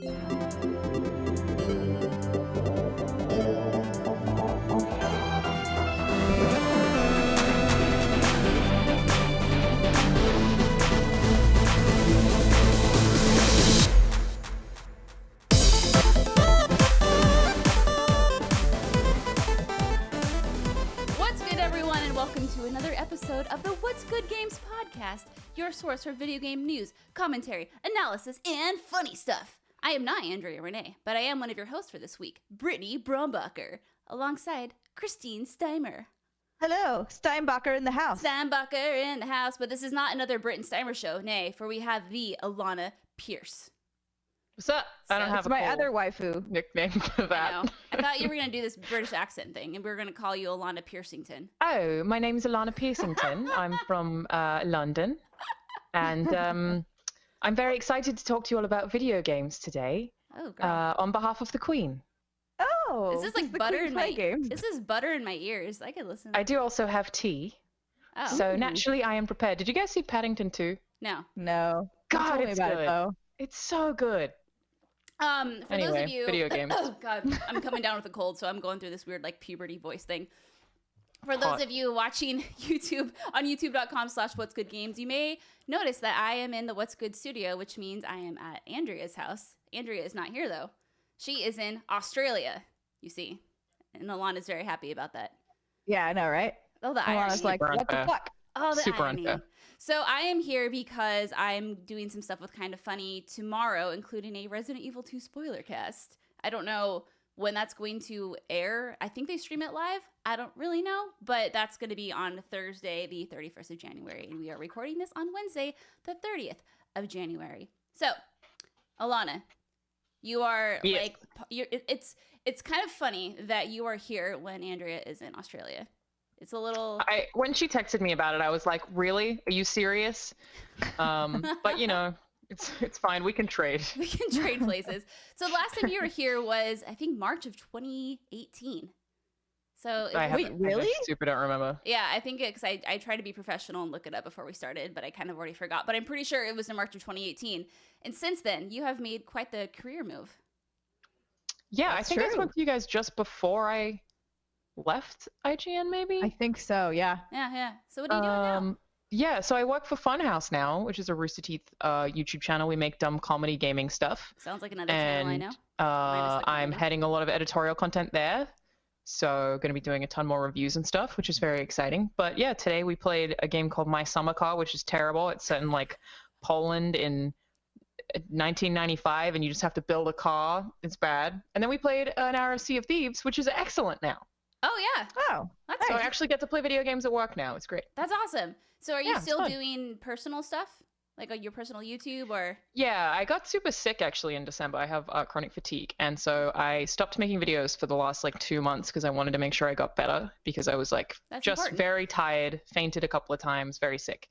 Another episode of the What's Good Games podcast, your source for video game news, commentary, analysis, and funny stuff. I am not Andrea Renee, but I am one of your hosts for this week, Brittany Brombacher, alongside Christine Steimer. Hello, Steinbacher in the house. Steinbacher in the house, but this is not another Brit and Steimer show, nay, for we have the Alanah Pearce. What's up? I don't have my other waifu nickname for that. I thought you were going to do this British accent thing, and we were going to call you Alanah Pearsington. Oh, my name's Alanah Pearsington. I'm from London, and I'm very excited to talk to you all about video games today. Oh, girl. On behalf of the Queen. Oh, this is like butter in my games. This is butter in my ears. I could listen. I do also have tea. Oh. So naturally, I am prepared. Did you guys see Paddington 2? No. God, it's good. Though. It's so good. For anyway, those of you, video games. Oh God, I'm coming down with a cold, so I'm going through this weird like puberty voice thing. For those of you watching YouTube on youtube.com/whatsgoodgames, you may notice that I am in the What's Good studio, which means I am at Andrea's house. Andrea is not here though; she is in Australia. You see, and Alanah's very happy about that. Yeah, I know, right? Oh, the irony! Alana's like, what the fuck? Oh, the Super irony. unfair. So I am here because I'm doing some stuff with Kind of Funny tomorrow, including a Resident Evil 2 spoiler cast. I don't know when that's going to air. I think they stream it live. I don't really know, but that's going to be on Thursday, the 31st of January, and we are recording this on Wednesday, the 30th of January. So, Alanah, you are it's kind of funny that you are here when Andrea is in Australia. It's a little. When she texted me about it, I was like, "Really? Are you serious?" But you know, it's fine. We can trade. We can trade places. So the last time you were here was, I think, March of 2018. So wait, really? I super don't remember. Yeah, I think because I tried to be professional and look it up before we started, but I kind of already forgot. But I'm pretty sure it was in March of 2018. And since then, you have made quite the career move. Yeah, I think I spoke to you guys just before I left IGN, maybe? I think so, yeah. Yeah. So what are you doing now? Yeah, so I work for Funhaus now, which is a Rooster Teeth YouTube channel. We make dumb comedy gaming stuff. Sounds like another channel I know. I'm heading a lot of editorial content there. So going to be doing a ton more reviews and stuff, which is very exciting. But yeah, today we played a game called My Summer Car, which is terrible. It's set in like Poland in 1995, and you just have to build a car. It's bad. And then we played an hour of Sea of Thieves, which is excellent now. Oh, yeah. Oh, that's so I actually get to play video games at work now. It's great. That's awesome. So are you still doing personal stuff? Like on your personal YouTube or? Yeah, I got super sick actually in December. I have chronic fatigue. And so I stopped making videos for the last like 2 months because I wanted to make sure I got better because I was like very tired, fainted a couple of times, very sick.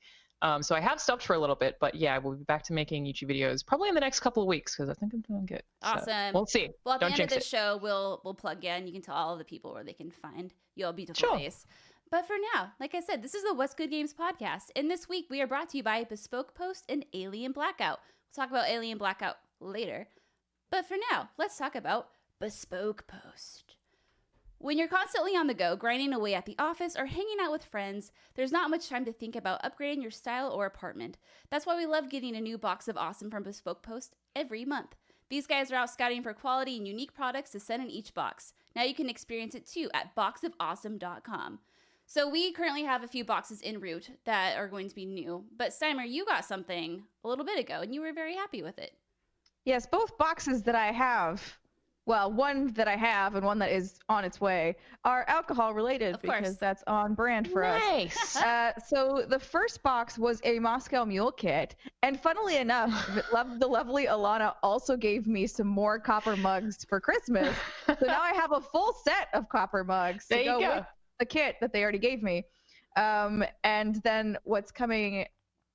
So I have stopped for a little bit, but yeah, we'll be back to making YouTube videos probably in the next couple of weeks because I think I'm doing good. Awesome. So we'll see. Well, at the end of the show, we'll plug you and you can tell all of the people where they can find your beautiful face. But for now, like I said, this is the What's Good Games podcast. And this week, we are brought to you by Bespoke Post and Alien Blackout. We'll talk about Alien Blackout later. But for now, let's talk about Bespoke Post. When you're constantly on the go, grinding away at the office or hanging out with friends, there's not much time to think about upgrading your style or apartment. That's why we love getting a new box of awesome from Bespoke Post every month. These guys are out scouting for quality and unique products to send in each box. Now you can experience it too at boxofawesome.com. So we currently have a few boxes en route that are going to be new. But Steimer, you got something a little bit ago and you were very happy with it. Yes, both boxes that I have, well, one that I have and one that is on its way, are alcohol related because that's on brand for us. So the first box was a Moscow Mule kit. And funnily enough, the lovely Alanah also gave me some more copper mugs for Christmas. So now I have a full set of copper mugs to go with the kit that they already gave me. And then what's coming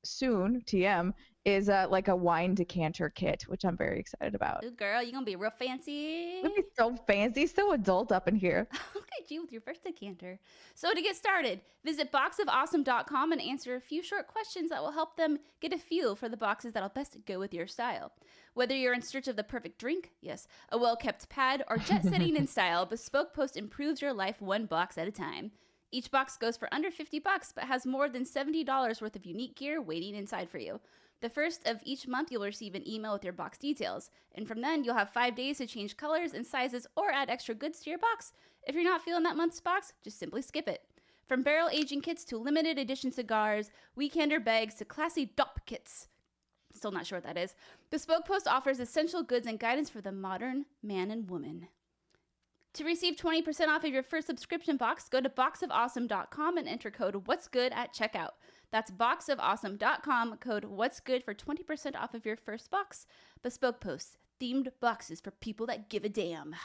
soon, TM, is like a wine decanter kit, which I'm very excited about. Ooh, girl, you gonna be real fancy. It'll be so fancy, so adult up in here. Look at you with your first decanter. So to get started, visit boxofawesome.com and answer a few short questions that will help them get a feel for the boxes that'll best go with your style. Whether you're in search of the perfect drink, yes, a well-kept pad, or jet-setting in style, Bespoke Post improves your life one box at a time. Each box goes for under $50, but has more than $70 worth of unique gear waiting inside for you. The first of each month, you'll receive an email with your box details, and from then, you'll have 5 days to change colors and sizes or add extra goods to your box. If you're not feeling that month's box, just simply skip it. From barrel aging kits to limited edition cigars, weekender bags to classy DOP kits. Still not sure what that is. Bespoke Post offers essential goods and guidance for the modern man and woman. To receive 20% off of your first subscription box, go to boxofawesome.com and enter code What's Good at checkout. That's boxofawesome.com, code What's Good for 20% off of your first box. Bespoke Post, themed boxes for people that give a damn.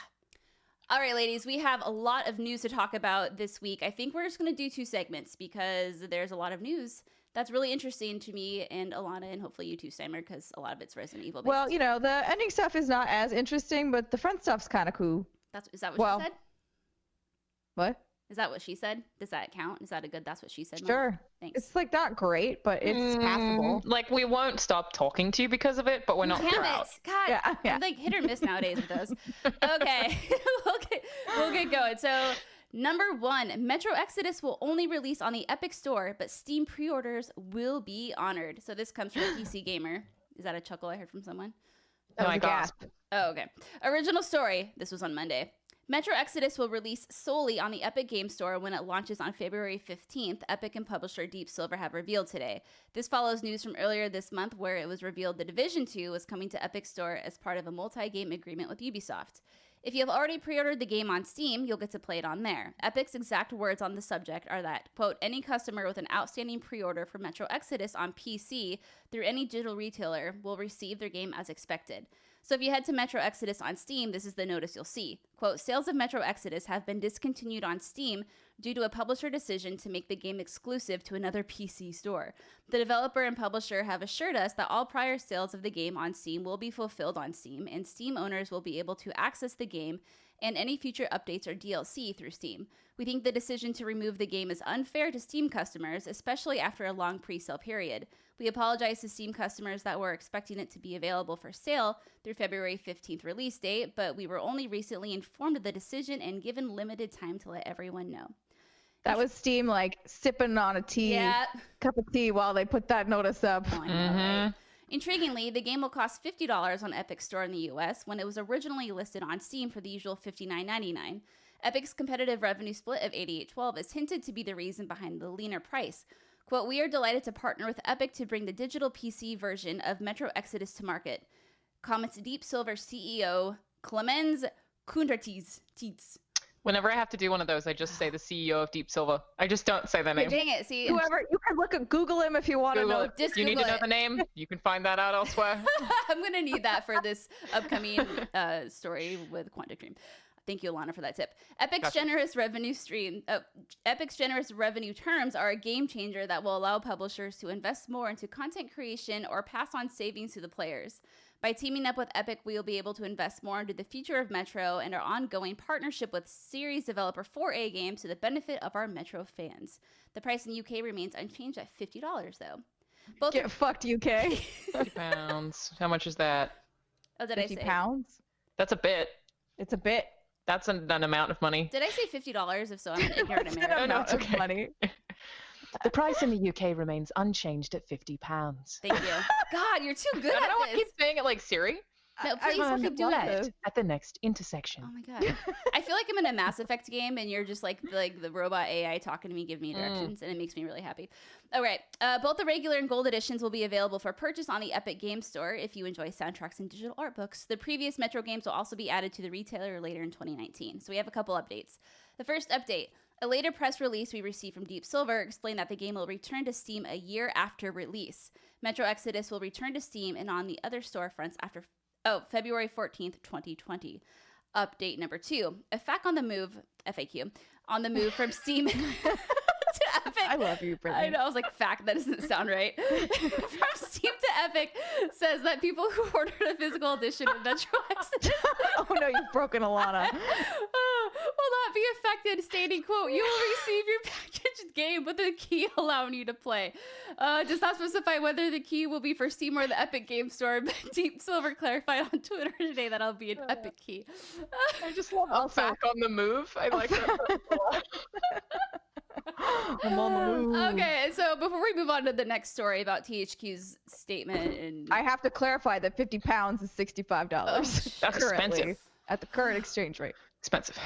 All right, ladies, we have a lot of news to talk about this week. I think we're just going to do 2 segments because there's a lot of news that's really interesting to me and Alanah, and hopefully you too, Steimer, because a lot of it's Resident Evil based. Well, the ending stuff is not as interesting, but the front stuff's kind of cool. Is that what she said? What? Is that what she said? Does that count? Is that a good that's what she said? Sure. Thanks. It's like not great, but it's passable. Like we won't stop talking to you because of it, but we're not proud. God, yeah. I'm like hit or miss nowadays with those. Okay, we'll get going. So number 1, Metro Exodus will only release on the Epic Store, but Steam pre-orders will be honored. So this comes from PC Gamer. Is that a chuckle I heard from someone? No, I gasped. Oh, okay. Original story. This was on Monday. Metro Exodus will release solely on the Epic Game Store when it launches on February 15th, Epic and publisher Deep Silver have revealed today. This follows news from earlier this month where it was revealed The Division 2 was coming to Epic Store as part of a multi-game agreement with Ubisoft. If you have already pre-ordered the game on Steam, you'll get to play it on there. Epic's exact words on the subject are that, quote, any customer with an outstanding pre-order for Metro Exodus on PC through any digital retailer will receive their game as expected. So if you head to Metro Exodus on Steam, this is the notice you'll see. Quote, sales of Metro Exodus have been discontinued on Steam due to a publisher decision to make the game exclusive to another PC store. The developer and publisher have assured us that all prior sales of the game on Steam will be fulfilled on Steam, and Steam owners will be able to access the game and any future updates or DLC through Steam. We think the decision to remove the game is unfair to Steam customers, especially after a long pre-sale period. We apologize to Steam customers that were expecting it to be available for sale through February 15th release date, but we were only recently informed of the decision and given limited time to let everyone know. That was Steam like sipping on a cup of tea while they put that notice up. Oh, I know, right? Intriguingly, the game will cost $50 on Epic Store in the US when it was originally listed on Steam for the usual $59.99. Epic's competitive revenue split of 88/12 is hinted to be the reason behind the leaner price. Quote, we are delighted to partner with Epic to bring the digital PC version of Metro Exodus to market, comments Deep Silver CEO Clemens Kuntertjes. Whenever I have to do one of those, I just say the CEO of Deep Silver. I just don't say their name. Dang it, see. Whoever, you can Google him if you want to know. If you need to know the name, you can find that out elsewhere. I'm going to need that for this upcoming story with Quantic Dream. Thank you, Alanah, for that tip. Epic's generous revenue terms are a game changer that will allow publishers to invest more into content creation or pass on savings to the players. By teaming up with Epic, we will be able to invest more into the future of Metro and our ongoing partnership with series developer 4A Games to the benefit of our Metro fans. The price in UK remains unchanged at $50, though. Get fucked, UK. £50. How much is that? Oh, did I say £50? That's a bit. It's a bit. That's an amount of money. Did I say $50? If so, I'm an ignorant American. Oh, no, it's okay. Money. The price in the UK remains unchanged at £50. Thank you. God, you're too good at this. I keep saying it like Siri. No, please keep doing it. At the next intersection. Oh my god. I feel like I'm in a Mass Effect game and you're just like the robot AI talking to me, giving me directions, and it makes me really happy. All right. Both the regular and gold editions will be available for purchase on the Epic Game Store if you enjoy soundtracks and digital art books. The previous Metro games will also be added to the retailer later in 2019. So we have a couple updates. The first update. A later press release we received from Deep Silver explained that the game will return to Steam a year after release. Metro Exodus will return to Steam and on the other storefronts after February 14th, 2020. Update number 2. FAQ on the move from Steam to Epic. I love you, Brittany. I know, I was like, fact, that doesn't sound right. From Steam to Epic says that people who ordered a physical edition of Metro Exodus oh no, you've broken Alanah. will not be affected, stating, quote, you will receive your packaged game with a key allowing you to play. Does not specify whether the key will be for Steam or the Epic Game Store, but Deep Silver clarified on Twitter today that it'll be an Epic key. I just love also back on the move. I like that a lot. I'm on the move. Okay, so before we move on to the next story about THQ's statement, and I have to clarify that 50 pounds is $65 That's currently expensive. at the current exchange rate. Expensive.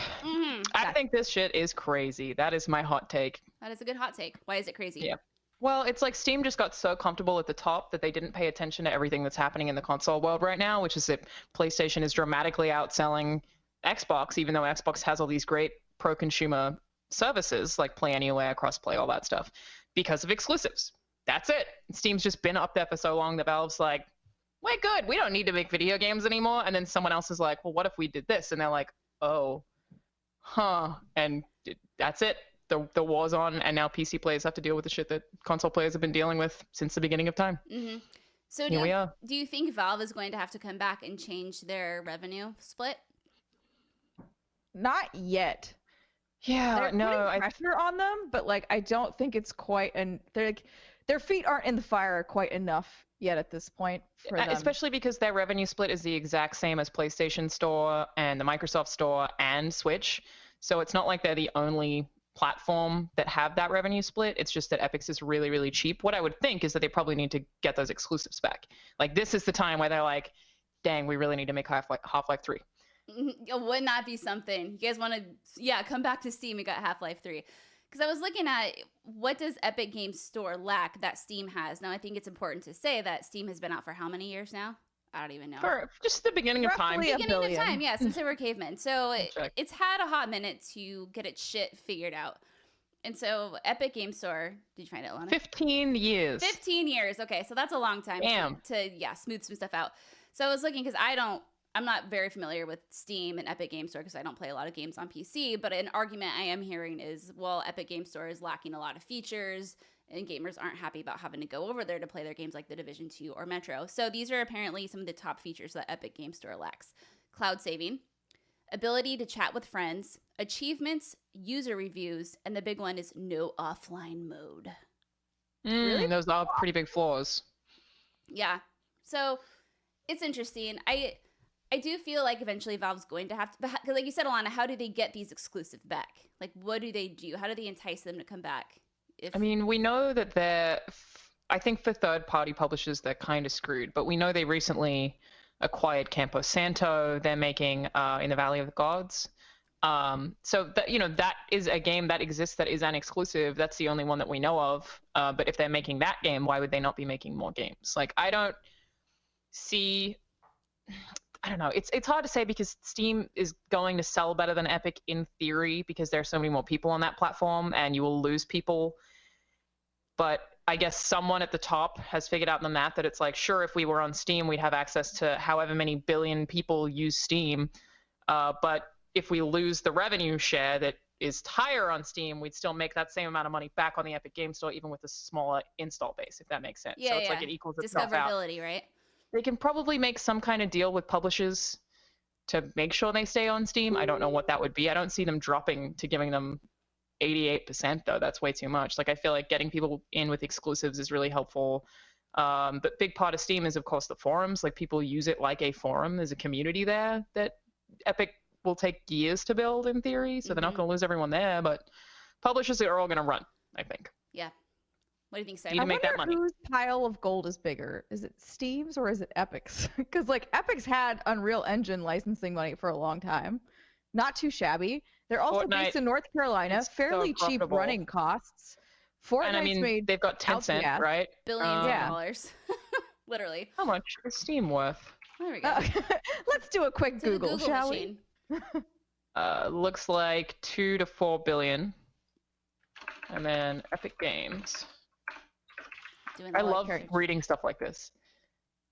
I think this shit is crazy. That is my hot take. That is a good hot take. Why is it crazy? Yeah. Well, it's like Steam just got so comfortable at the top that they didn't pay attention to everything that's happening in the console world right now, which is that PlayStation is dramatically outselling Xbox, even though Xbox has all these great pro-consumer services like Play Anywhere, Crossplay, all that stuff, because of exclusives. That's it. Steam's just been up there for so long that Valve's like, we're good. We don't need to make video games anymore. And then someone else is like, well, what if we did this? And they're like, oh, huh. And that's it. The war's on, and now PC players have to deal with the shit that console players have been dealing with since the beginning of time. Mm-hmm. So do you think Valve is going to have to come back and change their revenue split? Not yet. Yeah, They're putting pressure on them, but like I don't think it's quite, and they're like their feet aren't in the fire quite enough yet at this point for them. Especially because their revenue split is the exact same as PlayStation Store and the Microsoft Store and Switch. So it's not like they're the only platform that have that revenue split. It's just that Epic's is really, really cheap. What I would think is that they probably need to get those exclusives back. Like this is the time where they're like, dang, we really need to make Half-Life 3. Wouldn't that be something? You guys want to, come back to Steam. We got Half-Life 3. Because I was looking at what does Epic Games Store lack that Steam has. Now, I think it's important to say that Steam has been out for how many years now? I don't even know. For just the beginning of time. Beginning of time, yeah, since they were cavemen. So it's had a hot minute to get its shit figured out. And so Epic Games Store, did you find it, Alanah? 15 years. 15 years. Okay, so that's a long time to smooth some stuff out. So I was looking because I'm not very familiar with Steam and Epic Games Store because I don't play a lot of games on PC, but an argument I am hearing is, well, Epic Games Store is lacking a lot of features and gamers aren't happy about having to go over there to play their games like The Division 2 or Metro. So these are apparently some of the top features that Epic Games Store lacks. Cloud saving, ability to chat with friends, achievements, user reviews, and the big one is no offline mode. Really? Those are pretty big flaws. Yeah. So it's interesting. I do feel like eventually Valve's going to have to, because like you said, Alanah, how do they get these exclusive back? Like, what do they do? How do they entice them to come back? I mean, we know that I think for third-party publishers, they're kind of screwed, but we know they recently acquired Campo Santo. They're making In the Valley of the Gods. So that is a game that exists that is an exclusive. That's the only one that we know of. But if they're making that game, why would they not be making more games? Like, I don't know. It's hard to say because Steam is going to sell better than Epic in theory because there are so many more people on that platform and you will lose people. But I guess someone at the top has figured out in the math that it's like, sure, if we were on Steam, we'd have access to however many billion people use Steam. But if we lose the revenue share that is higher on Steam, we'd still make that same amount of money back on the Epic Game Store, even with a smaller install base, if that makes sense. So it's like it equals itself out. Discoverability, right? They can probably make some kind of deal with publishers to make sure they stay on Steam. I don't know what that would be. I don't see them dropping to giving them 88%, though. That's way too much. Like, I feel like getting people in with exclusives is really helpful. But big part of Steam is, of course, the forums. Like, people use it like a forum. There's a community there that Epic will take years to build, in theory, so they're not going to lose everyone there. But publishers are all going to run, I think. Yeah. What do you think, Steimer? Need to make that money. Whose pile of gold is bigger? Is it Steam's or is it Epic's? Because like Epic's had Unreal Engine licensing money for a long time. Not too shabby. They're also based in North Carolina, fairly cheap running costs. Fortnite's and I mean, they've got Tencent, right? Billions of dollars. Literally. How much is Steam worth? There we go. Let's do a quick Google, shall machine. we? Looks like 2 to 4 billion. And then Epic Games. I love reading stuff like this.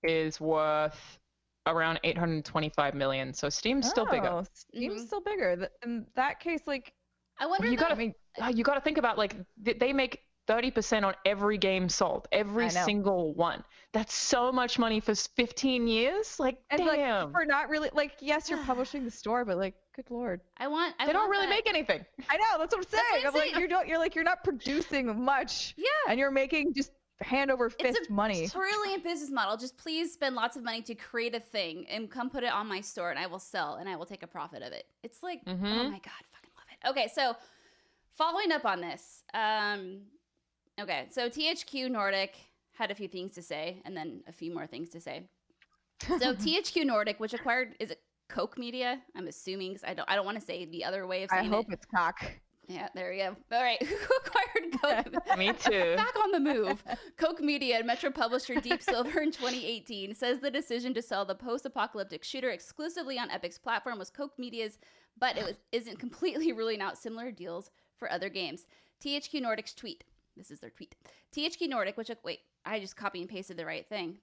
Is worth around 825 million. So Steam's still bigger. Steam's still bigger. In that case, like, I wonder. You got to think about, like, they make 30% on every game sold, every single one. That's so much money for 15 years. Like, and damn. Like, for not really, like, yes, you're publishing the store, but like, good Lord. They don't really make anything. I know, that's what I'm saying. I'm like, you're not producing much. Yeah. And you're making just hand over fist money. It's a brilliant business model. Just please spend lots of money to create a thing and come put it on my store and I will sell and I will take a profit of it. It's like, oh my God, fucking love it. Okay, so following up on this, okay, so THQ Nordic had a few things to say, and then a few more things to say. So THQ Nordic, which acquired, is it Koch Media? I'm assuming, because I don't want to say the other way of saying it. I hope it's Koch. Yeah, there you go. All right, who acquired Koch? Me too. Back on the move. Koch Media and Metro publisher Deep Silver in 2018 says the decision to sell the post-apocalyptic shooter exclusively on Epic's platform was Koch Media's, but isn't completely ruling out similar deals for other games. THQ Nordic's tweet. This is their tweet. THQ Nordic, which, wait, I just copy and pasted the right thing.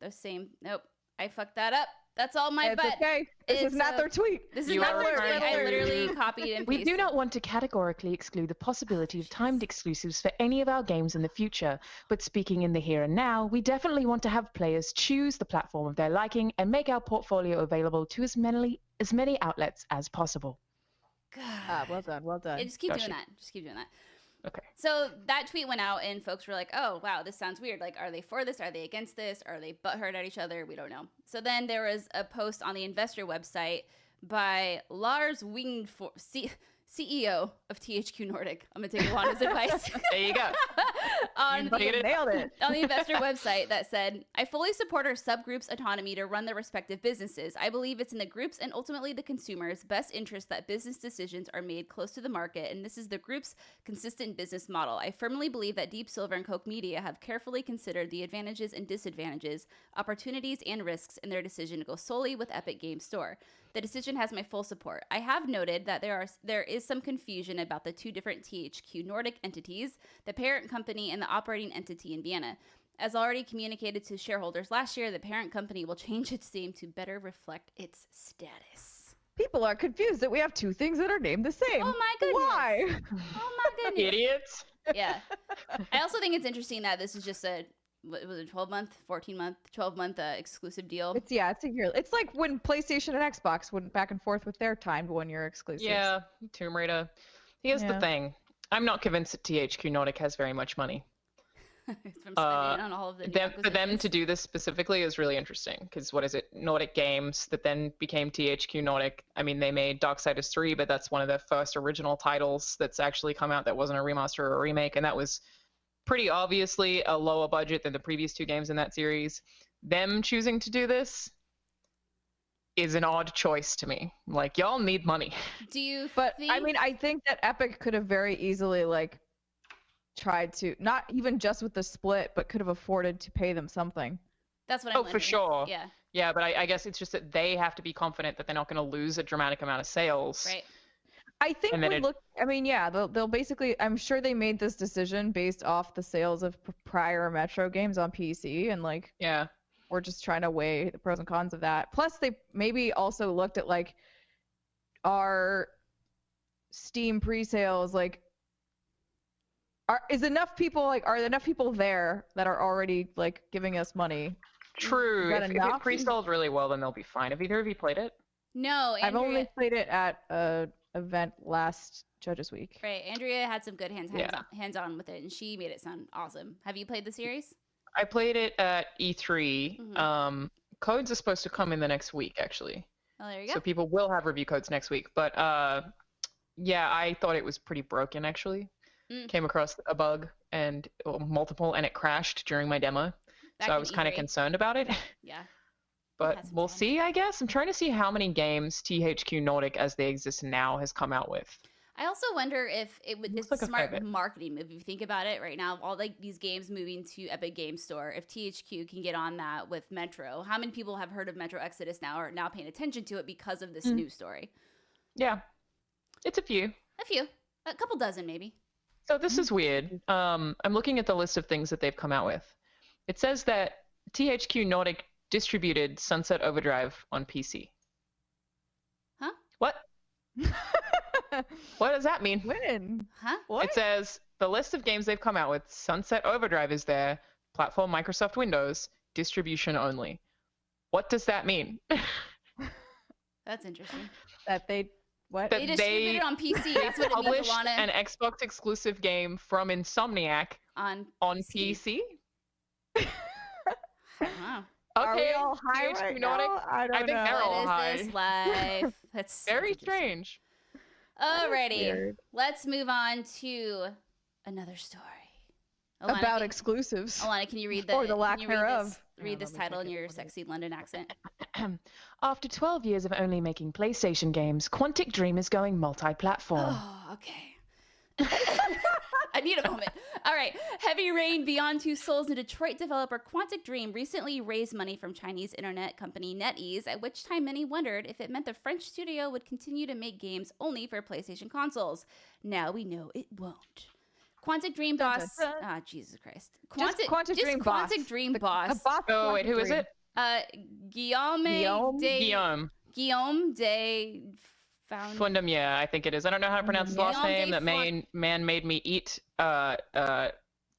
Nope, I fucked that up. That's all my butt. Okay. This is not their tweet. This is not their tweet. I literally copied and pasted. We do not want to categorically exclude the possibility of timed exclusives for any of our games in the future, but speaking in the here and now, we definitely want to have players choose the platform of their liking and make our portfolio available to as many outlets as possible. God. Well done. Yeah, just keep doing that. Okay. So that tweet went out and folks were like, oh, wow, this sounds weird. Like, are they for this? Are they against this? Are they butthurt at each other? We don't know. So then there was a post on the investor website by Lars Wingford, CEO of THQ Nordic. I'm going to take Alana's advice. There you go. Nailed it. On the investor website that said, I fully support our subgroups' autonomy to run their respective businesses. I believe it's in the groups and ultimately the consumers' best interest that business decisions are made close to the market, and this is the group's consistent business model. I firmly believe that Deep Silver and Koch Media have carefully considered the advantages and disadvantages, opportunities and risks in their decision to go solely with Epic Games Store. The decision has my full support. I have noted that there is some confusion about the two different THQ Nordic entities, the parent company and the operating entity in Vienna. As already communicated to shareholders last year, the parent company will change its name to better reflect its status. People are confused that we have two things that are named the same. Oh my goodness. Why? Oh my goodness. Idiots. Yeah. I also think it's interesting that this is just a 12-month, 14-month, 12-month exclusive deal. It's a year. It's like when PlayStation and Xbox went back and forth with their timed one-year exclusives. Yeah, Tomb Raider. Here's the thing. I'm not convinced that THQ Nordic has very much money. From spending on all of the for them to do this specifically is really interesting because what is it? Nordic Games that then became THQ Nordic. I mean, they made Darksiders 3, but that's one of their first original titles that's actually come out that wasn't a remaster or a remake, and that was pretty obviously a lower budget than the previous two games in that series. Them choosing to do this is an odd choice to me. Like, y'all need money. I mean, I think that Epic could have very easily tried to, not even just with the split, but could have afforded to pay them something. That's what I'm for sure. Yeah, but I guess it's just that they have to be confident that they're not going to lose a dramatic amount of sales. Right. I think they'll basically, I'm sure they made this decision based off the sales of prior Metro games on PC and we're just trying to weigh the pros and cons of that. Plus they maybe also looked at our Steam pre-sales, are enough people there that are already giving us money? True. If it pre-sold really well, then they'll be fine. Have either of you played it? No, Andrea... I've only played it at event last Judges Week. Right. Andrea had some good hands-on with it, and she made it sound awesome. Have you played the series? I played it at E3. Mm-hmm. Codes are supposed to come in the next week, actually. Oh, there you go. So people will have review codes next week. But I thought it was pretty broken, actually. Came across a bug and multiple, and it crashed during my demo. So I was kind of concerned about it. Yeah. But we'll see, I guess. I'm trying to see how many games THQ Nordic, as they exist now, has come out with. I also wonder if it's a smart marketing move. If you think about it right now, all these games moving to Epic Games Store, if THQ can get on that with Metro, how many people have heard of Metro Exodus now or are now paying attention to it because of this news story? Yeah. It's a few. A couple dozen, maybe. So this is weird. I'm looking at the list of things that they've come out with. It says that THQ Nordic distributed Sunset Overdrive on PC. Huh? What? What does that mean? When? Huh? What? It says the list of games they've come out with, Sunset Overdrive is there, platform Microsoft Windows, distribution only. What does that mean? That's interesting. That they what? They distributed it on PC. That's what it means, Alanah. An Xbox exclusive game from Insomniac on PC. Wow. Okay. Are we all high right you know now? I don't know. I think they're all high. What is this life? That's very strange. Alrighty, let's move on to another story. Alanah, about exclusives. Alanah, can you read the or the lack thereof? Read this title in your sexy London accent. After 12 years of only making PlayStation games, Quantic Dream is going multi-platform. Oh, okay. I need a moment. All right. Heavy Rain, Beyond Two Souls, and Detroit developer Quantic Dream recently raised money from Chinese internet company NetEase, at which time many wondered if it meant the French studio would continue to make games only for PlayStation consoles. Now we know it won't. Quantic Dream boss. Ah, Jesus Christ. Quantic Dream boss. Quantic Dream boss. Oh, wait, who is it? Guillaume de Fundamier, I think it is. I don't know how to pronounce his last name. That man made me eat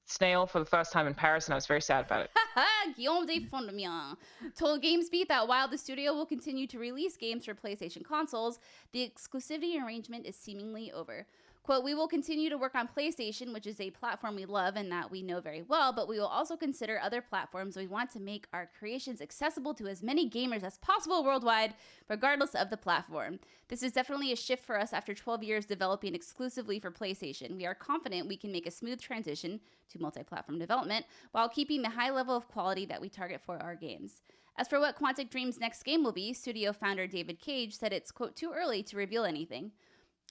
snail for the first time in Paris, and I was very sad about it. Guillaume de Fundamier told GamesBeat that while the studio will continue to release games for PlayStation consoles, the exclusivity arrangement is seemingly over. Quote, we will continue to work on PlayStation, which is a platform we love and that we know very well, but we will also consider other platforms. We want to make our creations accessible to as many gamers as possible worldwide, regardless of the platform. This is definitely a shift for us after 12 years developing exclusively for PlayStation. We are confident we can make a smooth transition to multi-platform development while keeping the high level of quality that we target for our games. As for what Quantic Dream's next game will be, studio founder David Cage said it's, quote, too early to reveal anything.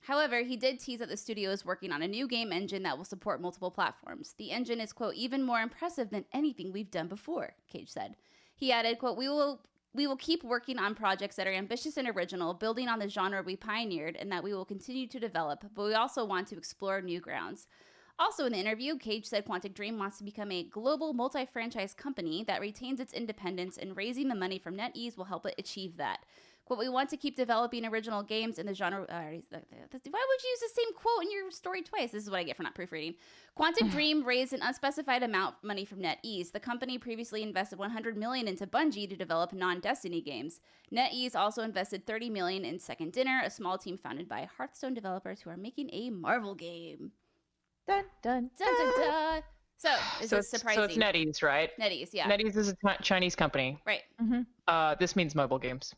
However, he did tease that the studio is working on a new game engine that will support multiple platforms. The engine is, quote, even more impressive than anything we've done before, Cage said. He added, quote, we will keep working on projects that are ambitious and original, building on the genre we pioneered, and that we will continue to develop, but we also want to explore new grounds. Also in the interview, Cage said Quantic Dream wants to become a global multi-franchise company that retains its independence, and raising the money from NetEase will help it achieve that. Quote, we want to keep developing original games in the genre. Why would you use the same quote in your story twice? This is what I get for not proofreading. Quantic Dream raised an unspecified amount of money from NetEase. The company previously invested $100 million into Bungie to develop non-Destiny games. NetEase also invested $30 million in Second Dinner, a small team founded by Hearthstone developers who are making a Marvel game. Dun, dun, dun, dun, dun. So, this surprising? So it's NetEase, right? NetEase, yeah. NetEase is a Chinese company. Right. Mm-hmm. This means mobile games.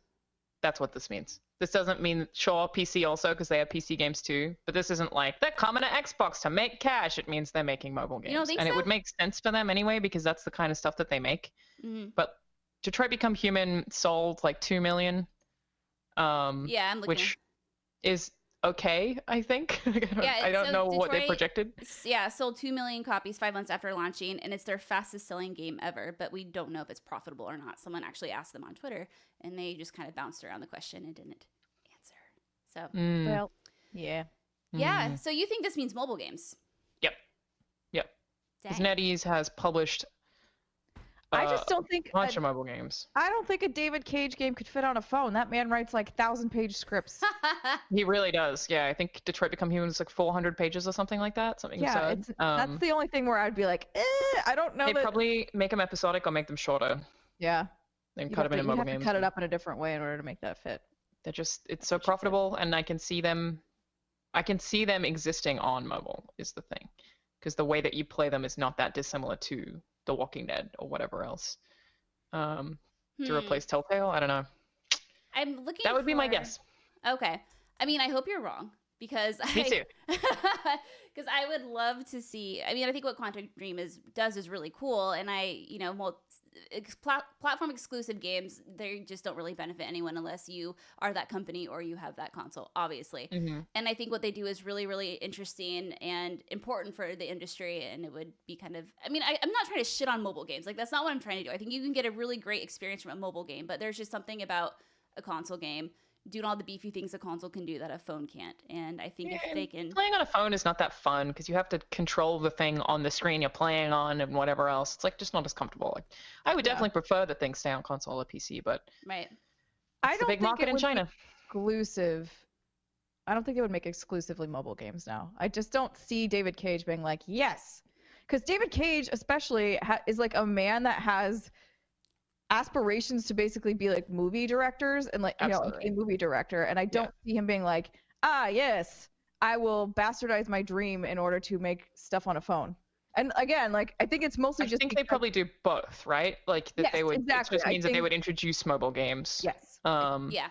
That's what this means. This doesn't mean, sure, PC also, because they have PC games too, but this isn't like, they're coming to Xbox to make cash. It means they're making mobile games. You don't think and so? It would make sense for them anyway, because that's the kind of stuff that they make. Mm-hmm. But Detroit Become Human sold like 2 million. Yeah, I'm looking. Which is okay, I think. I don't know what they projected. Yeah, sold 2 million copies 5 months after launching, and it's their fastest selling game ever, but we don't know if it's profitable or not. Someone actually asked them on Twitter, and they just kind of bounced around the question and didn't answer. So, well, yeah. Yeah, so you think this means mobile games? Yep. Because NetEase has published I just don't think a bunch of mobile games. I don't think a David Cage game could fit on a phone. That man writes like 1,000-page scripts. He really does. Yeah, I think Detroit Become Human is like 400 pages or something like that. Something absurd. That's the only thing where I'd be like, I don't know. They probably make them episodic or make them shorter. Yeah. Then cut them into mobile games. Cut it up in a different way in order to make that fit. They're just, it's so profitable, and I can see them existing on mobile is the thing, because the way that you play them is not that dissimilar to The Walking Dead or whatever else. To replace Telltale, I don't know. I'm looking. That would be my guess. Okay, I mean, I hope you're wrong, because Me too. Because I would love to see. I mean, I think what Quantic Dream does is really cool, and platform exclusive games, they just don't really benefit anyone unless you are that company or you have that console, obviously. Mm-hmm. And I think what they do is really, really interesting and important for the industry, and it would be kind of, I mean, I'm not trying to shit on mobile games. Like, that's not what I'm trying to do. I think you can get a really great experience from a mobile game, but there's just something about a console game doing all the beefy things a console can do that a phone can't. And I think if they can... Playing on a phone is not that fun, because you have to control the thing on the screen you're playing on and whatever else. It's like just not as comfortable. Like, I would definitely prefer that things stay on console or PC, but right. I don't a big think market it in would China. Be exclusive I don't think they would make exclusively mobile games now. I just don't see David Cage being like, yes. Because David Cage especially is like a man that has aspirations to basically be like movie directors and like, Absolutely. a movie director. And I don't see him being like, yes, I will bastardize my dream in order to make stuff on a phone. And again, like, I think it's mostly I think they probably do both, right? Like that they would, exactly. It just means that they would introduce mobile games. Yes. Yeah.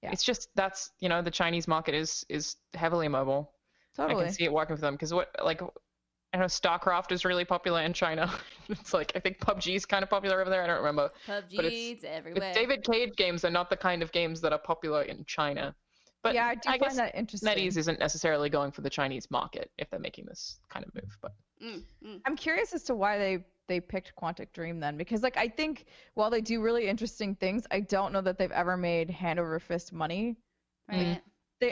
It's just that's the Chinese market is heavily mobile. Totally. I can see it working for them because I know StarCraft is really popular in China. It's like I think PUBG is kind of popular over there. I don't remember. PUBG's everywhere. David Cage games are not the kind of games that are popular in China. But yeah, I do find that interesting. NetEase isn't necessarily going for the Chinese market if they're making this kind of move. But I'm curious as to why they picked Quantic Dream then, because like I think while they do really interesting things, I don't know that they've ever made hand over fist money. Right.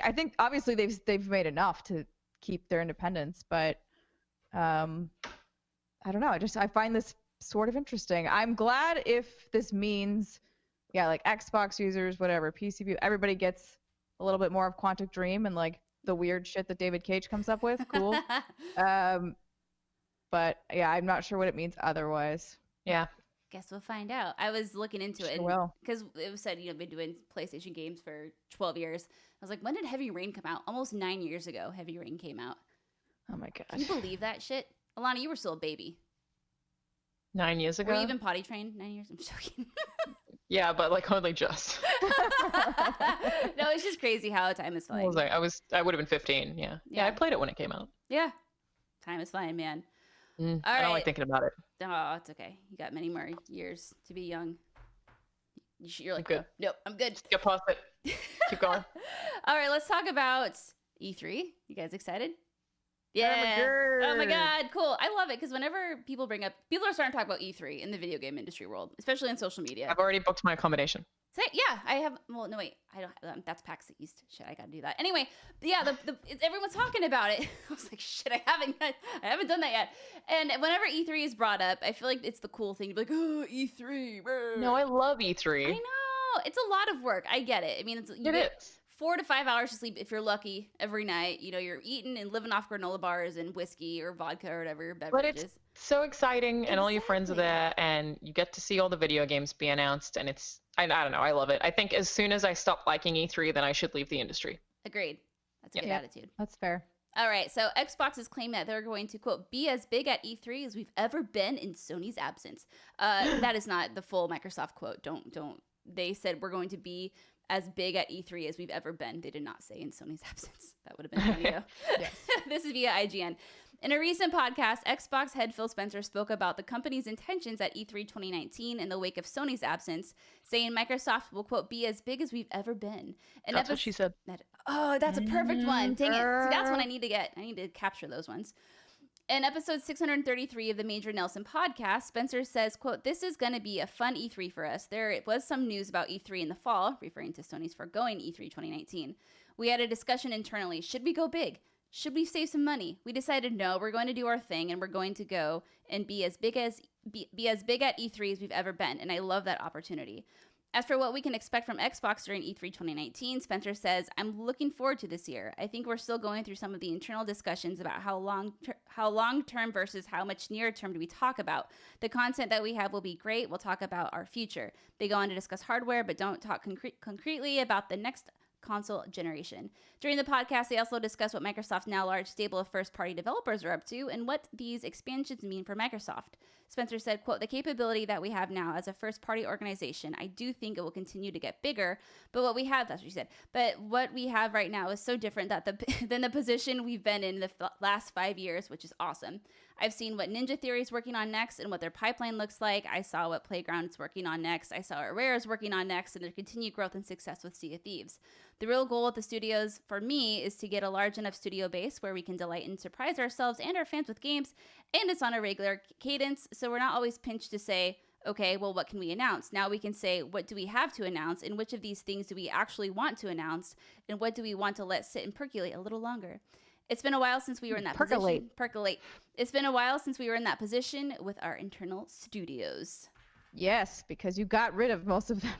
I think obviously they've made enough to keep their independence, but I don't know. I find this sort of interesting. I'm glad if this means like Xbox users, whatever, PC view, everybody gets a little bit more of Quantic Dream and like the weird shit that David Cage comes up with. Cool. But yeah, I'm not sure what it means otherwise. Yeah. Guess we'll find out. I was looking into it because it was said, been doing PlayStation games for 12 years. I was like, when did Heavy Rain come out? Almost 9 years ago, Heavy Rain came out. Oh my god. Can you believe that shit? Alanah, you were still a baby. 9 years ago? Were you even potty trained 9 years? I'm joking. Yeah, but like only just. No, it's just crazy how time is flying. I would have been 15. Yeah, I played it when it came out. Yeah. Time is flying, man. All I don't like thinking about it. Oh, it's okay. You got many more years to be young. You're like, good. Nope, I'm good. Get past it. Keep going. All right, let's talk about E3. You guys excited? Yeah. Oh my god, cool. I love it because whenever people are starting to talk about E3 in the video game industry world, especially on social media. I've already booked my accommodation. Yeah, I have. Well, no, wait, I don't. That's PAX East. Shit, I gotta do that. Anyway, everyone's talking about it. I was like, shit, I haven't done that yet. And whenever E3 is brought up, I feel like it's the cool thing to be like, oh, E3. Brr. No, I love E3. I know it's a lot of work. I get it. I mean, it is 4 to 5 hours to sleep if you're lucky every night. You're eating and living off granola bars and whiskey or vodka or whatever beverages. But it's so exciting, and all your friends are there, and you get to see all the video games be announced, and I don't know, I love it. I think as soon as I stop liking E3, then I should leave the industry. Agreed. That's a good attitude. That's fair. All right, so Xbox has claimed that they're going to, quote, be as big at E3 as we've ever been in Sony's absence. That is not the full Microsoft quote. Don't. They said we're going to be as big at E3 as we've ever been. They did not say in Sony's absence. That would have been funny, though. Yes. This is via IGN. In a recent podcast, Xbox head Phil Spencer spoke about the company's intentions at E3 2019 in the wake of Sony's absence, saying Microsoft will, quote, be as big as we've ever been. And that's what she said. That's a perfect one. Dang it. See, that's one I need to get. I need to capture those ones. In episode 633 of the Major Nelson podcast, Spencer says, quote, this is going to be a fun E3 for us. There was some news about E3 in the fall, referring to Sony's foregoing E3 2019. We had a discussion internally. Should we go big? Should we save some money? We decided no, we're going to do our thing and we're going to go and be as big at E3 as we've ever been. And I love that opportunity. As for what we can expect from Xbox during E3 2019, Spencer says, I'm looking forward to this year. I think we're still going through some of the internal discussions about how long-term versus how much near-term do we talk about. The content that we have will be great. We'll talk about our future. They go on to discuss hardware, but don't talk concretely about the next console generation. During the podcast, they also discuss what Microsoft's now large stable of first-party developers are up to and what these expansions mean for Microsoft. Spencer said, quote, the capability that we have now as a first-party organization, I do think it will continue to get bigger, but what we have, that's what she said, but what we have right now is so different than the position we've been in the last 5 years, which is awesome. I've seen what Ninja Theory is working on next and what their pipeline looks like. I saw what Playground is working on next. I saw what Rare is working on next and their continued growth and success with Sea of Thieves. The real goal with the studios, for me, is to get a large enough studio base where we can delight and surprise ourselves and our fans with games, and it's on a regular cadence, so we're not always pinched to say, okay, well, what can we announce? Now we can say, what do we have to announce, and which of these things do we actually want to announce, and what do we want to let sit and percolate a little longer? It's been a while since we were in that position. Percolate. It's been a while since we were in that position with our internal studios. Yes, because you got rid of most of them.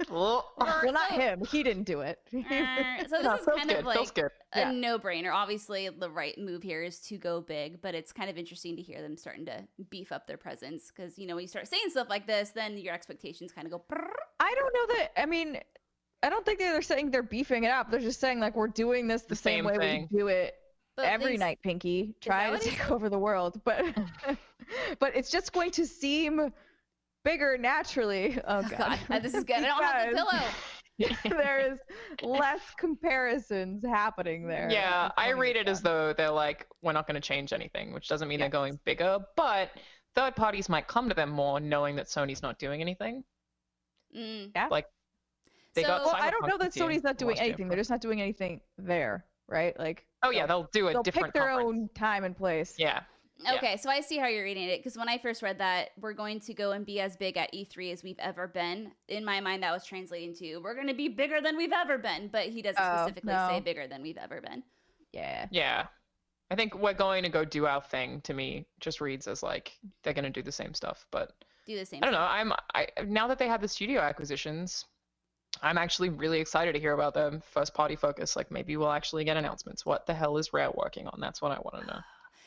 Well, not him. He didn't do it. So this is kind of like a no-brainer. Obviously, the right move here is to go big, but it's kind of interesting to hear them starting to beef up their presence because, when you start saying stuff like this, then your expectations kind of go. I don't know that. I mean, I don't think they're saying they're beefing it up. They're just saying like we're doing this the same way we do it every night, Pinky. Trying to take over the world, but it's just going to seem bigger naturally. Oh god, this is good. I don't have the pillow. There is less comparisons happening there. Yeah, I read it as though they're like, we're not going to change anything, which doesn't mean they're going bigger, but third parties might come to them more knowing that Sony's not doing anything. Yeah. Like, I don't know that Sony's not doing anything. They're just not doing anything there, right? Like, they'll do a different pick their own time and place. Yeah. Okay, so I see how you're reading it, because when I first read that, we're going to go and be as big at E3 as we've ever been. In my mind, that was translating to, we're going to be bigger than we've ever been, but he doesn't specifically say bigger than we've ever been. Yeah. Yeah. I think we're going to go do our thing, to me, just reads as like, they're going to do the same stuff, but do the same I don't know. Now that they have the studio acquisitions, I'm actually really excited to hear about the first party focus. Like, maybe we'll actually get announcements. What the hell is Rare working on? That's what I want to know.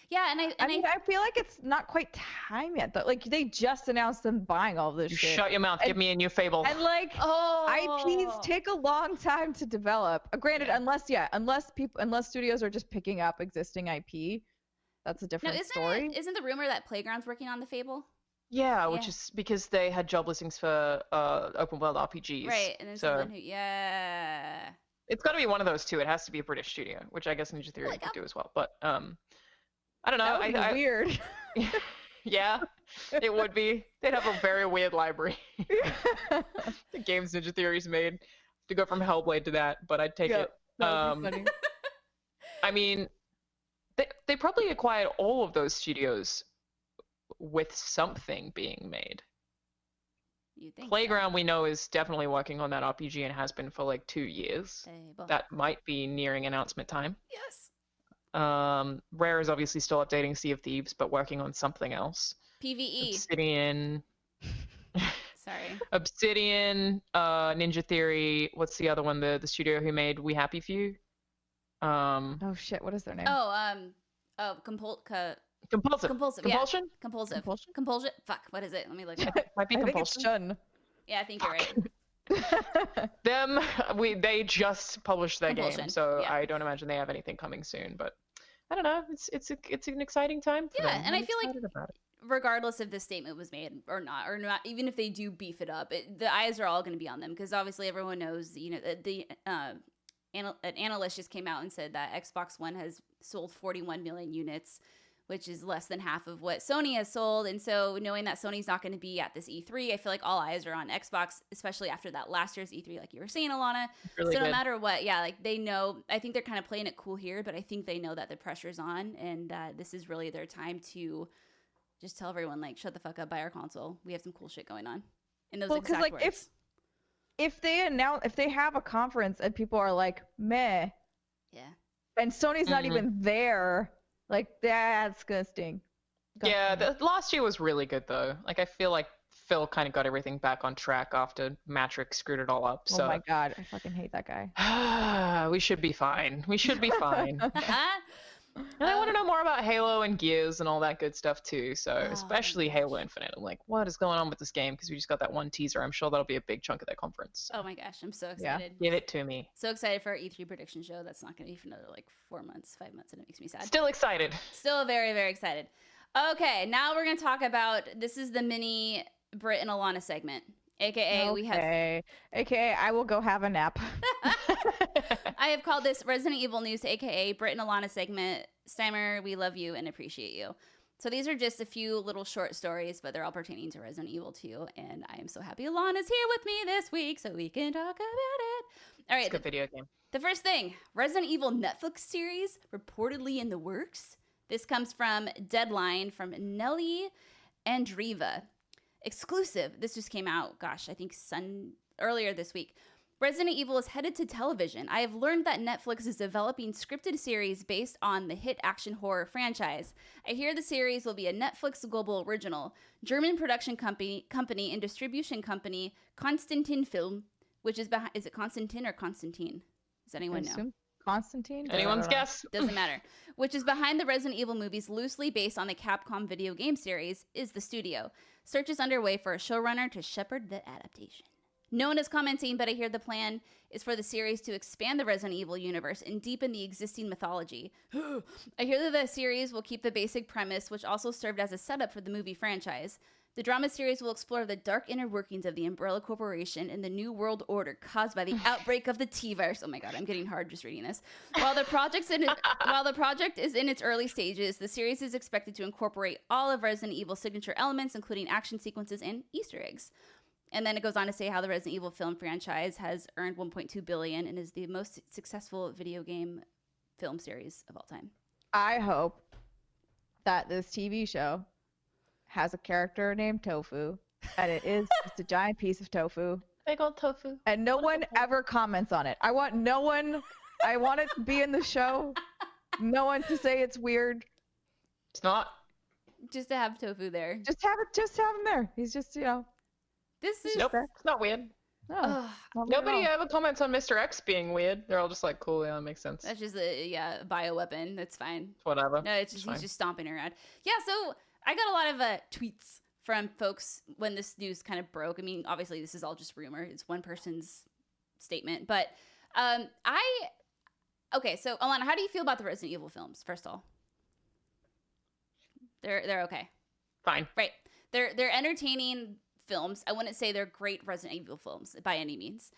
Yeah, and I feel like it's not quite time yet, though. Like, they just announced them buying all this shit. Shut your mouth. Give me a new Fable. And, like, IPs take a long time to develop. Granted, unless studios are just picking up existing IP, that's a different story. Isn't the rumor that Playground's working on the Fable? Yeah, which is because they had job listings for open world RPGs. Right, and then someone who, it's got to be one of those two. It has to be a British studio, which I guess Ninja Theory could do as well. But I don't know. That would be weird. Yeah, it would be. They'd have a very weird library. The games Ninja Theory's made to go from Hellblade to that, but I'd take it. That would be funny. I mean, they probably acquired all of those studios with something being made. You think Playground, we know, is definitely working on that RPG and has been for like 2 years. That might be nearing announcement time. Yes. Rare is obviously still updating Sea of Thieves, but working on something else. PvE. Obsidian. Sorry. Obsidian, Ninja Theory. What's the other one? The studio who made We Happy Few? Oh shit, what is their name? Compulsive. Compulsion? Yeah. Compulsion? Fuck, what is it? Let me look it up. Might be Compulsion. I think it's Shun. Yeah, I think you're right. They just published their game, so I don't imagine they have anything coming soon, but I don't know. It's an exciting time for them. And I feel like regardless if this statement was made or not, even if they do beef it up, the eyes are all going to be on them, because obviously everyone knows, an analyst just came out and said that Xbox One has sold 41 million units, which is less than half of what Sony has sold. And so knowing that Sony's not going to be at this E3, I feel like all eyes are on Xbox, especially after that last year's E3, like you were saying, Alanah. Really so no matter what, like they know, I think they're kind of playing it cool here, but I think they know that the pressure's on, and that this is really their time to just tell everyone, like, shut the fuck up, buy our console. We have some cool shit going on. In those exact words. If they have a conference and people are like, meh. Yeah. And Sony's not even there, like, that's gonna sting. The last year was really good though. Like, I feel like Phil kind of got everything back on track after Matrix screwed it all up. So. Oh my god, I fucking hate that guy. We should be fine. And I want to know more about Halo and Gears and all that good stuff too. So especially Halo Infinite. I'm like, what is going on with this game? Because we just got that one teaser. I'm sure that'll be a big chunk of their conference. Oh my gosh, I'm so excited. Give it to me. So excited for our E3 prediction show. That's not going to be for another like 5 months, and it makes me sad. Still excited. Still very, very excited. Okay, now we're going to talk about, this is the mini Britt and Alanah segment. AKA I will go have a nap. I have called this Resident Evil News, AKA Britt and Alanah segment. Steimer, we love you and appreciate you. So these are just a few little short stories, but they're all pertaining to Resident Evil 2. And I am so happy Alanah's here with me this week so we can talk about it. All right. It's a good video game. The first thing, Resident Evil Netflix series reportedly in the works. This comes from Deadline from Nelly Andreeva. Exclusive. This just came out, I think earlier this week. Resident Evil is headed to television. I have learned that Netflix is developing scripted series based on the hit action horror franchise. I hear the series will be a Netflix global original. German production company and distribution company Constantin Film, which is behind. Is it Constantin or Constantine? Does anyone know? Constantine? Anyone's guess? Doesn't matter. Which is behind the Resident Evil movies, loosely based on the Capcom video game series, is the studio. Search is underway for a showrunner to shepherd the adaptation. No one is commenting, but I hear the plan is for the series to expand the Resident Evil universe and deepen the existing mythology. I hear that the series will keep the basic premise, which also served as a setup for the movie franchise. The drama series will explore the dark inner workings of the Umbrella Corporation and the New World Order caused by the outbreak of the T-virus. Oh my god, I'm getting hard just reading this. While the project is in its early stages, the series is expected to incorporate all of Resident Evil's signature elements, including action sequences and Easter eggs. And then it goes on to say how the Resident Evil film franchise has earned $1.2 billion and is the most successful video game film series of all time. I hope that this TV show has a character named Tofu, and it is just a giant piece of tofu. Big old tofu. And no one ever comments on it. I want it to be in the show. No one to say it's weird. It's not. Just to have Tofu there. Just have him there. He's just, This is... Nope, it's not weird. No, nobody ever comments on Mr. X being weird. They're all just like, cool, yeah, that makes sense. That's just a bioweapon. That's fine. Whatever. No, it's just he's just stomping around. Yeah, so I got a lot of tweets from folks when this news kind of broke. I mean, obviously this is all just rumor. It's one person's statement. But okay, so Alanah, how do you feel about the Resident Evil films, first of all? They're okay. Fine. Right. They're entertaining films. I wouldn't say they're great Resident Evil films by any means.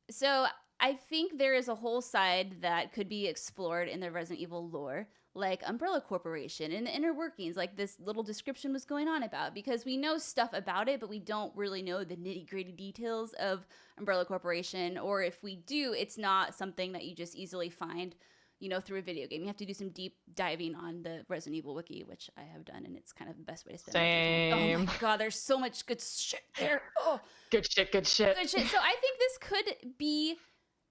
So I think there is a whole side that could be explored in the Resident Evil lore, like Umbrella Corporation and the inner workings, like this little description was going on about, because we know stuff about it, but we don't really know the nitty-gritty details of Umbrella Corporation, or if we do, it's not something that you just easily find, through a video game. You have to do some deep diving on the Resident Evil wiki, which I have done, and it's kind of the best way to spend Same. Oh my god, there's so much good shit there. Oh. Good shit. So I think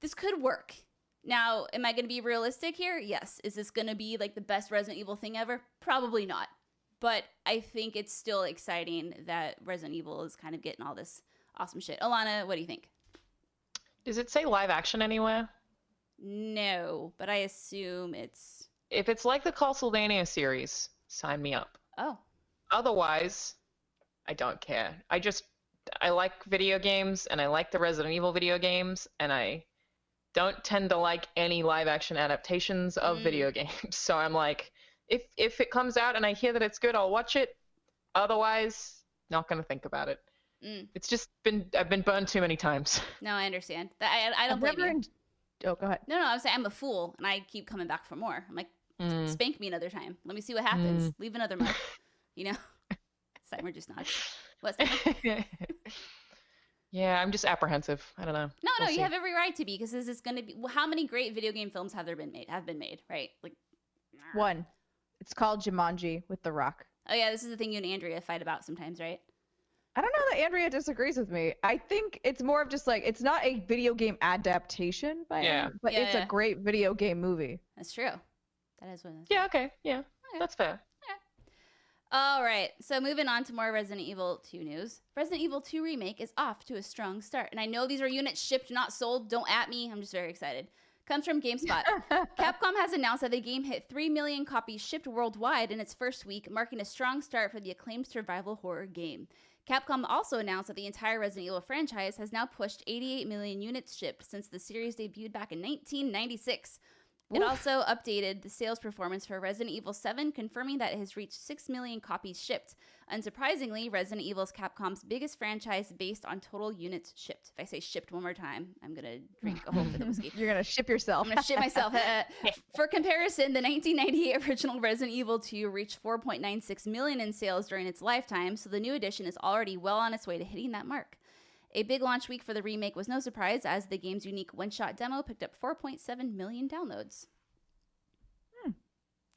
this could work. Now, am I going to be realistic here? Yes. Is this going to be like the best Resident Evil thing ever? Probably not. But I think it's still exciting that Resident Evil is kind of getting all this awesome shit. Alanah, what do you think? Does it say live action anywhere? No, but I assume it's... If it's like the Castlevania series, sign me up. Oh. Otherwise, I don't care. I like video games, and I like the Resident Evil video games, and I don't tend to like any live action adaptations of video games. So I'm like, if it comes out and I hear that it's good, I'll watch it. Otherwise, not going to think about it. It's just I've been burned too many times. No, I understand. I don't blame you. Oh, go ahead. No, I'm saying I'm a fool, and I keep coming back for more. I'm like, spank me another time. Let me see what happens. Leave another mark. Steimer just nods. What's that? Yeah, I'm just apprehensive. I don't know. No, you have every right to be, because this is going to be... Well, how many great video game films have been made, right? Like, one. It's called Jumanji with The Rock. Oh, yeah, this is the thing you and Andrea fight about sometimes, right? I don't know that Andrea disagrees with me. I think it's more of just like, it's not a video game adaptation but it's a great video game movie. That's true. That is what it is. Yeah, okay. Yeah, that's fair. All right, so moving on to more Resident Evil 2 news. Resident Evil 2 Remake is off to a strong start. And I know these are units shipped, not sold. Don't at me. I'm just very excited. Comes from GameSpot. Capcom has announced that the game hit 3 million copies shipped worldwide in its first week, marking a strong start for the acclaimed survival horror game. Capcom also announced that the entire Resident Evil franchise has now pushed 88 million units shipped since the series debuted back in 1996. It also updated the sales performance for Resident Evil 7, confirming that it has reached 6 million copies shipped. Unsurprisingly, Resident Evil is Capcom's biggest franchise based on total units shipped. If I say shipped one more time, I'm going to drink a whole for the whiskey. You're going to ship yourself. I'm going to ship myself. For comparison, the 1998 original Resident Evil 2 reached 4.96 million in sales during its lifetime, so the new edition is already well on its way to hitting that mark. A big launch week for the remake was no surprise, as the game's unique one-shot demo picked up 4.7 million downloads.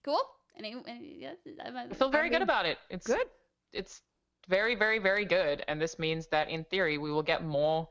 Cool? I feel very good about it. It's good. It's very, very, very good, and this means that in theory we will get more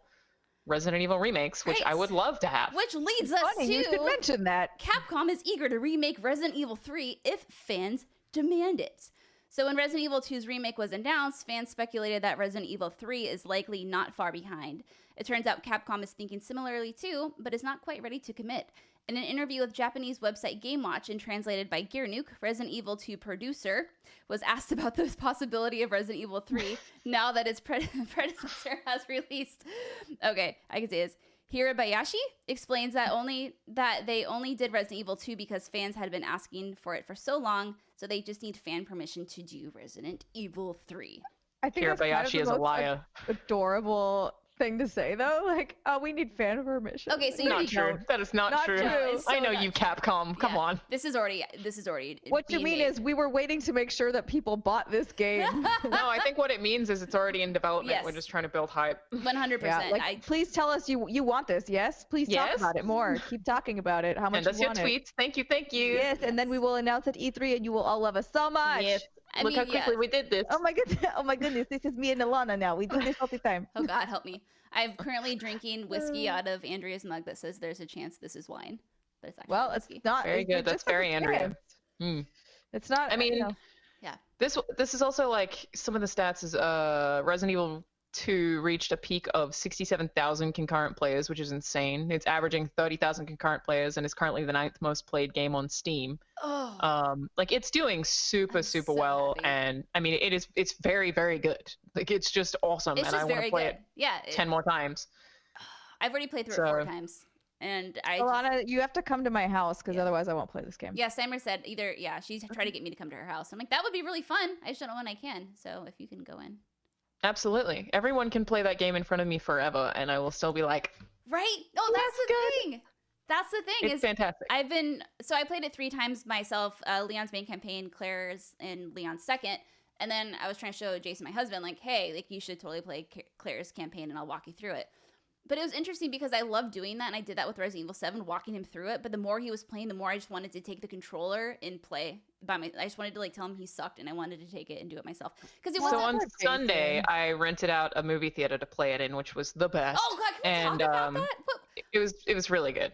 Resident Evil remakes, which I would love to have. Which leads us to... You should mention that. Capcom is eager to remake Resident Evil 3 if fans demand it. So when Resident Evil 2's remake was announced, fans speculated that Resident Evil 3 is likely not far behind. It turns out Capcom is thinking similarly too, but is not quite ready to commit. In an interview with Japanese website GameWatch and translated by Gearnuke, Resident Evil 2 producer was asked about the possibility of Resident Evil 3 now that its predecessor has released. Okay, I can say this. Hirabayashi explains that they only did Resident Evil 2 because fans had been asking for it for so long, so they just need fan permission to do Resident Evil 3. I think Hirabayashi is a liar. Adorable thing to say though, like, oh, we need fan permission. Okay, so not true. That is not true. So I know you, Capcom. Come on. This is already. What you mean is we were waiting to make sure that people bought this game. No, I think what it means is it's already in development. Yes. We're just trying to build hype. 100%. Yeah, like, please tell us you want this. Yes, please talk about it more. Keep talking about it. How much you want it. Send us your tweets. Thank you. Yes, and then we will announce at E3, and you will all love us so much. Yes. Look how quickly we did this. Oh my goodness, this is me and Alanah now. We do this all the time. Oh God, help me. I'm currently drinking whiskey out of Andrea's mug that says there's a chance this is wine. But it's actually whiskey. It's not very good. That's very Andrea. It's not. I mean, yeah. This is also like some of the stats is Resident Evil 2 reached a peak of 67,000 concurrent players, which is insane. It's averaging 30,000 concurrent players and is currently the 9th most played game on Steam. Like it's doing super well, happy. and I mean it's very, very good. Like it's just awesome, and I want to play it 10 more times. I've already played through it 4 times. And Alanah, you have to come to my house because otherwise I won't play this game. Yeah, Steimer said she's tried to get me to come to her house. I'm like, that would be really fun. I just don't know when I can. So if you can go in. Absolutely. Everyone can play that game in front of me forever, and I will still be like, right? Oh, that's the thing. That's the thing. It's fantastic. I played it 3 times myself. Leon's main campaign, Claire's, and Leon's second. And then I was trying to show Jason, my husband, like, hey, like you should totally play Claire's campaign, and I'll walk you through it. But it was interesting because I love doing that, and I did that with Resident Evil 7, walking him through it. But the more he was playing, the more I just wanted to take the controller and play by I just wanted to like tell him he sucked, and I wanted to take it and do it myself. Because so on Sunday, I rented out a movie theater to play it in, which was the best. Oh God, can we talk about that? It was really good.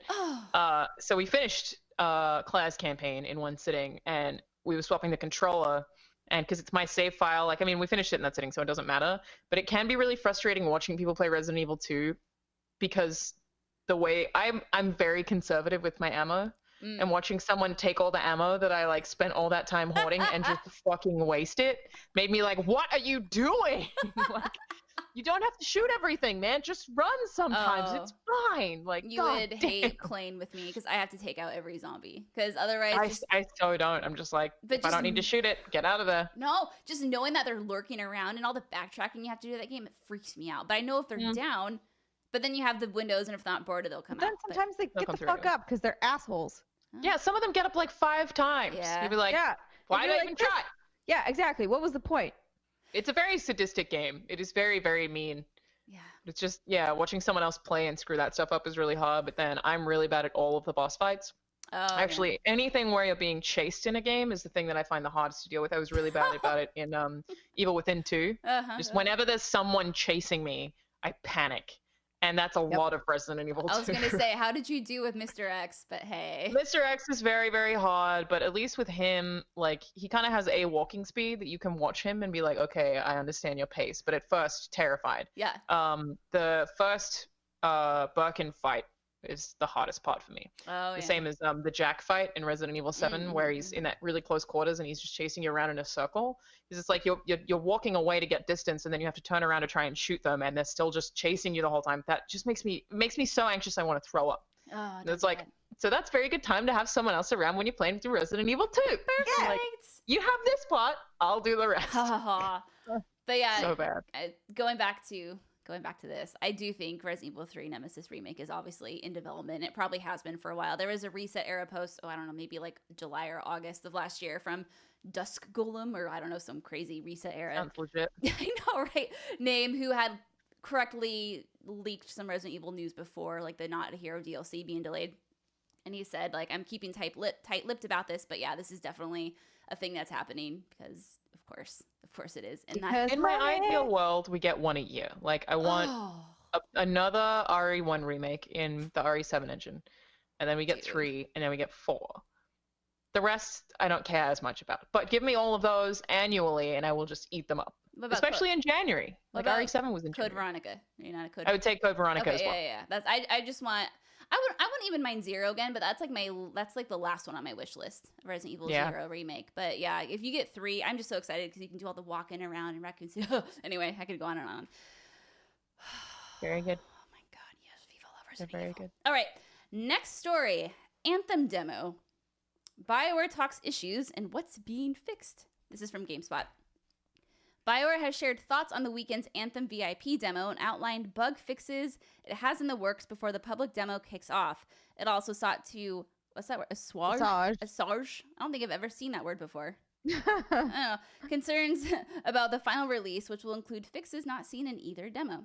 So we finished Claire's campaign in one sitting, and we were swapping the controller. And because it's my save file, like I mean, we finished it in that sitting, so it doesn't matter. But it can be really frustrating watching people play Resident Evil 2. Because the way I'm very conservative with my ammo, and watching someone take all the ammo that I like spent all that time hoarding and just fucking waste it made me like, what are you doing? Like, you don't have to shoot everything, man. Just run sometimes. It's fine. Like you would hate playing with me because I have to take out every zombie. Because otherwise, I so don't. I'm just like, if I don't need to shoot it, get out of there. No, just knowing that they're lurking around and all the backtracking you have to do that game, it freaks me out. But I know if they're down. But then you have the windows, and if not bored, they'll come out. Then sometimes they get the fuck up because they're assholes. Yeah, some of them get up like 5 times. Yeah. You'd be like, why did I even try? Yeah, exactly. What was the point? It's a very sadistic game. It is very, very mean. Yeah. It's just, watching someone else play and screw that stuff up is really hard. But then I'm really bad at all of the boss fights. Actually, anything where you're being chased in a game is the thing that I find the hardest to deal with. I was really bad about it in Evil Within 2. Just whenever there's someone chasing me, I panic. And that's a lot of Resident Evil 2. I was going to say, how did you do with Mr. X? But hey. Mr. X is very, very hard, but at least with him, like, he kind of has a walking speed that you can watch him and be like, okay, I understand your pace. But at first, terrified. Yeah. The first Birkin fight is the hardest part for me. The same as the Jack fight in Resident Evil 7, where he's in that really close quarters and he's just chasing you around in a circle. Because it's like you're walking away to get distance, and then you have to turn around to try and shoot them, and they're still just chasing you the whole time. That just makes me so anxious I want to throw up. Oh, it's like, so that's very good time to have someone else around when you're playing through Resident Evil 2. Perfect. Like, you have this part, I'll do the rest. But yeah, so bad. Going back to this, I do think Resident Evil 3 Nemesis Remake is obviously in development. It probably has been for a while. There was a Reset Era post, I don't know, maybe like July or August of last year from Dusk Golem, or I don't know, some crazy Reset Era. Sounds legit. I know, right? Name, who had correctly leaked some Resident Evil news before, like the Not a Hero DLC being delayed. And he said, like, I'm keeping tight-lipped about this, but yeah, this is definitely a thing that's happening because, of course it is. And in my ideal world, we get one a year. Like, I want another RE1 remake in the RE7 engine, and then we get 3, and then we get 4. The rest I don't care as much about. But give me all of those annually, and I will just eat them up. Especially in January. Like RE7 was in Code January. Veronica. You're not a Code. I would take Code Veronica as well. Yeah. That's I just want. I wouldn't even mind 0 again, but that's like the last one on my wish list. Resident Evil 0 remake. But yeah, if you get 3, I'm just so excited because you can do all the walking around and Raccoon City. Anyway, I could go on and on. Very good. Oh my god, yes, Viva la Resident They're very Evil. good. All right, next story. Anthem Demo. BioWare talks issues and what's being fixed. This is from GameSpot. BioWare has shared thoughts on the weekend's Anthem VIP demo and outlined bug fixes it has in the works before the public demo kicks off. It also sought to, what's that word? Assuage? I don't think I've ever seen that word before. I don't know. Concerns about the final release, which will include fixes not seen in either demo.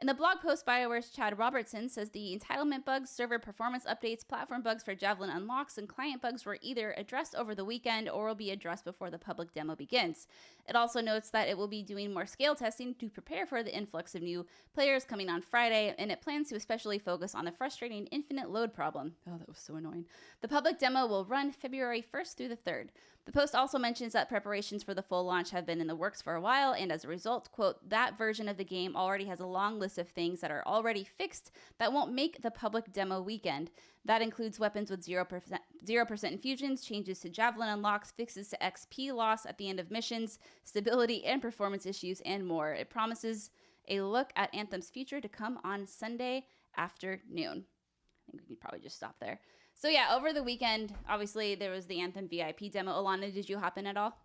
In the blog post, BioWare's Chad Robertson says the entitlement bugs, server performance updates, platform bugs for Javelin unlocks, and client bugs were either addressed over the weekend or will be addressed before the public demo begins. It also notes that it will be doing more scale testing to prepare for the influx of new players coming on Friday, and it plans to especially focus on the frustrating infinite load problem. Oh, that was so annoying. The public demo will run February 1st through the 3rd. The post also mentions that preparations for the full launch have been in the works for a while, and as a result, quote, that version of the game already has a long list of things that are already fixed that won't make the public demo weekend. That includes weapons with 0% infusions, changes to Javelin unlocks, fixes to XP loss at the end of missions, stability and performance issues, and more. It promises a look at Anthem's future to come on Sunday afternoon. I think we could probably just stop there. So yeah, over the weekend, obviously there was the Anthem VIP demo. Alanah, did you hop in at all?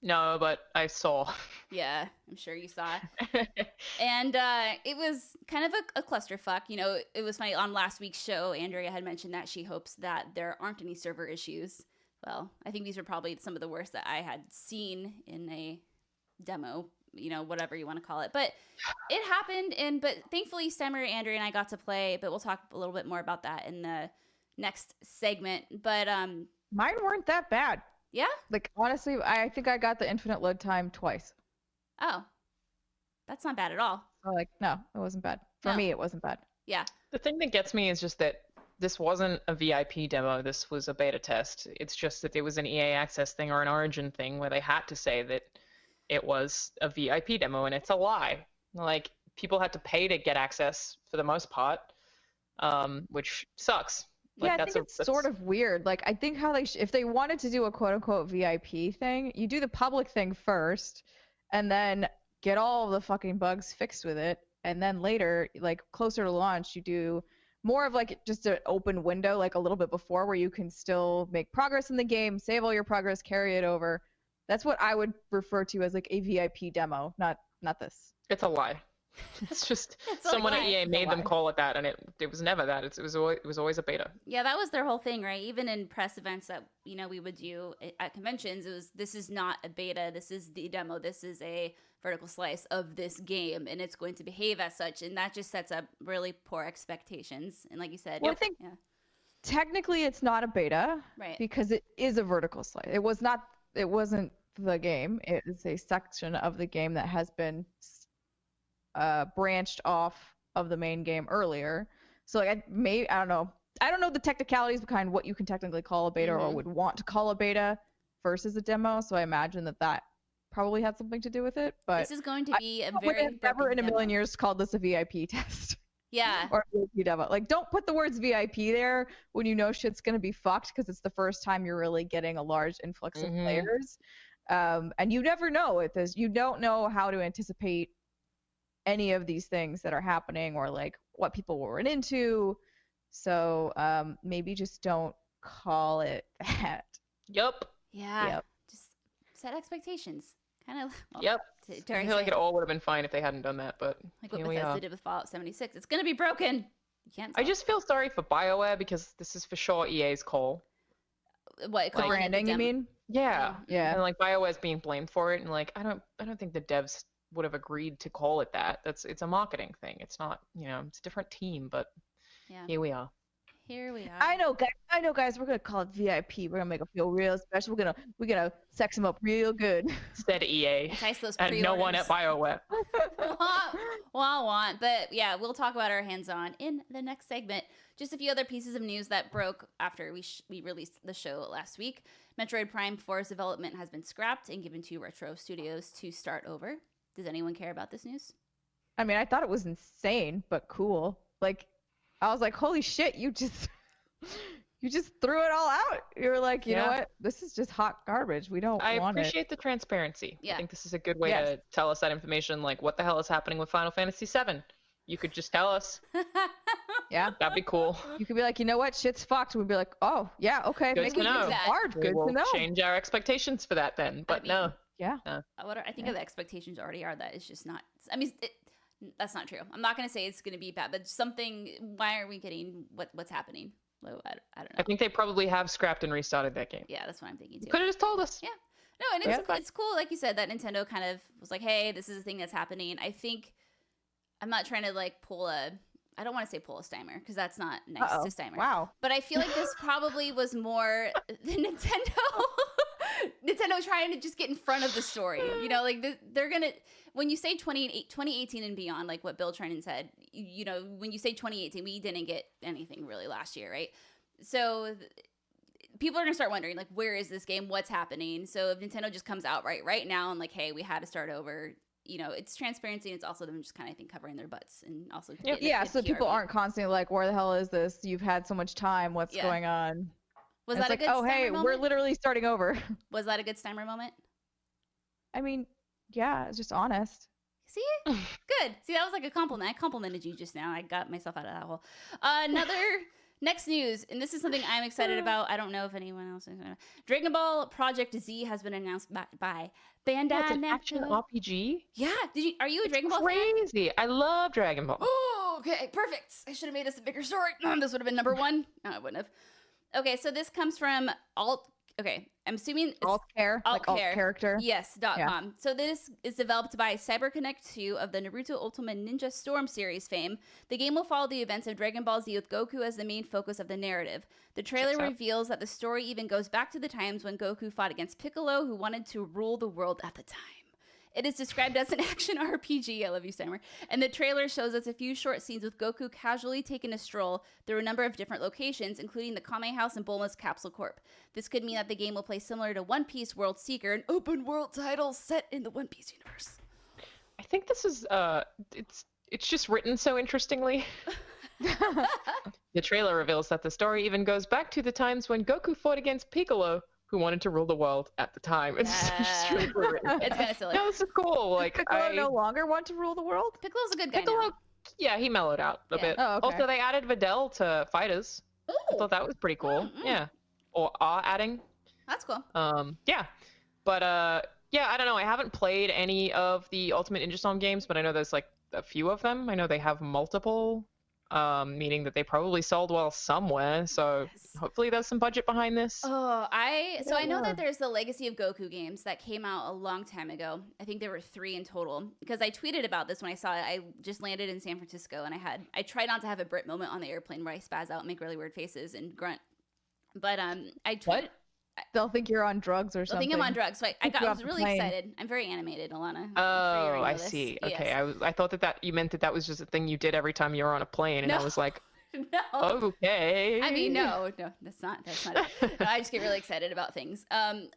No, but I saw. Yeah, I'm sure you saw. And it was kind of a clusterfuck. You know, it was funny. On last week's show, Andrea had mentioned that she hopes that there aren't any server issues. Well, I think these are probably some of the worst that I had seen in a demo, you know, whatever you want to call it. But it happened, but thankfully Steimer, Andrea, and I got to play, but we'll talk a little bit more about that in the next segment. But mine weren't that bad. Yeah? Like, honestly, I think I got the infinite load time twice. Oh. That's not bad at all. So, like, no, it wasn't bad. For me, it wasn't bad. Yeah. The thing that gets me is just that this wasn't a VIP demo. This was a beta test. It's just that it was an EA Access thing or an Origin thing where they had to say that it was a VIP demo, and it's a lie. Like, people had to pay to get access for the most part, which sucks. Like, yeah, I think it's sort of weird. Like, I think how if they wanted to do a quote-unquote VIP thing, you do the public thing first, and then get all of the fucking bugs fixed with it, and then later, like, closer to launch, you do more of, like, just an open window, like, a little bit before, where you can still make progress in the game, save all your progress, carry it over. That's what I would refer to as, like, a VIP demo, not this. It's a lie. It's just someone at EA made them call it that, and it was never that. It was always a beta. Yeah, that was their whole thing, right? Even in press events that, you know, we would do at conventions, it was, this is not a beta, this is the demo, this is a vertical slice of this game, and it's going to behave as such, and that just sets up really poor expectations. And like you said, well, I think technically it's not a beta, right? Because it is a vertical slice. It wasn't the game. It is a section of the game that has been branched off of the main game earlier. So like I don't know the technicalities behind what you can technically call a beta or would want to call a beta versus a demo. So I imagine that probably had something to do with it. But this is going to be a very never in a million years called this a VIP test. Yeah. Or a VIP demo. Like, don't put the words VIP there when you know shit's gonna be fucked, because it's the first time you're really getting a large influx of players. And you never know with this. You don't know how to anticipate any of these things that are happening, or like what people will run into. So maybe just don't call it that. Yep. Yeah. Yep. Just set expectations. Kind of. Well, yep. I feel like it all would have been fine if they hadn't done that, but like what Bethesda did with Fallout 76. It's gonna be broken. You can't. I just feel sorry for BioWare, because this is for sure EA's call. What, like, branding? You mean? Yeah. And like BioWare's being blamed for it, and like I don't think the devs would have agreed to call it that. It's a marketing thing. It's not, it's a different team, but here we are. Here we are. I know, guys. I know, guys. We're gonna call it VIP. We're gonna make it feel real special. We're gonna sex him up real good. Said EA. Entice those and pre-orders. No one at BioWare. want. But yeah, we'll talk about our hands-on in the next segment. Just a few other pieces of news that broke after we released the show last week. Metroid Prime 4's development has been scrapped and given to Retro Studios to start over. Does anyone care about this news? I mean, I thought it was insane, but cool. Like, I was like, holy shit, you just threw it all out. You were like, you know what? This is just hot garbage. We don't want it. I appreciate the transparency. Yeah. I think this is a good way to tell us that information. Like, what the hell is happening with Final Fantasy VII? You could just tell us. Yeah. That'd be cool. You could be like, you know what? Shit's fucked. We'd be like, oh, yeah, okay. Good to know. Hard. Good to know. Change our expectations for that then. But no. Yeah. I think the expectations already are that it's just not. I mean, that's not true. I'm not going to say it's going to be bad, but something. Why are we getting what's happening? I don't know. I think they probably have scrapped and restarted that game. Yeah, that's what I'm thinking too. Could have just told us. Yeah. No, and it's cool, like you said, that Nintendo kind of was like, hey, this is a thing that's happening. I think I'm not trying to like I don't want to say pull a Steimer because that's not nice to Steimer. Wow. But I feel like this probably was more the Nintendo trying to just get in front of the story. You know, like they're going to, when you say 2018 and beyond, like what Bill Trinan said, you know, when you say 2018, we didn't get anything really last year, right? So people are going to start wondering, like, where is this game? What's happening? So if Nintendo just comes out right now and like, hey, we had to start over, you know, it's transparency and it's also them just kind of, I think, covering their butts and also so people aren't constantly like, where the hell is this? You've had so much time. What's going on? Was that a good Steimer hey, moment? We're literally starting over. Was that a good Steimer moment? I mean, yeah, it's just honest. See? Good. See, that was like a compliment. I complimented you just now. I got myself out of that hole. Another next news, and this is something I'm excited about. I don't know if anyone else is. Dragon Ball Project Z has been announced by Bandai It's an Namco. action RPG? Yeah. Are you a Dragon Ball fan? Crazy. I love Dragon Ball. Oh, okay. Perfect. I should have made this a bigger story. This would have been number one. No, I wouldn't have. Okay, so this comes from I'm assuming it's alt character. Yes, .com. So this is developed by CyberConnect 2 of the Naruto Ultimate Ninja Storm series fame. The game will follow the events of Dragon Ball Z with Goku as the main focus of the narrative. The trailer reveals that the story even goes back to the times when Goku fought against Piccolo, who wanted to rule the world at the time. It is described as an action RPG. I love you, Steimer. And the trailer shows us a few short scenes with Goku casually taking a stroll through a number of different locations, including the Kame House and Bulma's Capsule Corp. This could mean that the game will play similar to One Piece World Seeker, an open world title set in the One Piece universe. I think this is it's just written so interestingly. The trailer reveals that the story even goes back to the times when Goku fought against Piccolo, who wanted to rule the world at the time. It's just really written. It's kind of silly. No, this is cool. Like, Piccolo no longer want to rule the world? Piccolo's a good guy now. Yeah, he mellowed out a bit. Oh, okay. Also, they added Videl to Fighters. Ooh. I thought that was pretty cool. Mm-hmm. Yeah. Or are adding. That's cool. Yeah. But yeah, I don't know. I haven't played any of the Ultimate Ninja Storm games, but I know there's like a few of them. I know they have multiple. Meaning that they probably sold well somewhere, so hopefully there's some budget behind this. I know that there's the Legacy of Goku games that came out a long time ago. I think there were 3 in total, because I tweeted about this when I saw it. I just landed in San Francisco, and I tried not to have a Brit moment on the airplane where I spaz out and make really weird faces and grunt. But I tweeted. They'll think you're on drugs or something. They'll think I'm on drugs. So I was really excited. I'm very animated, Alanah. Oh, I see. Okay, yes. I thought that you meant that was just a thing you did every time you were on a plane, and I was like, no. Okay. I mean, no, that's not it. No, I just get really excited about things. And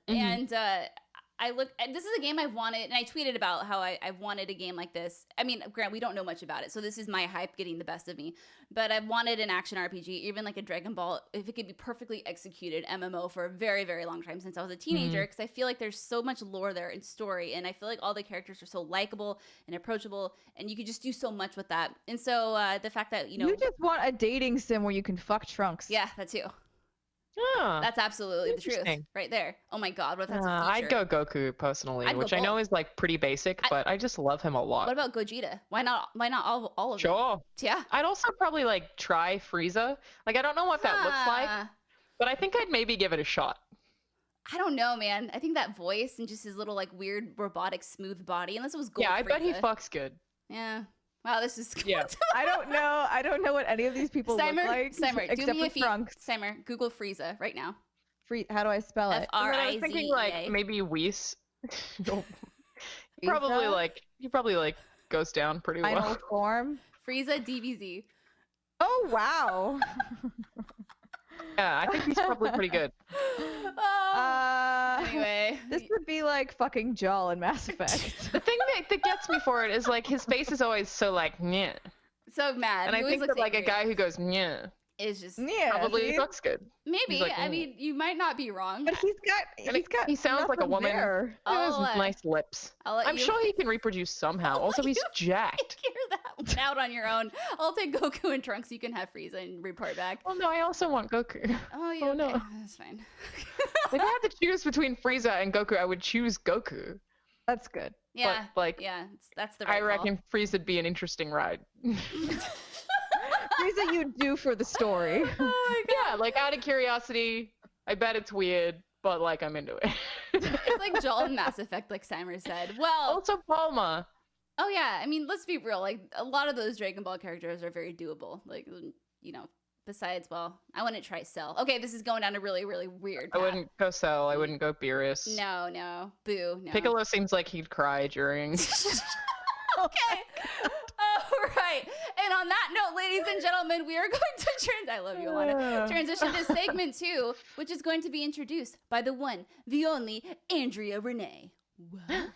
this is a game I've wanted, and I tweeted about how I've wanted a game like this. I mean, Grant, we don't know much about it, so this is my hype getting the best of me. But I've wanted an action RPG, even like a Dragon Ball, if it could be perfectly executed MMO for a very, very long time since I was a teenager, because I feel like there's so much lore there and story, and I feel like all the characters are so likable and approachable, and you could just do so much with that. And so the fact that, you just want a dating sim where you can fuck Trunks. Yeah, that too. Oh, that's absolutely the truth right there. Oh my god, what if that's a feature? I'd go Goku personally, which I know is like pretty basic, but I just love him a lot. What about Gogeta? Why not all of them? Sure. Yeah. I'd also probably like try Frieza. Like I don't know what that looks like, but I think I'd maybe give it a shot. I don't know, man. I think that voice and just his little like weird robotic smooth body, unless it was gold. Yeah, I bet he fucks good. Yeah. Wow, this is I don't know what any of these people look like. Steimer, do me a favor. Steimer, Google Frieza right now. How do I spell it? Frize. I was thinking like maybe Whis. He probably like goes down pretty well. Final form. Frieza DBZ. Oh wow. Yeah, I think he's probably pretty good. Anyway, this would be like fucking Jaal in Mass Effect. The thing that gets me for it is like his face is always so like nyeh. So mad. And I think that like a guy who goes nyeh is just probably looks good. Maybe. Like, I mean, you might not be wrong. But he sounds like a woman. He has nice lips. I'm sure he can reproduce somehow. Also, he's jacked. Figure that one out on your own. I'll take Goku and Trunks. You can have Frieza and report back. Oh no, I also want Goku. Oh yeah. Okay. No, that's fine. If I had to choose between Frieza and Goku, I would choose Goku. That's good. Yeah. But, that's the right I reckon Friezza'd be an interesting ride. Frieza you do for the story. Oh my God. Yeah, like out of curiosity, I bet it's weird, but like I'm into it. It's like Jaal in Mass Effect, like Steimer said. Well, also Palma. Oh yeah, I mean, let's be real. Like a lot of those Dragon Ball characters are very doable. Like besides, well, I wouldn't try Cell. Okay, this is going down a really, really weird path. I wouldn't go Cell. I wouldn't go Beerus. No, boo, no. Piccolo seems like he'd cry during. Okay. All right. And on that note, ladies and gentlemen, we are going to I love you, Alanah. Transition to segment 2, which is going to be introduced by the one, the only Andrea Renee. What?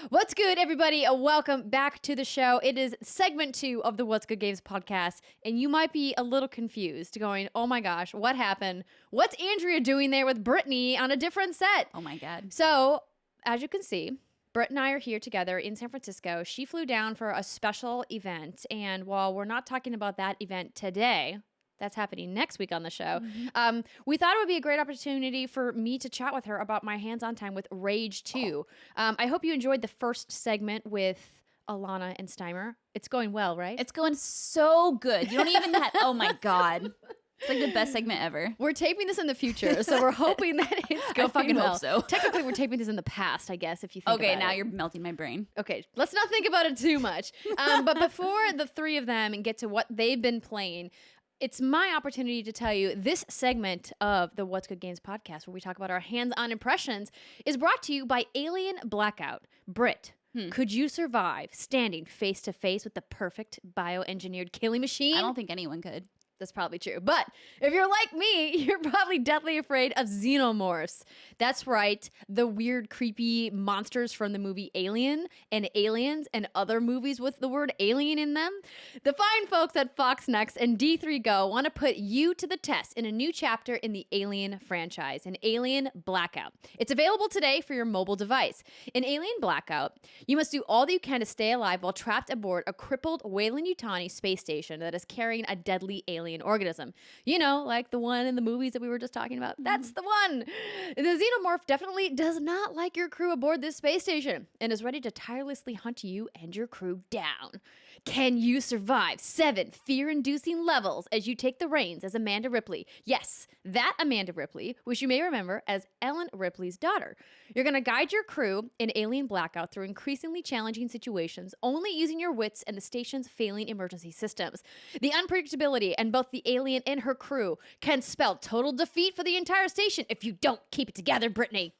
What's good, everybody? Welcome back to the show. It is segment 2 of the What's Good Games podcast, and you might be a little confused, going, oh my gosh, what happened? What's Andrea doing there with Brittany on a different set? Oh my God. So, as you can see, Britt and I are here together in San Francisco. She flew down for a special event, and while we're not talking about that event today, that's happening next week on the show, we thought it would be a great opportunity for me to chat with her about my hands-on time with Rage 2. I hope you enjoyed the first segment with Alanah and Steimer. It's going well, right? It's going so good. You don't even have, oh my God. It's like the best segment ever. We're taping this in the future, so we're hoping that it's going fucking well. Hope so. Technically, we're taping this in the past, I guess, if you think about it. Okay, now you're melting my brain. Okay, let's not think about it too much. But before the three of them and get to what they've been playing, it's my opportunity to tell you this segment of the What's Good Games podcast, where we talk about our hands-on impressions, is brought to you by Alien Blackout. Britt, could you survive standing face-to-face with the perfect bioengineered killing machine? I don't think anyone could. That's probably true. But if you're like me, you're probably deathly afraid of xenomorphs. That's right. The weird, creepy monsters from the movie Alien and Aliens and other movies with the word alien in them. The fine folks at Fox Next and D3 Go want to put you to the test in a new chapter in the Alien franchise, an Alien Blackout. It's available today for your mobile device. In Alien Blackout, you must do all that you can to stay alive while trapped aboard a crippled Weyland-Yutani space station that is carrying a deadly alien organism. You know, like the one in the movies that we were just talking about. That's the one. The xenomorph definitely does not like your crew aboard this space station and is ready to tirelessly hunt you and your crew down. Can you survive 7 fear-inducing levels as you take the reins as Amanda Ripley? Yes, that Amanda Ripley, which you may remember as Ellen Ripley's daughter. You're going to guide your crew in Alien Blackout through increasingly challenging situations, only using your wits and the station's failing emergency systems. The unpredictability and both the alien and her crew can spell total defeat for the entire station if you don't keep it together, Brittany.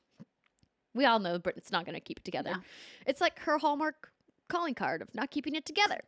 We all know Brittany's not going to keep it together. No. It's like her hallmark calling card of not keeping it together.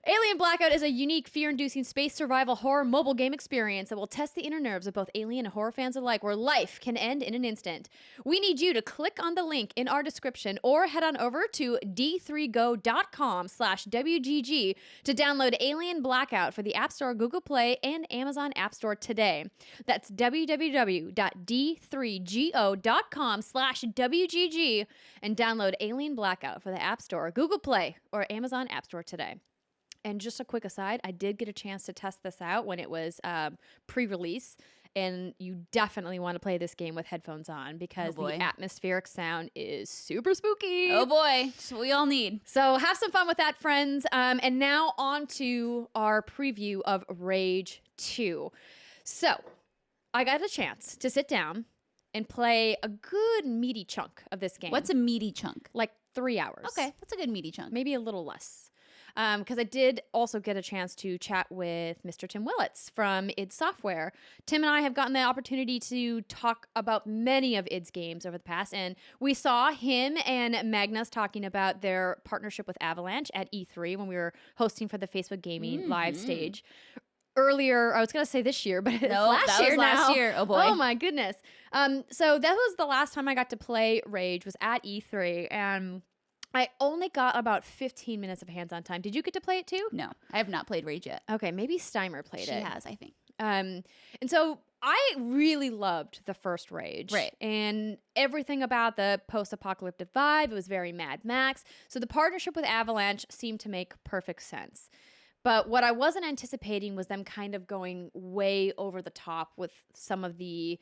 Alien Blackout is a unique, fear-inducing space survival horror mobile game experience that will test the inner nerves of both alien and horror fans alike, where life can end in an instant. We need you to click on the link in our description or head on over to d3go.com/WGG to download Alien Blackout for the App Store, Google Play, and Amazon App Store today. That's www.d3go.com/WGG and download Alien Blackout for the App Store, Google Play, or Amazon App Store today. And just a quick aside, I did get a chance to test this out when it was pre-release, and you definitely want to play this game with headphones on because the atmospheric sound is super spooky. Oh boy, just what we all need. So have some fun with that, friends. And now on to our preview of Rage 2. So I got a chance to sit down and play a good meaty chunk of this game. What's a meaty chunk? Like 3 hours. Okay, that's a good meaty chunk. Maybe a little less. because I did also get a chance to chat with Mr. Tim Willits from id Software. Tim and I have gotten the opportunity to talk about many of id's games over the past, and we saw him and Magnus talking about their partnership with Avalanche at E3 when we were hosting for the Facebook Gaming live stage. Earlier, I was going to say this year, but it's last year. Oh boy. Oh my goodness. So that was the last time I got to play Rage, was at E3, and I only got about 15 minutes of hands-on time. Did you get to play it too? No, I have not played Rage yet. Okay, maybe Steimer played She it. has, I think. And so I really loved the first Rage. Right. And everything about the post-apocalyptic vibe. It was very Mad Max. So the partnership with Avalanche seemed to make perfect sense. But what I wasn't anticipating was them kind of going way over the top with some of the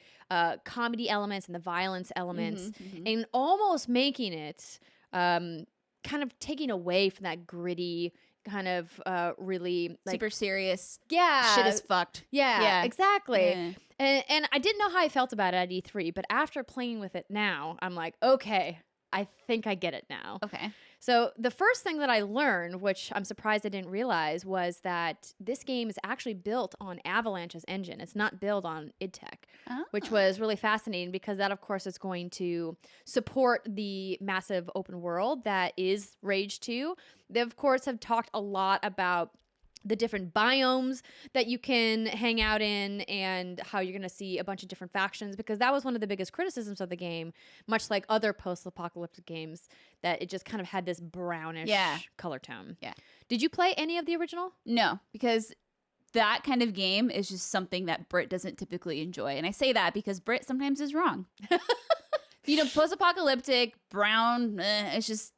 comedy elements and the violence elements and almost making it kind of taking away from that gritty kind of really like, super serious. Yeah. Shit is fucked. Yeah, exactly. Yeah. And I didn't know how I felt about it at E3, but after playing with it now, I'm like, okay, I think I get it now. Okay. So the first thing that I learned, which I'm surprised I didn't realize, was that this game is actually built on Avalanche's engine. It's not built on id Tech, which was really fascinating because that, of course, is going to support the massive open world that is Rage 2. They, of course, have talked a lot about the different biomes that you can hang out in and how you're going to see a bunch of different factions, because that was one of the biggest criticisms of the game, much like other post-apocalyptic games, that it just kind of had this brownish color tone. Yeah. Did you play any of the original? No, because that kind of game is just something that Brit doesn't typically enjoy. And I say that because Brit sometimes is wrong. Post-apocalyptic, brown, it's just...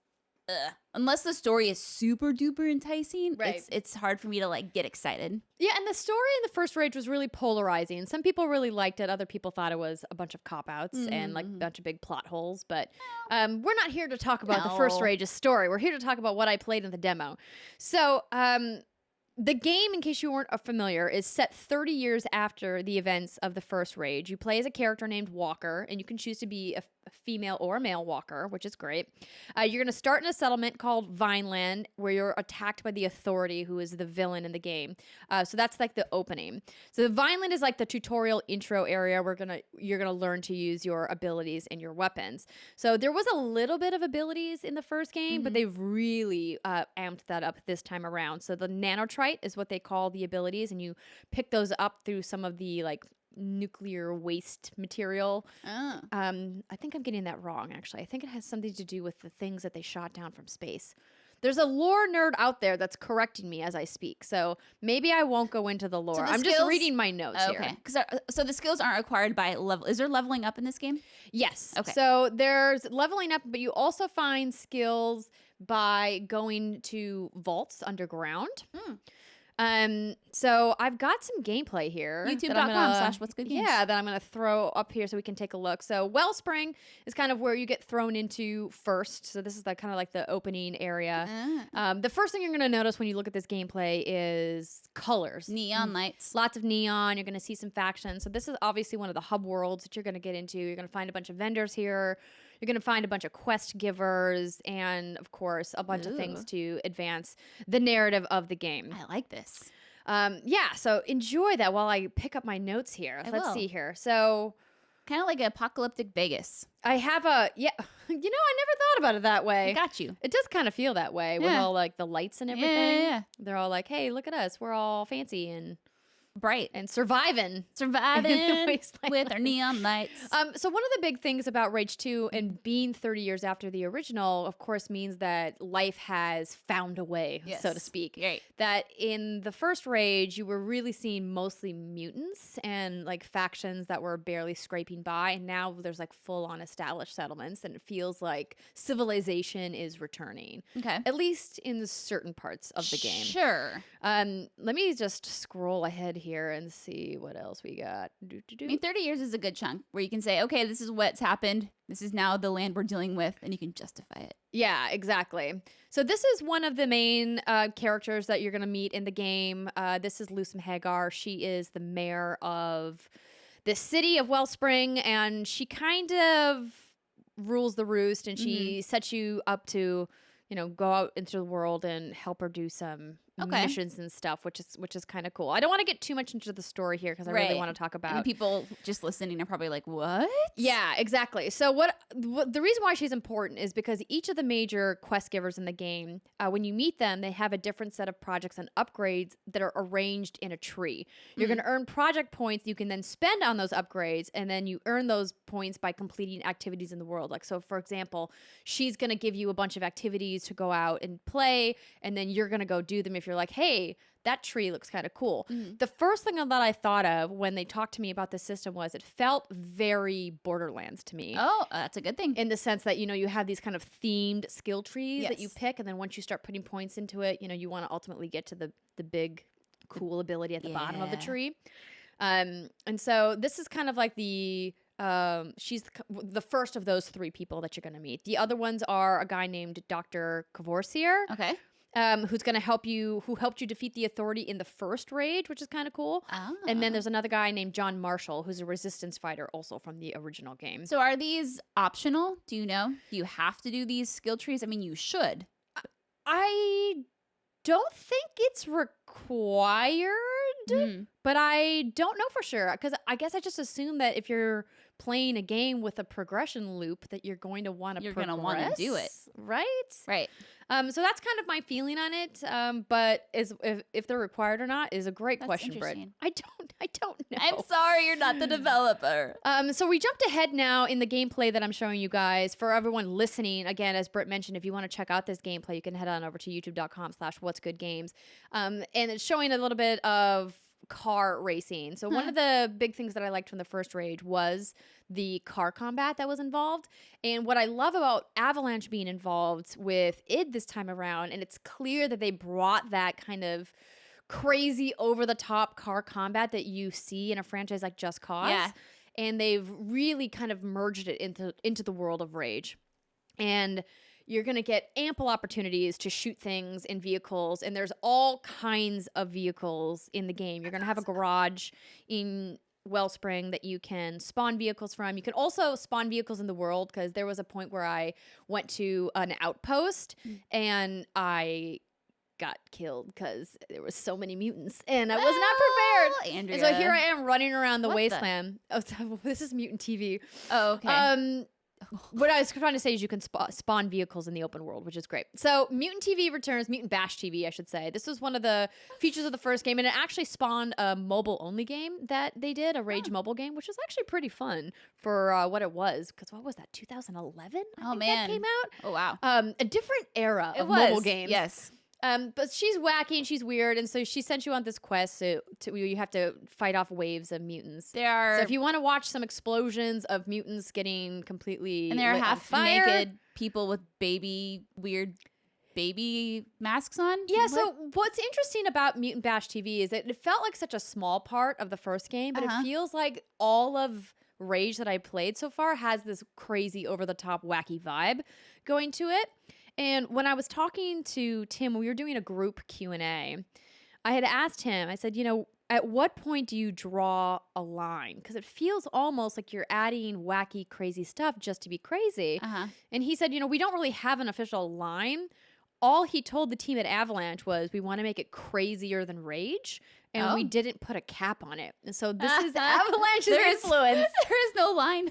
unless the story is super duper enticing, it's hard for me to like get excited. Yeah, and the story in the first Rage was really polarizing. Some people really liked it. Other people thought it was a bunch of cop-outs and like a bunch of big plot holes. But we're not here to talk about the first Rage's story. We're here to talk about what I played in the demo. So the game, in case you weren't familiar, is set 30 years after the events of the first Rage. You play as a character named Walker, and you can choose to be a female or a male Walker, which is great. You're going to start in a settlement called Vineland, where you're attacked by the Authority, who is the villain in the game. So that's like the opening. So the Vineland is like the tutorial intro area where you're gonna learn to use your abilities and your weapons. So there was a little bit of abilities in the first game, but they've really amped that up this time around. So the nanotrite is what they call the abilities, and you pick those up through some of the like nuclear waste material. I think I'm getting that wrong, actually. I think it has something to do with the things that they shot down from space. There's a lore nerd out there that's correcting me as I speak, so maybe I won't go into the lore. So I'm just reading my notes here. Okay. So the skills aren't acquired by level. Is there leveling up in this game? Yes. Okay. So there's leveling up, but you also find skills by going to vaults underground. So I've got some gameplay here. YouTube.com/what'sgoodgames. Yeah, that I'm going to throw up here so we can take a look. So Wellspring is kind of where you get thrown into first. So this is kind of like the opening area. The first thing you're going to notice when you look at this gameplay is colors. Neon lights. Lots of neon. You're going to see some factions. So this is obviously one of the hub worlds that you're going to get into. You're going to find a bunch of vendors here. You're going to find a bunch of quest givers and, of course, a bunch of things to advance the narrative of the game. I like this. Yeah, so enjoy that while I pick up my notes here. Let's see here. So, kind of like apocalyptic Vegas. I have I never thought about it that way. I got you. It does kind of feel that way with all like the lights and everything. Yeah. They're all like, hey, look at us. We're all fancy and bright and surviving with our neon lights. So one of the big things about Rage 2 and being 30 years after the original, of course, means that life has found a way, so to speak. Right. That in the first Rage, you were really seeing mostly mutants and like factions that were barely scraping by, and now there's like full-on established settlements, and it feels like civilization is returning. Okay. At least in certain parts of the game. Sure. Let me just scroll ahead here and see what else we got. I mean, 30 years is a good chunk where you can say, okay, this is what's happened. This is now the land we're dealing with, and you can justify it. Yeah, exactly. So this is one of the main characters that you're going to meet in the game. This is Lusum Hagar. She is the mayor of the city of Wellspring, and she kind of rules the roost, and she sets you up to go out into the world and help her do some missions and stuff, which is kind of cool. I don't want to get too much into the story here because I really want to talk about. And people just listening are probably like, "What?" Yeah, exactly. So what the reason why she's important is because each of the major quest givers in the game, when you meet them, they have a different set of projects and upgrades that are arranged in a tree. You're going to earn project points you can then spend on those upgrades, and then you earn those points by completing activities in the world. Like, so for example, she's going to give you a bunch of activities to go out and play, and then you're going to go do them if you're like, hey, that tree looks kind of cool. The first thing that I thought of when they talked to me about this system was it felt very Borderlands to me. Oh, that's a good thing. In the sense that, you have these kind of themed skill trees that you pick, and then once you start putting points into it, you want to ultimately get to the big cool ability at the bottom of the tree. And so this is kind of like she's the first of those 3 people that you're going to meet. The other ones are a guy named Dr. Cavorsier. Okay. Who's going to help you, who helped you defeat the Authority in the first rage, which is kind of cool. And then there's another guy named John Marshall, who's a resistance fighter also from the original game. So are these optional? Do you know? Do you have to do these skill trees? I mean, you should. I don't think it's required, but I don't know for sure, because I guess I just assume that if you're playing a game with a progression loop that you're going to want to You're going to want to do it. Right? Right. So that's kind of my feeling on it. But if they're required or not is a great question, Britt. I don't know. I'm sorry, you're not the developer. So we jumped ahead now in the gameplay that I'm showing you guys. For everyone listening, again, as Britt mentioned, if you want to check out this gameplay, you can head on over to youtube.com/whatsgoodgames. And it's showing a little bit of car racing. So one of the big things that I liked from the first Rage was the car combat that was involved. And what I love about Avalanche being involved with id this time around, and it's clear that they brought that kind of crazy over-the-top car combat that you see in a franchise like Just Cause. Yeah. And they've really kind of merged it into the world of Rage. And you're going to get ample opportunities to shoot things in vehicles, and there's all kinds of vehicles in the game. You're going to have a garage in Wellspring that you can spawn vehicles from. You can also spawn vehicles in the world, because there was a point where I went to an outpost and I got killed because there was so many mutants and I was not prepared. Andrea. And so here I am running around the wasteland. Oh, this is Mutant TV. Oh, okay. What I was trying to say is you can spawn vehicles in the open world, which is great. So Mutant TV returns, Mutant Bash TV, I should say. This was one of the features of the first game, and it actually spawned a mobile-only game that they did, a Rage mobile game, which was actually pretty fun for what it was. Because what was that, 2011? Oh, man. That came out? Oh, wow. A different era of mobile games. Yes. But she's wacky and she's weird, and so she sent you on this quest to you have to fight off waves of mutants. So if you want to watch some explosions of mutants getting completely and there are half naked people with weird baby masks on. Yeah. So what's interesting about Mutant Bash TV is that it felt like such a small part of the first game, but it feels like all of Rage that I played so far has this crazy over the top wacky vibe going to it. And when I was talking to Tim, we were doing a group Q&A, I had asked him, I said, at what point do you draw a line? Because it feels almost like you're adding wacky, crazy stuff just to be crazy. And he said, we don't really have an official line. All he told the team at Avalanche was, we want to make it crazier than Rage. And we didn't put a cap on it. And so this is Avalanche's influence. There is no line.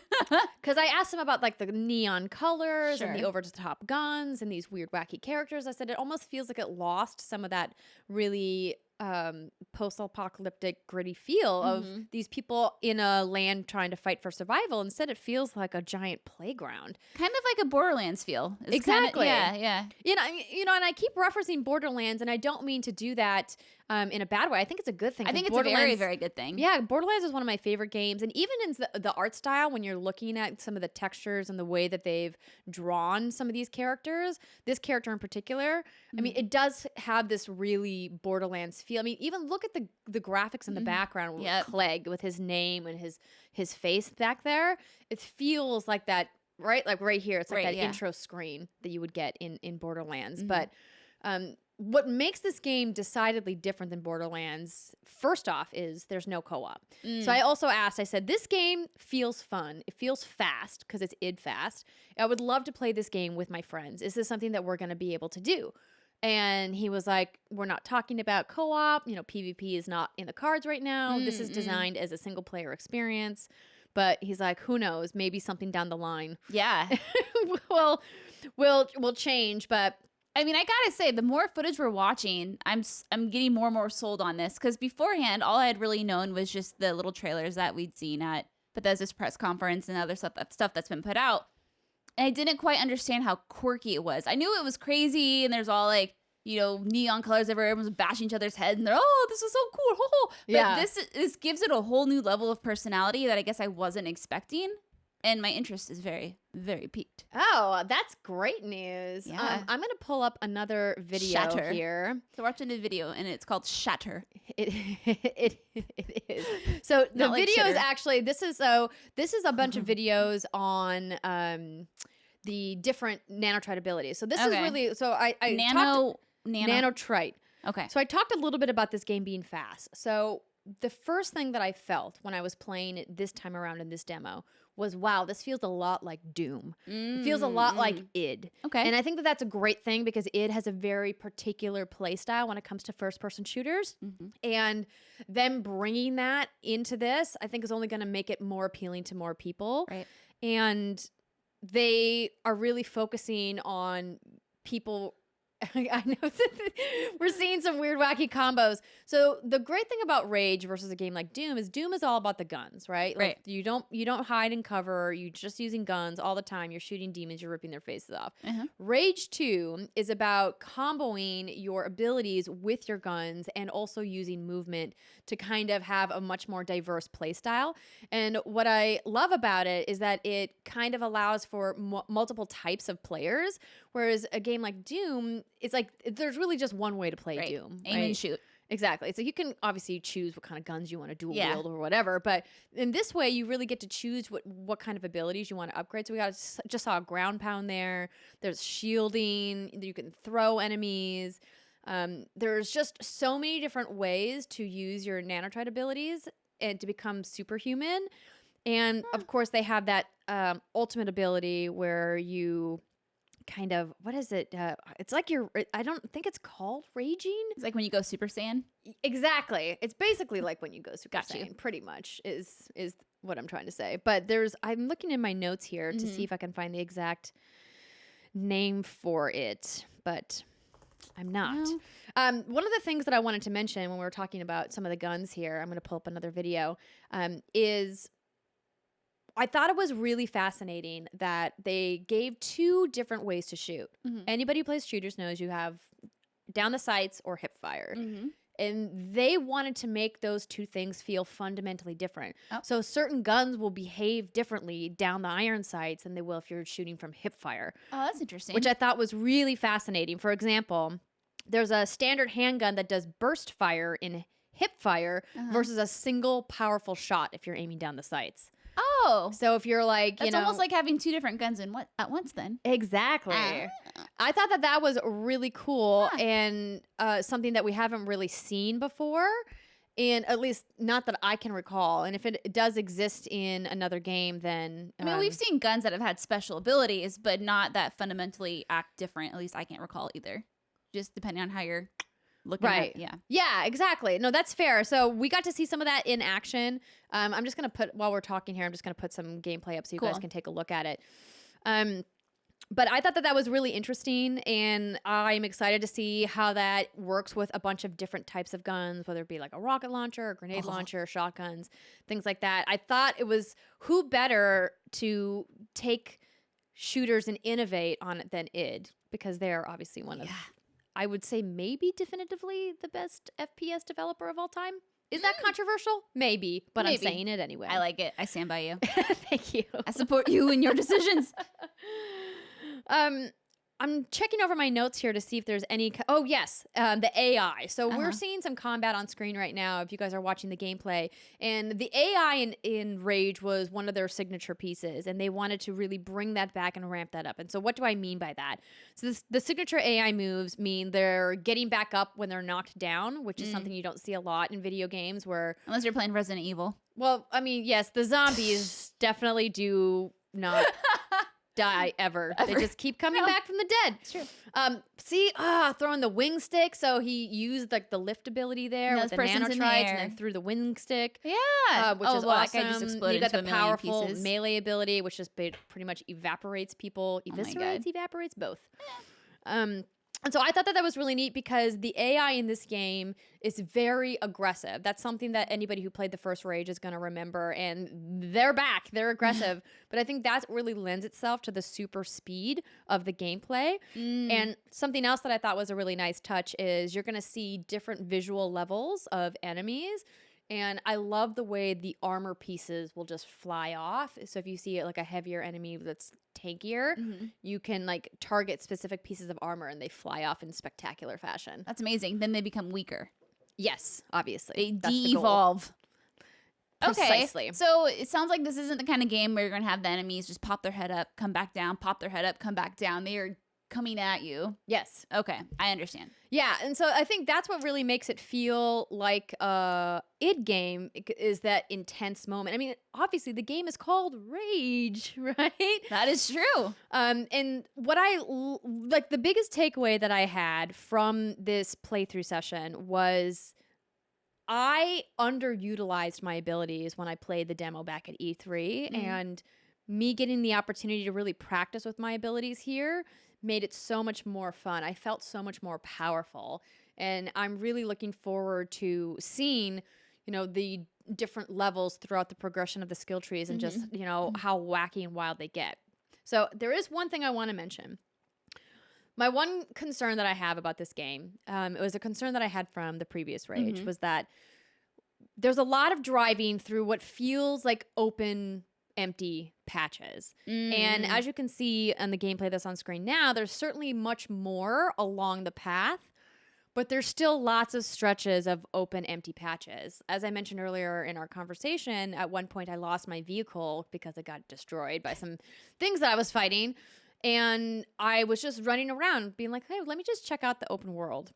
Because I asked him about like the neon colors and the over-the-top guns and these weird, wacky characters. I said it almost feels like it lost some of that really post-apocalyptic gritty feel of these people in a land trying to fight for survival. Instead, it feels like a giant playground, kind of like a Borderlands feel. It's exactly. Yeah. And I keep referencing Borderlands, and I don't mean to do that in a bad way. I think it's a good thing. I think it's a very, very good thing. Yeah, Borderlands is one of my favorite games, and even in the art style, when you're looking at some of the textures and the way that they've drawn some of these characters, this character in particular, I mean, it does have this really Borderlands feel. I mean, even look at the graphics in the background with Clegg with his name and his face back there. It feels like that, right? Like right here, it's like that intro screen that you would get in Borderlands. But what makes this game decidedly different than Borderlands, first off, is there's no co-op. So I also asked, I said, this game feels fun. It feels fast because it's id fast. I would love to play this game with my friends. Is this something that we're going to be able to do? And he was like, we're not talking about co-op. PvP is not in the cards right now. This is designed as a single player experience. But he's like, who knows? Maybe something down the line. Yeah. will change, but I mean, I gotta say, the more footage we're watching, I'm getting more and more sold on this, because beforehand, all I had really known was just the little trailers that we'd seen at Bethesda's press conference and other stuff that's been put out, and I didn't quite understand how quirky it was. I knew it was crazy, and there's all like, neon colors everywhere, everyone's bashing each other's heads, and they're, oh, this is so cool, but this gives it a whole new level of personality that I guess I wasn't expecting. And my interest is very, very piqued. Oh, that's great news. Yeah. I'm going to pull up another video here. So we're watching a video, and it's called Shatter. It is. So the video is actually, this is a bunch of videos on the different nanotrite abilities. So this is really, so I nanotrite. Okay. So I talked a little bit about this game being fast. So the first thing that I felt when I was playing it this time around in this demo was, wow, this feels a lot like Doom. It feels a lot like id. Okay. And I think that that's a great thing, because id has a very particular play style when it comes to first-person shooters. And them bringing that into this, I think, is only going to make it more appealing to more people. Right. And they are really focusing on people. I know we're seeing some weird, wacky combos. So the great thing about Rage versus a game like Doom is all about the guns, right? Right. Like you don't hide and cover. You're just using guns all the time. You're shooting demons. You're ripping their faces off. Rage 2 is about comboing your abilities with your guns and also using movement to kind of have a much more diverse play style. And what I love about it is that it kind of allows for multiple types of players, whereas a game like Doom, it's like there's really just one way to play Doom. Aim and shoot. Exactly. So you can obviously choose what kind of guns you want to dual wield or whatever, but in this way you really get to choose what kind of abilities you want to upgrade. So we just saw a ground pound there. There's shielding. You can throw enemies. There's just so many different ways to use your nanotrite abilities and to become superhuman. And of course they have that ultimate ability where you kind of, what is it? It's like I don't think it's called raging. It's like when you go Super Saiyan. Exactly. It's basically like when you go Super Saiyan, pretty much is what I'm trying to say. But I'm looking in my notes here to see if I can find the exact name for it, but I'm not. No. One of the things that I wanted to mention when we were talking about some of the guns here, I'm going to pull up another video, is I thought it was really fascinating that they gave two different ways to shoot. Anybody who plays shooters knows you have down the sights or hip fire. And they wanted to make those two things feel fundamentally different. So certain guns will behave differently down the iron sights than they will if you're shooting from hip fire. Oh, that's interesting. Which I thought was really fascinating. For example, there's a standard handgun that does burst fire in hip fire versus a single powerful shot if you're aiming down the sights. Oh, so if you're like, it's almost like having two different guns at once. Then exactly. I thought that was really cool and something that we haven't really seen before, and at least not that I can recall. And if it does exist in another game, then I mean, we've seen guns that have had special abilities, but not that fundamentally act different. At least I can't recall either. Just depending on how you're looking at, yeah, exactly. No, that's fair. So we got to see some of that in action. I'm just gonna while we're talking here, I'm just gonna put some gameplay up so you guys can take a look at it. But I thought that was really interesting, and I'm excited to see how that works with a bunch of different types of guns, whether it be like a rocket launcher, a grenade launcher, shotguns, things like that. I thought it was who better to take shooters and innovate on it than id, because they're obviously one of, I would say maybe definitively the best FPS developer of all time. Is that controversial? Maybe, but I'm saying it anyway. I like it. I stand by you. Thank you. I support you in your decisions. I'm checking over my notes here to see if there's any. Oh, yes, the AI. So we're seeing some combat on screen right now if you guys are watching the gameplay. And the AI in Rage was one of their signature pieces, and they wanted to really bring that back and ramp that up. And so what do I mean by that? So the signature AI moves mean they're getting back up when they're knocked down, which is something you don't see a lot in video games where... Unless you're playing Resident Evil. Well, I mean, yes, the zombies definitely do not... die ever. They just keep coming back from the dead. It's true. Throwing the wing stick. So he used like the lift ability there with the nanotrides and then threw the wing stick. Yeah. Which is awesome. That guy just exploded. You got the powerful pieces. melee ability, which just pretty much evaporates people. Eviscerates, evaporates, both. And so I thought that was really neat because the AI in this game is very aggressive. That's something that anybody who played the first Rage is going to remember. And they're back. They're aggressive. But I think that really lends itself to the super speed of the gameplay. And something else that I thought was a really nice touch is you're going to see different visual levels of enemies. And I love the way the armor pieces will just fly off. So if you see like a heavier enemy that's tankier, you can like target specific pieces of armor and they fly off in spectacular fashion. That's amazing. Then they become weaker. Yes, obviously. They de-evolve. Precisely. Okay, so it sounds like this isn't the kind of game where you're going to have the enemies just pop their head up, come back down, pop their head up, come back down. They are coming at you. Yes. Okay, I understand. Yeah, and so I think that's what really makes it feel like a id game is that intense moment. I mean, obviously the game is called Rage, right? That is true. And what I like the biggest takeaway that I had from this playthrough session was I underutilized my abilities when I played the demo back at E3 and me getting the opportunity to really practice with my abilities here made it so much more fun. I felt so much more powerful. And I'm really looking forward to seeing, the different levels throughout the progression of the skill trees and just, how wacky and wild they get. So there is one thing I want to mention. My one concern that I have about this game, it was a concern that I had from the previous Rage, was that there's a lot of driving through what feels like open empty patches. And as you can see on the gameplay that's on screen now, there's certainly much more along the path, but there's still lots of stretches of open empty patches. As I mentioned earlier in our conversation, at one point I lost my vehicle because it got destroyed by some things that I was fighting. And I was just running around being like, hey, let me just check out the open world.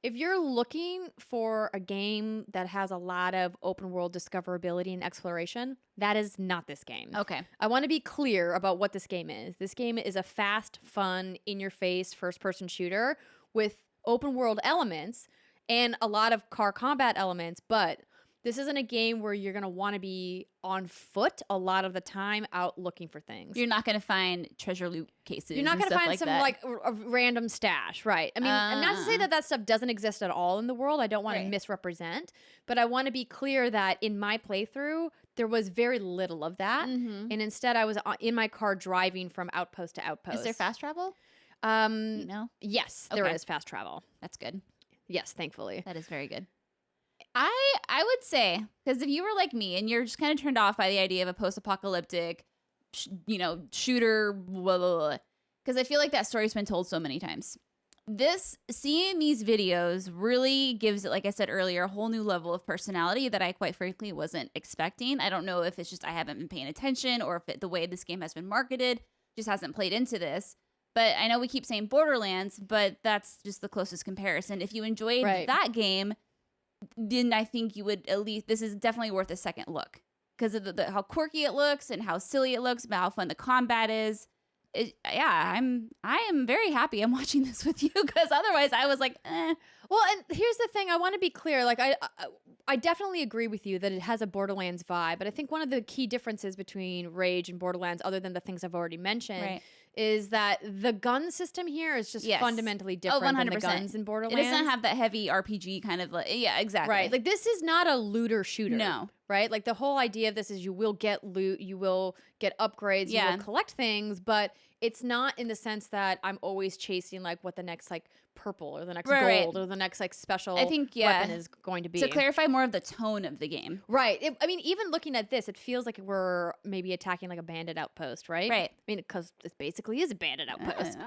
If you're looking for a game that has a lot of open world discoverability and exploration, that is not this game. Okay. I want to be clear about what this game is. This game is a fast, fun, in-your-face, first-person shooter with open world elements and a lot of car combat elements, but this isn't a game where you're going to want to be on foot a lot of the time out looking for things. You're not going to find treasure loot cases. You're not going to find some that. like a random stash, right? I mean, and not to say that stuff doesn't exist at all in the world. I don't want to misrepresent, but I want to be clear that in my playthrough, there was very little of that. And instead, I was in my car driving from outpost to outpost. Is there fast travel? Yes, there is fast travel. That's good. Yes, thankfully. That is very good. I would say, because if you were like me and you're just kind of turned off by the idea of a post-apocalyptic, shooter, blah, blah, blah, because I feel like that story's been told so many times. Seeing these videos really gives it, like I said earlier, a whole new level of personality that I quite frankly wasn't expecting. I don't know if it's just I haven't been paying attention or if the way this game has been marketed just hasn't played into this. But I know we keep saying Borderlands, but that's just the closest comparison. If you enjoyed that game, then I think you would at least, this is definitely worth a second look because of how quirky it looks and how silly it looks, but how fun the combat is. I am very happy I'm watching this with you because otherwise I was like, eh. Well, and here's the thing. I want to be clear. Like, I definitely agree with you that it has a Borderlands vibe, but I think one of the key differences between Rage and Borderlands, other than the things I've already mentioned, is that the gun system here is just fundamentally different than the guns in Borderlands. It doesn't have that heavy RPG kind of, exactly. Right. Like, this is not a looter shooter. No. Right? Like, the whole idea of this is you will get loot, you will get upgrades, you will collect things, but it's not in the sense that I'm always chasing, like, what the next, like, purple or the next gold or the next, like, special weapon is going to be. To clarify more of the tone of the game. Right. I mean, even looking at this, it feels like we're maybe attacking, like, a bandit outpost, right? Right. I mean, because it basically is a bandit outpost.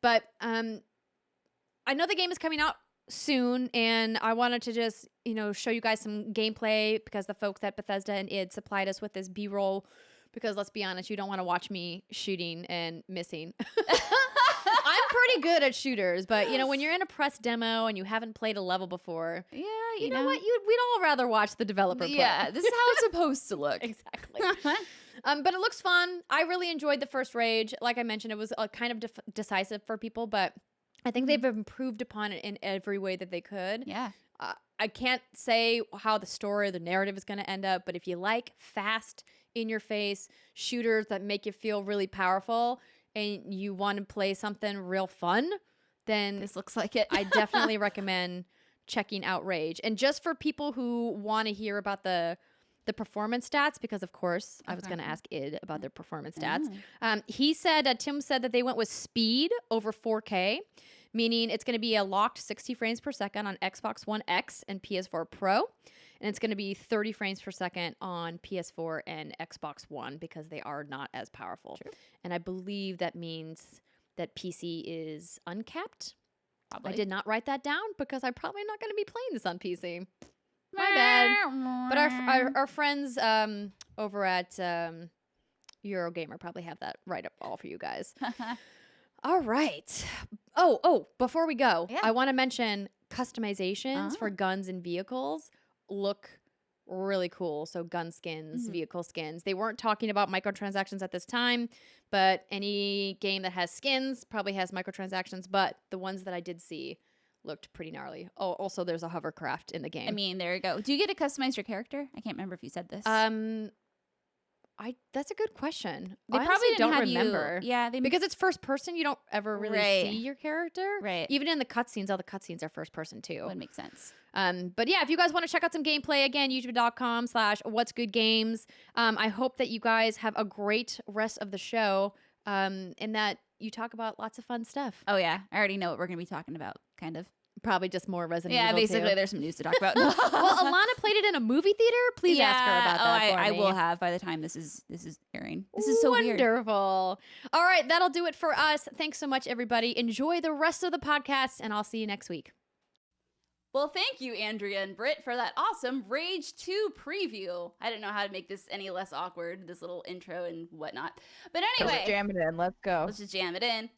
But I know the game is coming out soon, and I wanted to just, show you guys some gameplay because the folks at Bethesda and id supplied us with this B-roll because let's be honest, you don't want to watch me shooting and missing. I'm pretty good at shooters, but when you're in a press demo and you haven't played a level before, you know what? We'd all rather watch the developer play. Yeah, this is how it's supposed to look. Exactly. But it looks fun. I really enjoyed the first Rage. Like I mentioned, it was kind of decisive for people, but I think they've improved upon it in every way that they could. Yeah. I can't say how the story or the narrative is going to end up, but if you like fast, in-your-face shooters that make you feel really powerful and you want to play something real fun, then this looks like it. I definitely recommend checking out Rage. And just for people who want to hear about the performance stats, because of course I was going to ask id about their performance stats. Tim said that they went with speed over 4K, meaning it's going to be a locked 60 frames per second on Xbox One X and PS4 Pro. And it's going to be 30 frames per second on PS4 and Xbox One because they are not as powerful. True. And I believe that means that PC is uncapped. Probably. I did not write that down because I'm probably not going to be playing this on PC. My bad. But our friends over at Eurogamer probably have that right up all for you guys. All right. Oh, before we go, I want to mention customizations for guns and vehicles look really cool. So gun skins, vehicle skins. They weren't talking about microtransactions at this time, but any game that has skins probably has microtransactions, but the ones that I did see looked pretty gnarly. Oh, also there's a hovercraft in the game. I mean, there you go. Do you get to customize your character? I can't remember if you said this. That's a good question. They probably don't remember. Yeah, because it's first person. You don't ever really see your character. Right. Even in the cutscenes, all the cutscenes are first person too. Would make sense. But yeah, if you guys want to check out some gameplay, again, youtube.com/whatsgoodgames. I hope that you guys have a great rest of the show, and that you talk about lots of fun stuff. Oh yeah, I already know what we're gonna be talking about. Kind of. Probably just more Resident Evil. Yeah, basically, too. There's some news to talk about. Well, Alanah played it in a movie theater. Please ask her about that. I will have by the time this is airing. This is so wonderful. All right, that'll do it for us. Thanks so much, everybody. Enjoy the rest of the podcast, and I'll see you next week. Well, thank you, Andrea and Britt, for that awesome Rage 2 preview. I didn't know how to make this any less awkward, this little intro and whatnot. But anyway. Let's jam it in. Let's go. Let's just jam it in.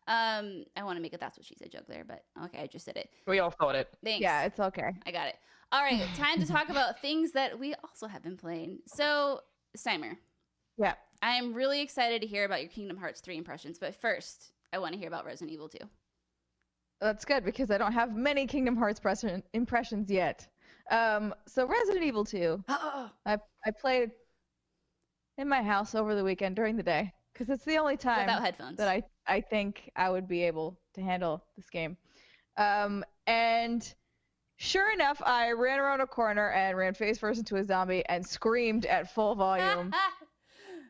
I want to make a That's What She Said joke there, but okay, I just said it. We all thought it. Thanks. Yeah, it's okay. I got it. All right, time to talk about things that we also have been playing. So, Steimer. Yeah. I am really excited to hear about your Kingdom Hearts 3 impressions, but first, I want to hear about Resident Evil 2. That's good because I don't have many Kingdom Hearts impressions yet. So Resident Evil 2. I played in my house over the weekend during the day because it's the only time without headphones that I think I would be able to handle this game. And sure enough, I ran around a corner and ran face first into a zombie and screamed at full volume.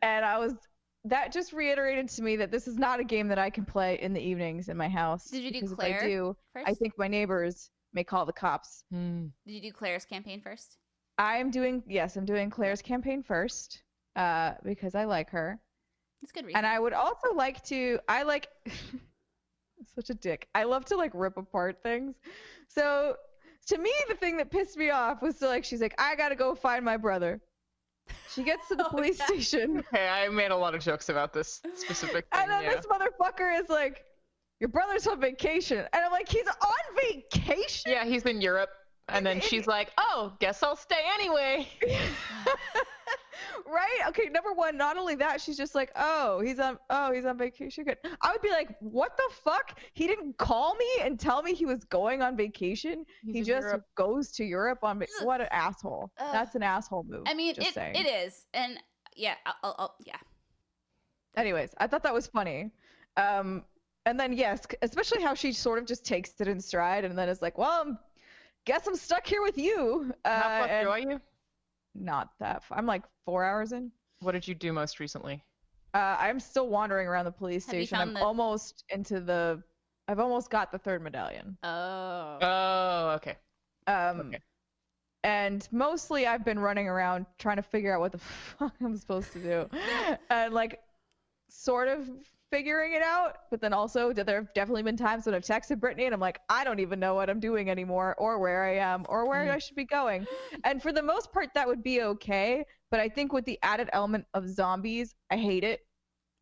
And that just reiterated to me that this is not a game that I can play in the evenings in my house. Did you do because Claire if I do, first? I think my neighbors may call the cops. Did you do Claire's campaign first? I'm doing Claire's campaign first because I like her. That's good reason. And I would also like to, such a dick. I love to rip apart things. So to me, the thing that pissed me off was she's like, I gotta go find my brother. She gets to the police station. Hey, I made a lot of jokes about this specific thing. And then this motherfucker is like, your brother's on vacation. And I'm like, he's on vacation? Yeah, he's in Europe. And then she's like, oh, guess I'll stay anyway. Right? Okay, number one, not only that, she's just like, he's on vacation. Good. I would be like, what the fuck? He didn't call me and tell me he was going on vacation. He just goes to Europe on what an asshole. That's an asshole move. I mean, it is. And yeah, yeah. Anyways, I thought that was funny. And then yes, especially how she sort of just takes it in stride and then is like, well, guess I'm stuck here with you. How far through are you? Not that far. I'm 4 hours in. What did you do most recently? I'm still wandering around the police station. I've almost got the third medallion. Oh, okay. Okay. And mostly I've been running around trying to figure out what the fuck I'm supposed to do. And sort of figuring it out, but then also there have definitely been times when I've texted Brittany and I'm like, I don't even know what I'm doing anymore or where I am or where I should be going. And for the most part, that would be okay. But I think with the added element of zombies, I hate it.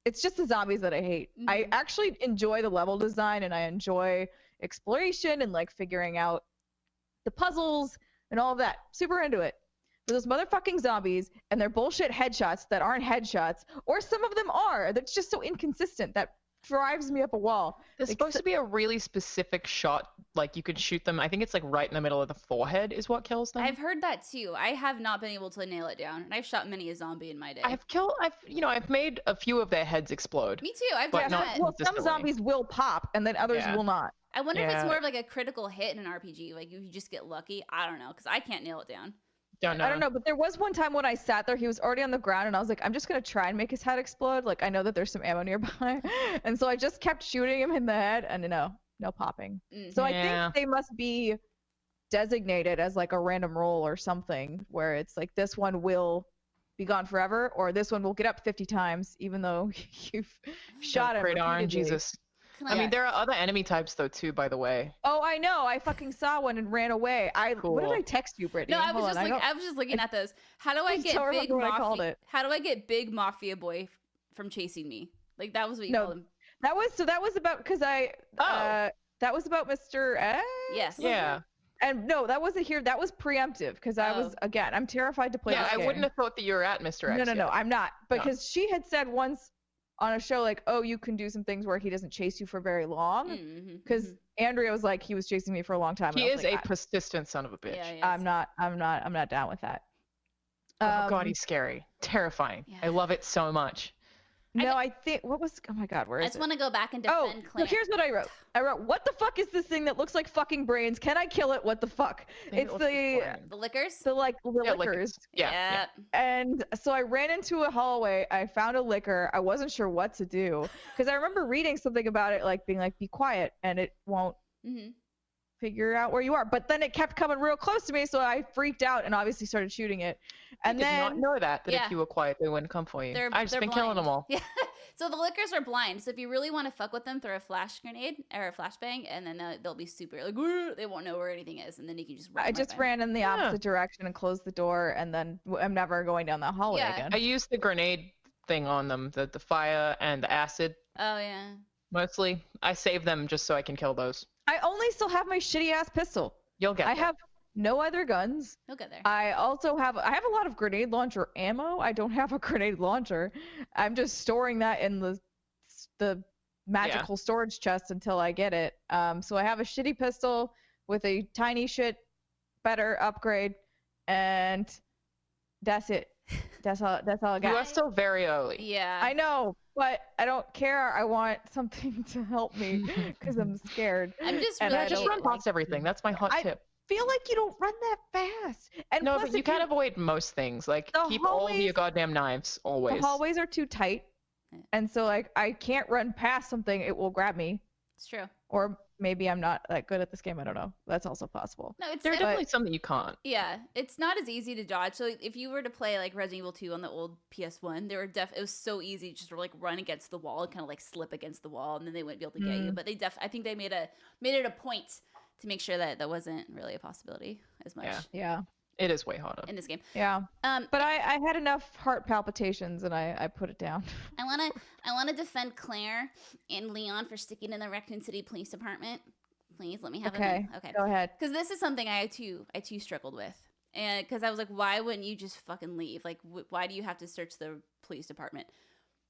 It's just the zombies that I hate. Mm-hmm. I actually enjoy the level design and I enjoy exploration and like figuring out the puzzles and all of that. Super into it. But those motherfucking zombies and their bullshit headshots that aren't headshots, or some of them are, that's just so inconsistent that drives me up a wall. There's supposed to be a really specific shot, like you could shoot them. I think it's like right in the middle of the forehead is what kills them. I've heard that too. I have not been able to nail it down, and I've shot many a zombie in my day. I've made a few of their heads explode. Me too. I've done that. Well, some zombies will pop, and then others will not. I wonder if it's more of like a critical hit in an RPG, like if you just get lucky. I don't know, because I can't nail it down. I don't know, but there was one time when I sat there, he was already on the ground, and I was like, I'm just going to try and make his head explode. Like, I know that there's some ammo nearby. And so I just kept shooting him in the head, and no popping. So I think they must be designated as like a random roll or something, where it's like this one will be gone forever, or this one will get up 50 times, even though you've shot him repeatedly. Jesus. I mean, there are other enemy types, though, too, by the way. Oh, I know. I fucking saw one and ran away. Cool. What did I text you, Brittany? No, I was just looking at those. How do I get big mafia boy from chasing me? Like, that was what you called him. That was about, because that was about Mr. X? Yes. Yeah. And no, that wasn't here. That was preemptive, because I'm terrified to play this game. I wouldn't have thought that you were at Mr. X. No, I'm not. Because she had said once on a show, like, oh, you can do some things where he doesn't chase you for very long. Because Andrea was like, he was chasing me for a long time. He is a persistent son of a bitch. Yeah, I'm not down with that. Oh God, he's scary. Terrifying. Yeah. I love it so much. No, I think, oh my God, where is it? I just want to go back and defend Claire. So here's what I wrote. What the fuck is this thing that looks like fucking brains? Can I kill it? What the fuck? It's the lickers? The lickers. Yeah. And so I ran into a hallway. I found a licker. I wasn't sure what to do. Because I remember reading something about it, like being like, be quiet, and it won't figure out where you are. But then it kept coming real close to me, so I freaked out and obviously started shooting it. And I did not know that if you were quiet, they wouldn't come for you. I've just been killing them all. Yeah. So the lickers are blind. So if you really want to fuck with them, throw a flash grenade or a flashbang, and then they'll be super like, they won't know where anything is, and then you can just run. I just ran in the opposite direction and closed the door, and then I'm never going down that hallway again. I used the grenade thing on them, the fire and the acid. Oh yeah. Mostly, I save them just so I can kill those. I only still have my shitty ass pistol. You'll get. I have no other guns. You'll get there. I have a lot of grenade launcher ammo. I don't have a grenade launcher. I'm just storing that in the magical storage chest until I get it. So I have a shitty pistol with a tiny shit better upgrade, and that's it. That's all I got. You are still very early. Yeah. I know, but I don't care. I want something to help me because I'm scared. I'm just run past everything. That's my hot tip. Feel like you don't run that fast. And no, but you can avoid most things. Like keep all of your goddamn knives always. The hallways are too tight, and so like I can't run past something. It will grab me. It's true. Or maybe I'm not that good at this game. I don't know. That's also possible. No, there's definitely something you can't. Yeah, it's not as easy to dodge. So if you were to play like Resident Evil 2 on the old PS1, it was so easy just to like run against the wall and kind of like slip against the wall, and then they wouldn't be able to get you. But I think they made it a point to make sure that wasn't really a possibility as much. Yeah. It is way harder in this game. Yeah. But I had enough heart palpitations and I put it down. I wanna defend Claire and Leon for sticking in the Raccoon City Police Department. Please let me have Okay. Okay. Go ahead. Because this is something I too struggled with. And because I was like, why wouldn't you just fucking leave? Like, why do you have to search the police department?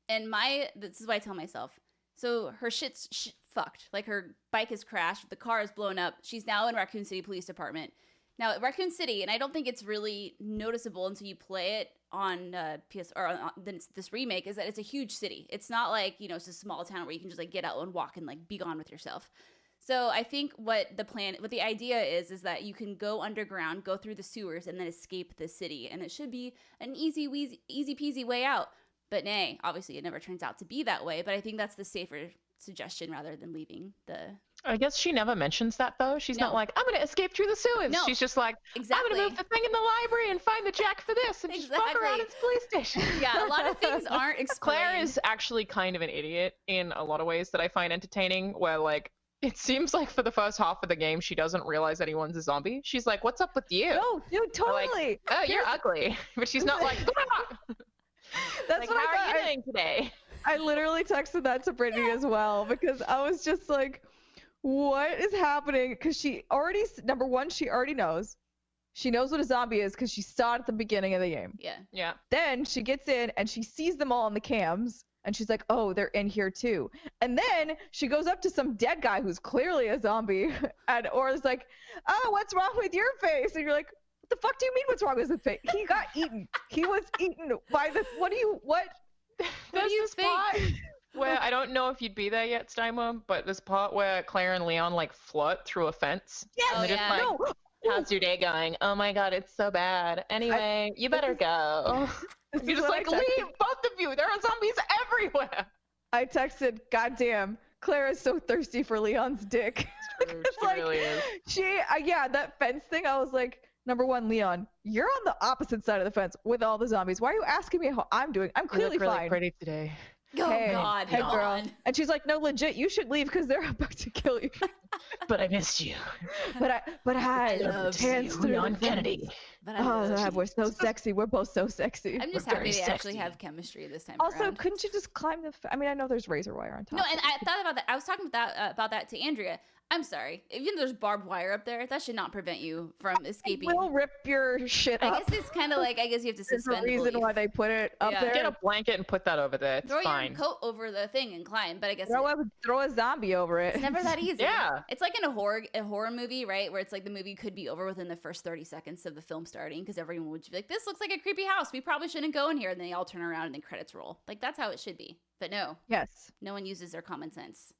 And this is what I tell myself. So her shit's fucked. Like her bike has crashed. The car is blown up. She's now in Raccoon City Police Department. Now, Raccoon City, and I don't think it's really noticeable until you play it on PS or on this remake, is that it's a huge city. It's not like, it's a small town where you can just like get out and walk and like be gone with yourself. So I think what the idea is that you can go underground, go through the sewers, and then escape the city, and it should be an easy peasy way out. But nay, obviously it never turns out to be that way. But I think that's the safer suggestion rather than leaving the I guess she never mentions that though. She's not like, I'm gonna escape through the sewers. No, she's just like, exactly. I'm gonna move the thing in the library and find the jack for this and just fuck around its police station. Yeah, a lot of things aren't explained. Claire is actually kind of an idiot in a lot of ways that I find entertaining, where like it seems like for the first half of the game she doesn't realize anyone's a zombie. She's like, what's up with you? No, dude, totally. Like, oh, you're ugly. But she's not like, that's like, what how I are you doing today? I literally texted that to Brittany as well, because I was just like, what is happening? Because she already, number one, she already knows. She knows what a zombie is because she saw it at the beginning of the game. Yeah. Then she gets in and she sees them all on the cams. And she's like, oh, they're in here too. And then she goes up to some dead guy who's clearly a zombie. Or is like, oh, what's wrong with your face? And you're like, what the fuck do you mean what's wrong with his face? He got eaten. He was eaten by the, what? There's this part where I don't know if you'd be there yet, Steimer, but this part where Claire and Leon like flirt through a fence. Yes. And they're just like, no. How's your day going? Oh my god, it's so bad. Anyway, you better go. You're just like, leave, both of you. There are zombies everywhere. I texted, goddamn, Claire is so thirsty for Leon's dick. It's like, really is. Yeah, that fence thing, I was like, number one, Leon, you're on the opposite side of the fence with all the zombies. Why are you asking me how I'm doing? I'm clearly you look really fine. Pretty today. Oh, hey, God, hey, girl. And she's like, no, legit, you should leave because they're about to kill you. But I missed you. But I love you, Leon Kennedy. But we're so sexy. We're both so sexy. I'm just happy they actually have chemistry this time also, around. couldn't you just climb the I mean, I know there's razor wire on top. No, and I thought about that. I was talking about that to Andrea. I'm sorry. Even though there's barbed wire up there, that should not prevent you from escaping. It will rip your shit up. I guess it's kind of like, I guess you have to suspend There's a reason why they put it up there. Get a blanket and put that over there. It's Throw fine. your coat over the thing and climb, but I guess throw a zombie over it. it's never that easy. Yeah. It's like in a horror movie, right? Where it's like the movie could be over within the first 30 seconds of the film starting because everyone would be like, this looks like a creepy house. We probably shouldn't go in here. And then they all turn around and then credits roll. Like, that's how it should be. But no. Yes. No one uses their common sense.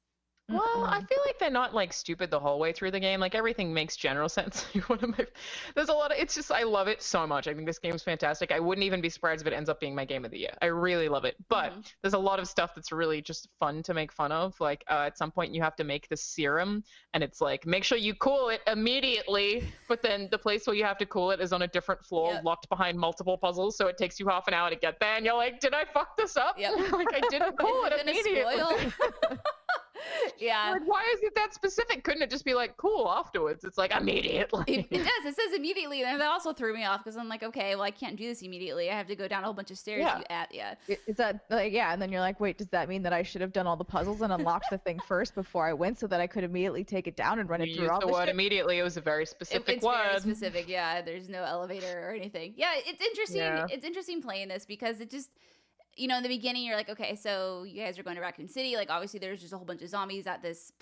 Well, I feel like they're not like stupid the whole way through the game. Like everything makes general sense. There's a lot of, it's just, I love it so much. I think this game's fantastic. I wouldn't even be surprised if it ends up being my game of the year. I really love it. But there's a lot of stuff that's really just fun to make fun of. Like at some point you have to make this serum and it's like, make sure you cool it immediately. But then the place where you have to cool it is on a different floor, locked behind multiple puzzles. So it takes you half an hour to get there. And you're like, did I fuck this up? Like I didn't cool it immediately. Yeah. Like, why is it that specific? Couldn't it just be like cool afterwards? It's like immediately. It does. It says immediately, and that also threw me off because I'm like, okay, well, I can't do this immediately. I have to go down a whole bunch of stairs. Is that like, and then you're like, wait, does that mean that I should have done all the puzzles and unlocked the thing first before I went so that I could immediately take it down and run it through all the word immediately. It was a very specific word. It's very specific. Yeah, there's no elevator or anything. Yeah, it's interesting. Yeah. It's interesting playing this because it just. You know, in the beginning, you're like, okay, so you guys are going to Raccoon City. Like, obviously, there's just a whole bunch of zombies at this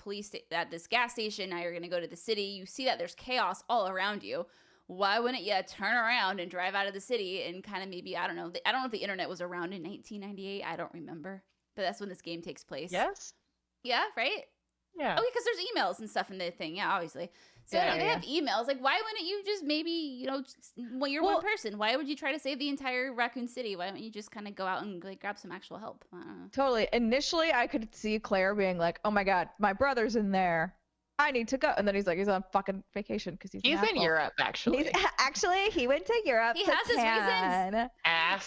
at this gas station. Now you're going to go to the city. You see that there's chaos all around you. Why wouldn't you turn around and drive out of the city and kind of maybe, I don't know if the internet was around in 1998. I don't remember. But that's when this game takes place. Yes. Yeah, right? Yeah. Okay, because there's emails and stuff in the thing. Yeah, obviously. So they have emails. Like, why wouldn't you just maybe, when you're one person, why would you try to save the entire Raccoon City? Why don't you just kind of go out and like grab some actual help? I don't know. Totally. Initially, I could see Claire being like, oh my God, my brother's in there. I need to go. And then he's like, he's on fucking vacation because he's in Europe, actually. He went to Europe. He has his reasons.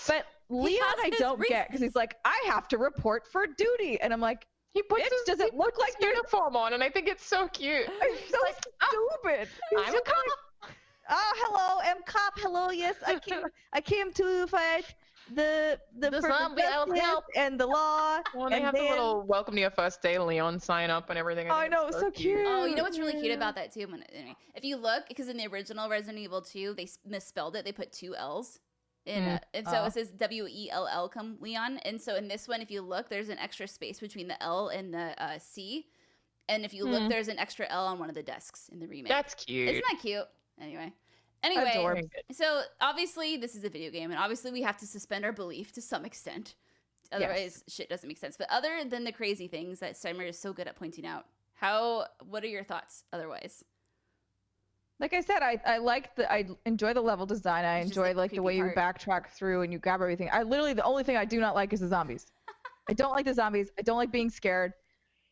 But Leon, I don't get because he's like, I have to report for duty. And I'm like, he puts his, doesn't look like uniform on, and I think it's so cute. It's so like, stupid. I'm a cop. Hello, I'm cop. Hello, yes, I came to fight the zombie help and the law. Well, they have the little welcome to your first day Leon sign up and everything. I know, so cute. Oh, you know what's really cute about that too? Anyway, if you look, because in the original Resident Evil 2, they misspelled it. They put 2 L's. And so it says WELL come Leon. And so in this one, if you look, there's an extra space between the L and the C. And if you look, there's an extra L on one of the desks in the remake. That's cute. Isn't that cute? Anyway, so obviously this is a video game, and obviously we have to suspend our belief to some extent. Otherwise, shit doesn't make sense. But other than the crazy things that Steimer is so good at pointing out, what are your thoughts otherwise? Like I said, I enjoy the level design. I enjoy like the way you backtrack through and you grab everything. The only thing I do not like is the zombies. I don't like the zombies. I don't like being scared.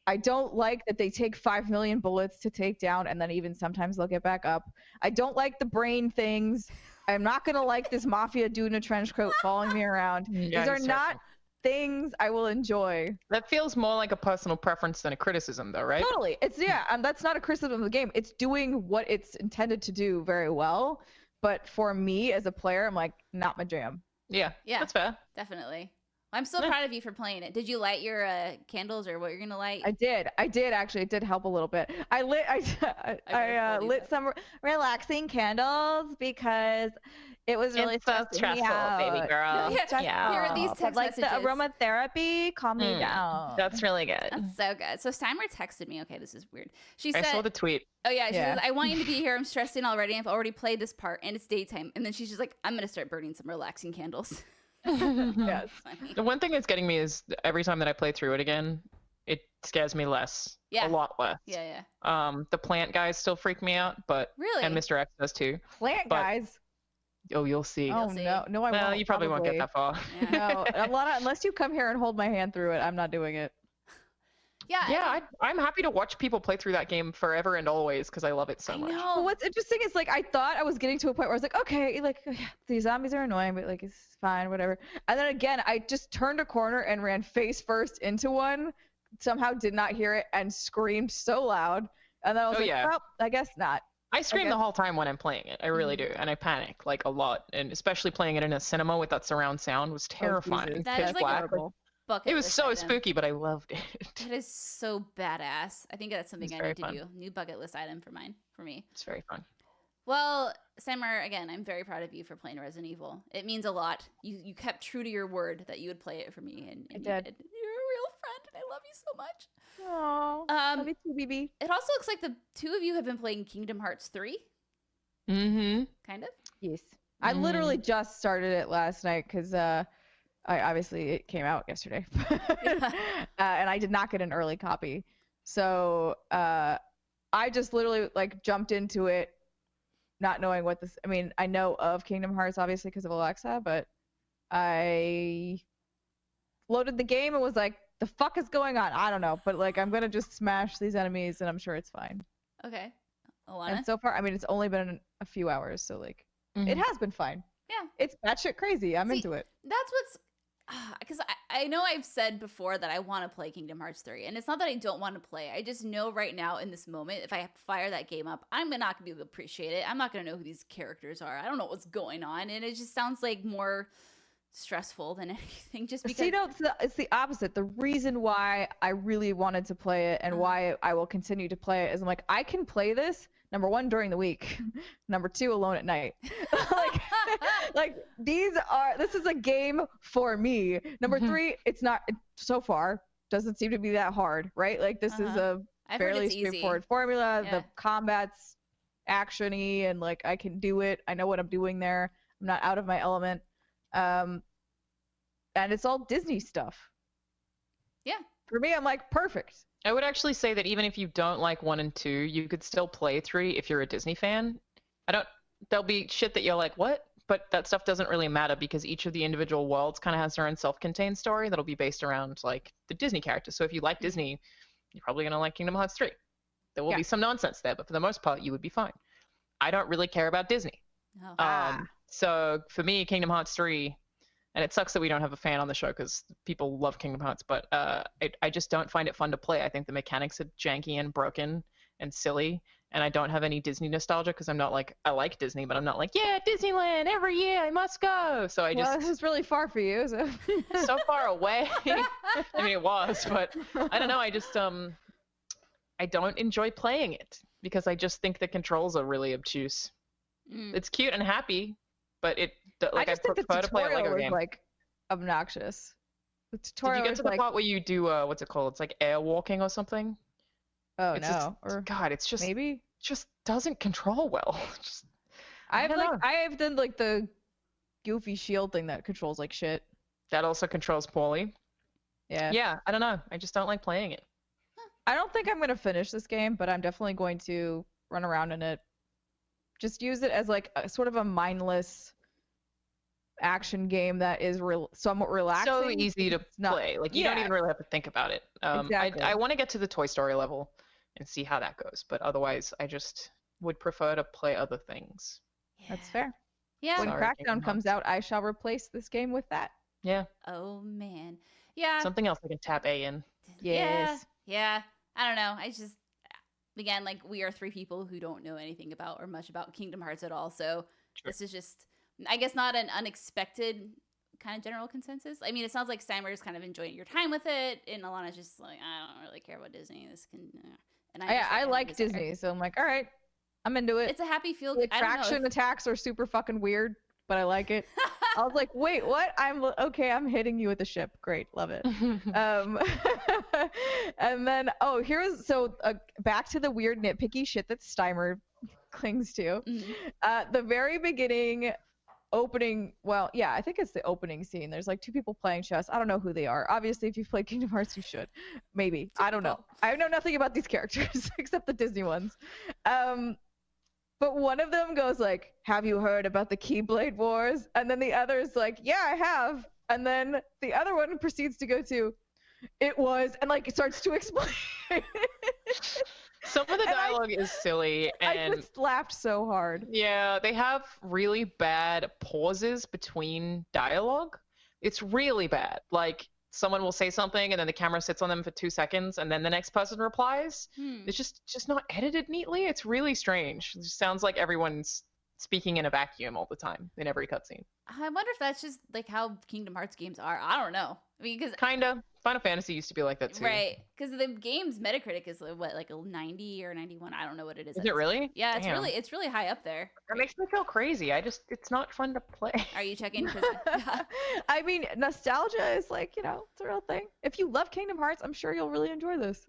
I don't like that they take 5 million bullets to take down, and then even sometimes they'll get back up. I don't like the brain things. I'm not gonna like this mafia dude in a trench coat following me around. Yeah, These are not things I will enjoy. That feels more like a personal preference than a criticism, though, right? Totally. It's and that's not a criticism of the game. It's doing what it's intended to do very well. But for me as a player, I'm like, not my jam. Yeah, that's fair. Definitely. I'm so proud of you for playing it. Did you light your candles or what you're gonna light? I did actually. It did help a little bit. I lit some relaxing candles because it was really stressful, baby girl. Yeah. Here are these text like messages. The aromatherapy calmed me down. That's really good. That's so good. So Steimer texted me. Okay, this is weird. She said, I saw the tweet. Oh yeah, she says, I want you to be here. I'm stressing already. I've already played this part and it's daytime. And then she's just like, I'm gonna start burning some relaxing candles. Yes. The one thing that's getting me is every time that I play through it again, it scares me less. Yeah. A lot less. Yeah. The plant guys still freak me out, but really, and Mr. X does too. Plant guys. Oh, you'll see. Oh no, I won't. Well, you probably won't get that far. Yeah. No, Alanah, unless you come here and hold my hand through it, I'm not doing it. Yeah, I'm happy to watch people play through that game forever and always because I love it so much. Well, what's interesting is like I thought I was getting to a point where I was like, okay, like these zombies are annoying, but like it's fine, whatever. And then again, I just turned a corner and ran face first into one. Somehow did not hear it and screamed so loud. And then I was well, I guess not. I scream the whole time when I'm playing it. I really do, and I panic like a lot. And especially playing it in a cinema with that surround sound was terrifying. That is like it was so spooky, but I loved it. That is so badass. I think that's something I need to do. New bucket list item for me. It's very fun. Well, Steimer, again, I'm very proud of you for playing Resident Evil. It means a lot. You kept true to your word that you would play it for me, and you did. You're a real friend, and I love you so much. Aww, love you too, BB. It also looks like the two of you have been playing Kingdom Hearts 3. Mm-hmm. Kind of? Yes. I literally just started it last night because obviously it came out yesterday. And I did not get an early copy. So I just literally like jumped into it not knowing what this, I mean, I know of Kingdom Hearts obviously because of Alexa, but I loaded the game and was like, the fuck is going on? I don't know, but like I'm gonna just smash these enemies and I'm sure it's fine. Okay. Alanah? And so far, I mean, it's only been a few hours, so like it has been fine. Yeah. It's batshit crazy. I'm into it. That's what's because I know I've said before that I want to play Kingdom Hearts 3, and it's not that I don't want to play. I just know right now in this moment, if I fire that game up, I'm not gonna be able to appreciate it. I'm not gonna know who these characters are. I don't know what's going on, and it just sounds like more stressful than anything. Just because. See, no, it's the opposite. The reason why I really wanted to play it and why I will continue to play it is I'm like, I can play this. Number one, during the week. Number two, alone at night. like this is a game for me. Number three, it's not so far doesn't seem to be that hard, right? Like this is a fairly straightforward formula. Yeah. The combat's action-y and like I can do it. I know what I'm doing there. I'm not out of my element. And it's all Disney stuff. Yeah. For me, I'm like, perfect. I would actually say that even if you don't like 1 and 2, you could still play 3 if you're a Disney fan. There'll be shit that you're like, what? But that stuff doesn't really matter because each of the individual worlds kind of has their own self-contained story that'll be based around like the Disney characters. So if you like Disney, you're probably going to like Kingdom Hearts 3. There will be some nonsense there, but for the most part, you would be fine. I don't really care about Disney. So for me, Kingdom Hearts 3, and it sucks that we don't have a fan on the show because people love Kingdom Hearts, but I just don't find it fun to play. I think the mechanics are janky and broken and silly, and I don't have any Disney nostalgia because I'm not like, I like Disney, but I'm not like, yeah, Disneyland, every year I must go. So I just... Well, this is really far for you. So far away. I mean, it was, but I don't know. I just, I don't enjoy playing it because I just think the controls are really obtuse. It's cute and happy, but I prefer to play a Lego game. Like obnoxious. The tutorial. Did you get to the part where you do what's it called? It's like air walking or something. Oh no! God, it's just maybe just doesn't control well. I have done like the goofy shield thing that controls like shit. That also controls poorly. Yeah. I don't know. I just don't like playing it. I don't think I'm gonna finish this game, but I'm definitely going to run around in it. Just use it as like a sort of a mindless action game that is somewhat relaxing. So easy to play. Like you don't even really have to think about it. Exactly. I want to get to the Toy Story level and see how that goes, but otherwise I just would prefer to play other things. That's fair. Yeah. When Crackdown comes out, I shall replace this game with that. Yeah. Oh man. Yeah. Something else I can tap A in. Yes. Yeah. I don't know. I just, again, like we are three people who don't know anything about or much about Kingdom Hearts at all. So this is just, I guess, not an unexpected kind of general consensus. I mean, it sounds like Steimer is kind of enjoying your time with it, and Alanah's just like, I don't really care about Disney. This can, and I like Disney, so I'm like, all right, I'm into it. It's a happy feel. The attraction attacks are super fucking weird, but I like it. I was like, wait, what? I'm hitting you with a ship. Great, love it. And then back to the weird nitpicky shit that Steimer clings to. The very beginning opening, I think it's the opening scene. There's like two people playing chess. I don't know who they are. Obviously, if you've played Kingdom Hearts, you should. Maybe. I don't know. I know nothing about these characters except the Disney ones. But one of them goes like, have you heard about the Keyblade Wars? And then the other is like, yeah, I have. And then the other one proceeds to go to, it was, and like it starts to explain. Some of the dialogue is silly, and I just laughed so hard. Yeah, they have really bad pauses between dialogue. It's really bad. Like someone will say something and then the camera sits on them for 2 seconds and then the next person replies. It's just not edited neatly. It's really strange. It just sounds like everyone's speaking in a vacuum all the time in every cutscene. I wonder if that's just like how Kingdom Hearts games are. I don't know. I mean, because kinda Final Fantasy used to be like that too, right? Because the game's Metacritic is what, like a 90 or 91. I don't know what it is. Is it really? Yeah, it's really high up there. That makes me feel crazy. It's not fun to play. Are you checking? I mean, nostalgia is like, it's a real thing. If you love Kingdom Hearts, I'm sure you'll really enjoy this.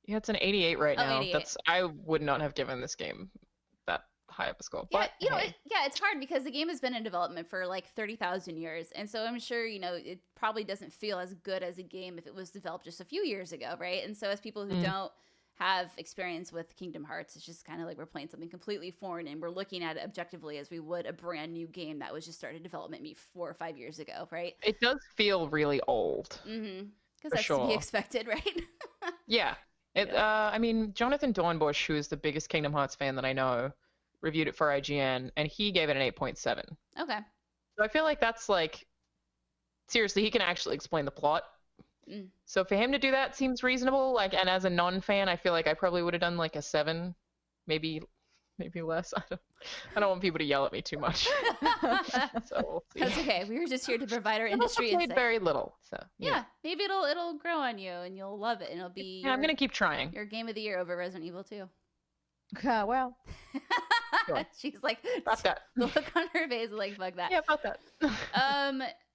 Yeah, it's an 88 right now. 88. I would not have given this game that high up a score. Yeah, but it's hard because the game has been in development for like 30,000 years, and so I'm sure it probably doesn't feel as good as a game if it was developed just a few years ago, right? And so as people who don't have experience with Kingdom Hearts, it's just kind of like we're playing something completely foreign, and we're looking at it objectively as we would a brand new game that was just started development maybe 4 or 5 years ago, right? It does feel really old. Because that's to be expected, right? Yeah. I mean, Jonathan Dornbush, who is the biggest Kingdom Hearts fan that I know, reviewed it for IGN, and he gave it an 8.7. Okay. So I feel like that's like, seriously, he can actually explain the plot. So for him to do that seems reasonable. Like, and as a non-fan, I feel like I probably would have done like a 7, maybe less. I don't want people to yell at me too much. So we'll that's okay. We were just here to provide our industry insight. Played very little, so yeah, maybe it'll grow on you and you'll love it, and it'll be. I'm gonna keep trying. Your game of the year over Resident Evil 2. Well. Sure. She's like, fuck that. The look on her face is like, fuck that. Yeah, fuck that.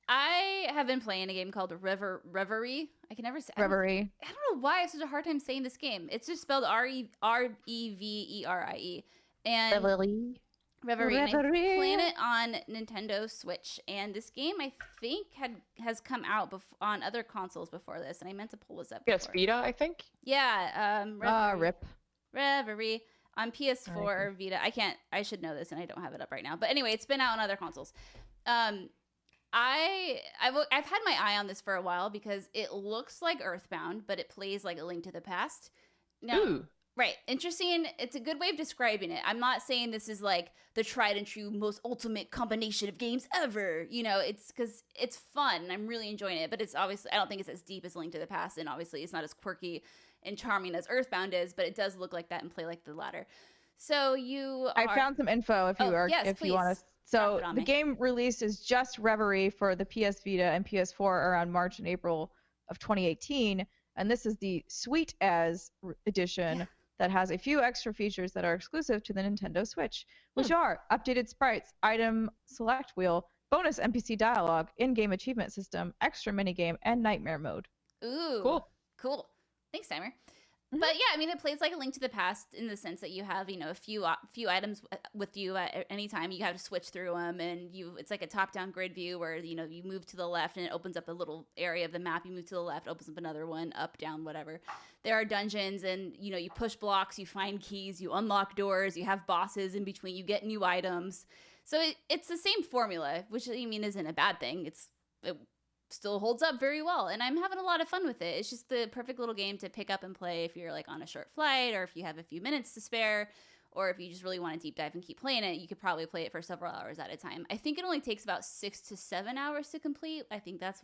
I have been playing a game called Reverie. I can never say Reverie. I don't know why I have such a hard time saying this game. It's just spelled Reverie. And Reverie. And I'm playing it on Nintendo Switch. And this game, I think, has come out on other consoles before this. And I meant to pull this up. Yes, Vita, I think. Yeah. Rip. Reverie. On PS4 or Vita. I should know this and I don't have it up right now. But anyway, it's been out on other consoles. I've had my eye on this for a while because it looks like Earthbound, but it plays like A Link to the Past. Now, Ooh. Right. Interesting. It's a good way of describing it. I'm not saying this is like the tried and true most ultimate combination of games ever. It's because it's fun and I'm really enjoying it, but it's obviously, I don't think it's as deep as A Link to the Past, and obviously it's not as quirky and charming as Earthbound is, but it does look like that and play like the latter. So I found some info if you want to. So the game release is just Reverie for the PS Vita and PS4 around March and April of 2018, and this is the Sweet As edition that has a few extra features that are exclusive to the Nintendo Switch, which are updated sprites, item select wheel, bonus NPC dialogue, in-game achievement system, extra minigame, and nightmare mode. Ooh, cool. Thanks, Steimer. But yeah, I mean, it plays like A Link to the Past in the sense that you have, a few items with you at any time. You have to switch through them, and it's like a top-down grid view where, you move to the left and it opens up a little area of the map. You move to the left, opens up another one, up, down, whatever. There are dungeons, and, you push blocks, you find keys, you unlock doors, you have bosses in between, you get new items. So it's the same formula, which I mean isn't a bad thing. It still holds up very well, and I'm having a lot of fun with it. It's just the perfect little game to pick up and play if you're like on a short flight, or if you have a few minutes to spare, or if you just really want to deep dive and keep playing it. You could probably play it for several hours at a time. I think it only takes about 6 to 7 hours to complete. I think that's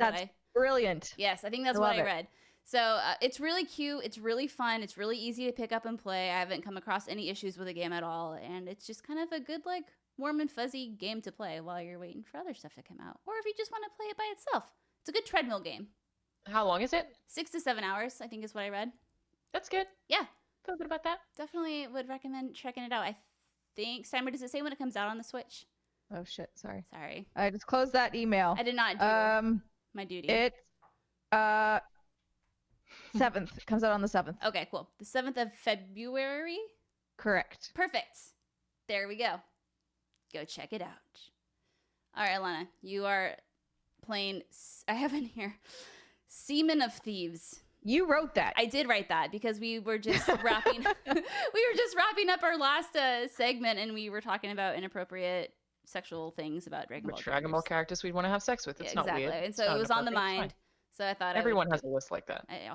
brilliant. Yes, I think that's what I read. So it's really cute. It's really fun. It's really easy to pick up and play. I haven't come across any issues with the game at all, and it's just kind of a good like warm and fuzzy game to play while you're waiting for other stuff to come out, or if you just want to play it by itself. It's a good treadmill game. How long is it? 6 to 7 hours, I think is what I read. That's good. Yeah. Feel good about that. Definitely would recommend checking it out. I think, Steimer, does it say when it comes out on the Switch? Oh, shit. Sorry. I just closed that email. I did not do my duty. It's 7th. It comes out on the 7th. Okay, cool. The 7th of February? Correct. Perfect. There we go. Go check it out. All right, Alanah, you are playing, I have in here, Seamen of Thieves. You wrote that. I did write that because we were just wrapping up our last segment, and we were talking about inappropriate sexual things about Dragon Ball. Which Dragon Ball characters we'd want to have sex with. It's not weird. Exactly. And so it was on the mind. So I thought everyone has a list like that. Yeah.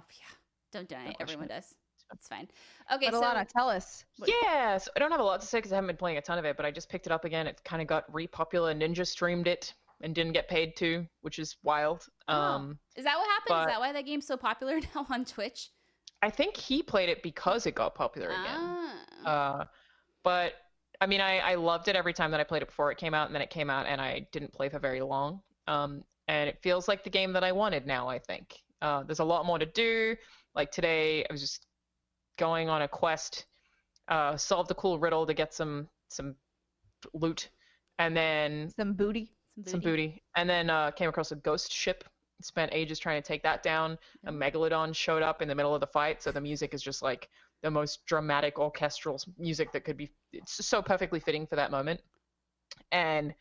Don't deny it. Everyone does. It's fine. Okay, but Alanah, tell us. Yes, I don't have a lot to say because I haven't been playing a ton of it, but I just picked it up again. It kind of got re-popular. Ninja streamed it and didn't get paid to, which is wild. Is that what happened? Is that why that game's so popular now on Twitch? I think he played it because it got popular again. But I mean, I loved it every time that I played it before it came out, and then it came out and I didn't play for very long. And it feels like the game that I wanted now, I think. There's a lot more to do. Like today, I was just going on a quest, solved a cool riddle to get some loot, and then some booty, and then came across a ghost ship. Spent ages trying to take that down. A megalodon showed up in the middle of the fight, so the music is just like the most dramatic orchestral music that could be. It's so perfectly fitting for that moment. And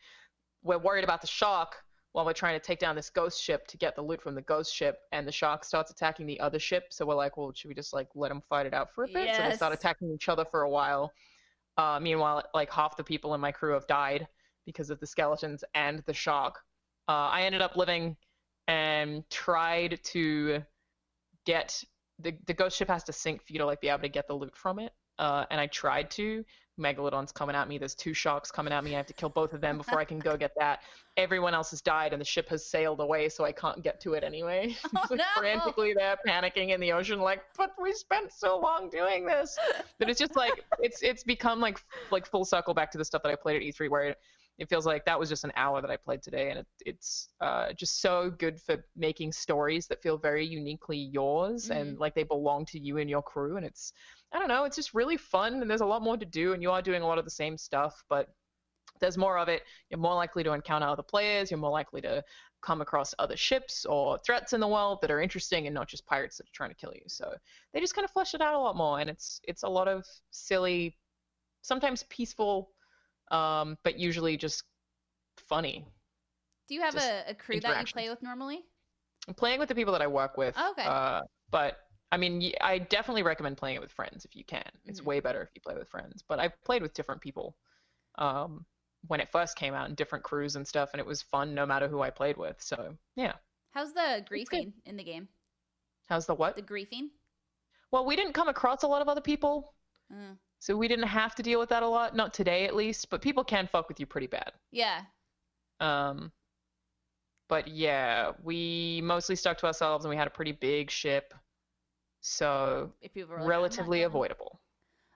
we're worried about the shark while we're trying to take down this ghost ship to get the loot from the ghost ship, and the shark starts attacking the other ship. So we're like, well, should we just like let them fight it out for a bit? Yes. So they start attacking each other for a while. Meanwhile, like half the people in my crew have died because of the skeletons and the shark. I ended up living and tried to get the ghost ship has to sink for you to like be able to get the loot from it. And I tried to. Megalodon's coming at me. There's 2 sharks coming at me. I have to kill both of them before I can go get that. Everyone else has died and the ship has sailed away, so I can't get to it anyway. Frantically there, panicking in the ocean, like, but we spent so long doing this. But it's just like it's become like full circle back to the stuff that I played at E3, where it feels like that was just an hour that I played today, and it's just so good for making stories that feel very uniquely yours and like they belong to you and your crew. And it's, I don't know, it's just really fun, and there's a lot more to do, and you are doing a lot of the same stuff, but there's more of it. You're more likely to encounter other players. You're more likely to come across other ships or threats in the world that are interesting and not just pirates that are trying to kill you. So they just kind of flesh it out a lot more, and it's a lot of silly, sometimes peaceful, but usually just funny. Do you have a crew that you play with normally? I'm playing with the people that I work with. Oh, okay. But I mean, I definitely recommend playing it with friends if you can. It's way better if you play with friends. But I've played with different people when it first came out in different crews and stuff, and it was fun no matter who I played with. So, yeah. How's the griefing in the game? How's the what? The griefing? Well, we didn't come across a lot of other people. So we didn't have to deal with that a lot. Not today, at least. But people can fuck with you pretty bad. Yeah. But yeah, we mostly stuck to ourselves, and we had a pretty big ship. So if people were like, relatively avoidable.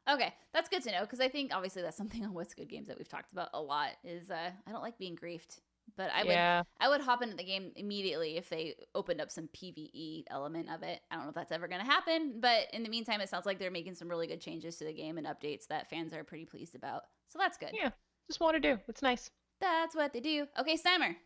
Okay, that's good to know, because I think obviously that's something on What's Good Games that we've talked about a lot is I don't like being griefed, but I would hop into the game immediately if they opened up some PvE element of it. I don't know if that's ever going to happen, but in the meantime, it sounds like they're making some really good changes to the game and updates that fans are pretty pleased about. So that's good. Yeah, just want to do. It's nice. That's what they do. Okay, Steimer.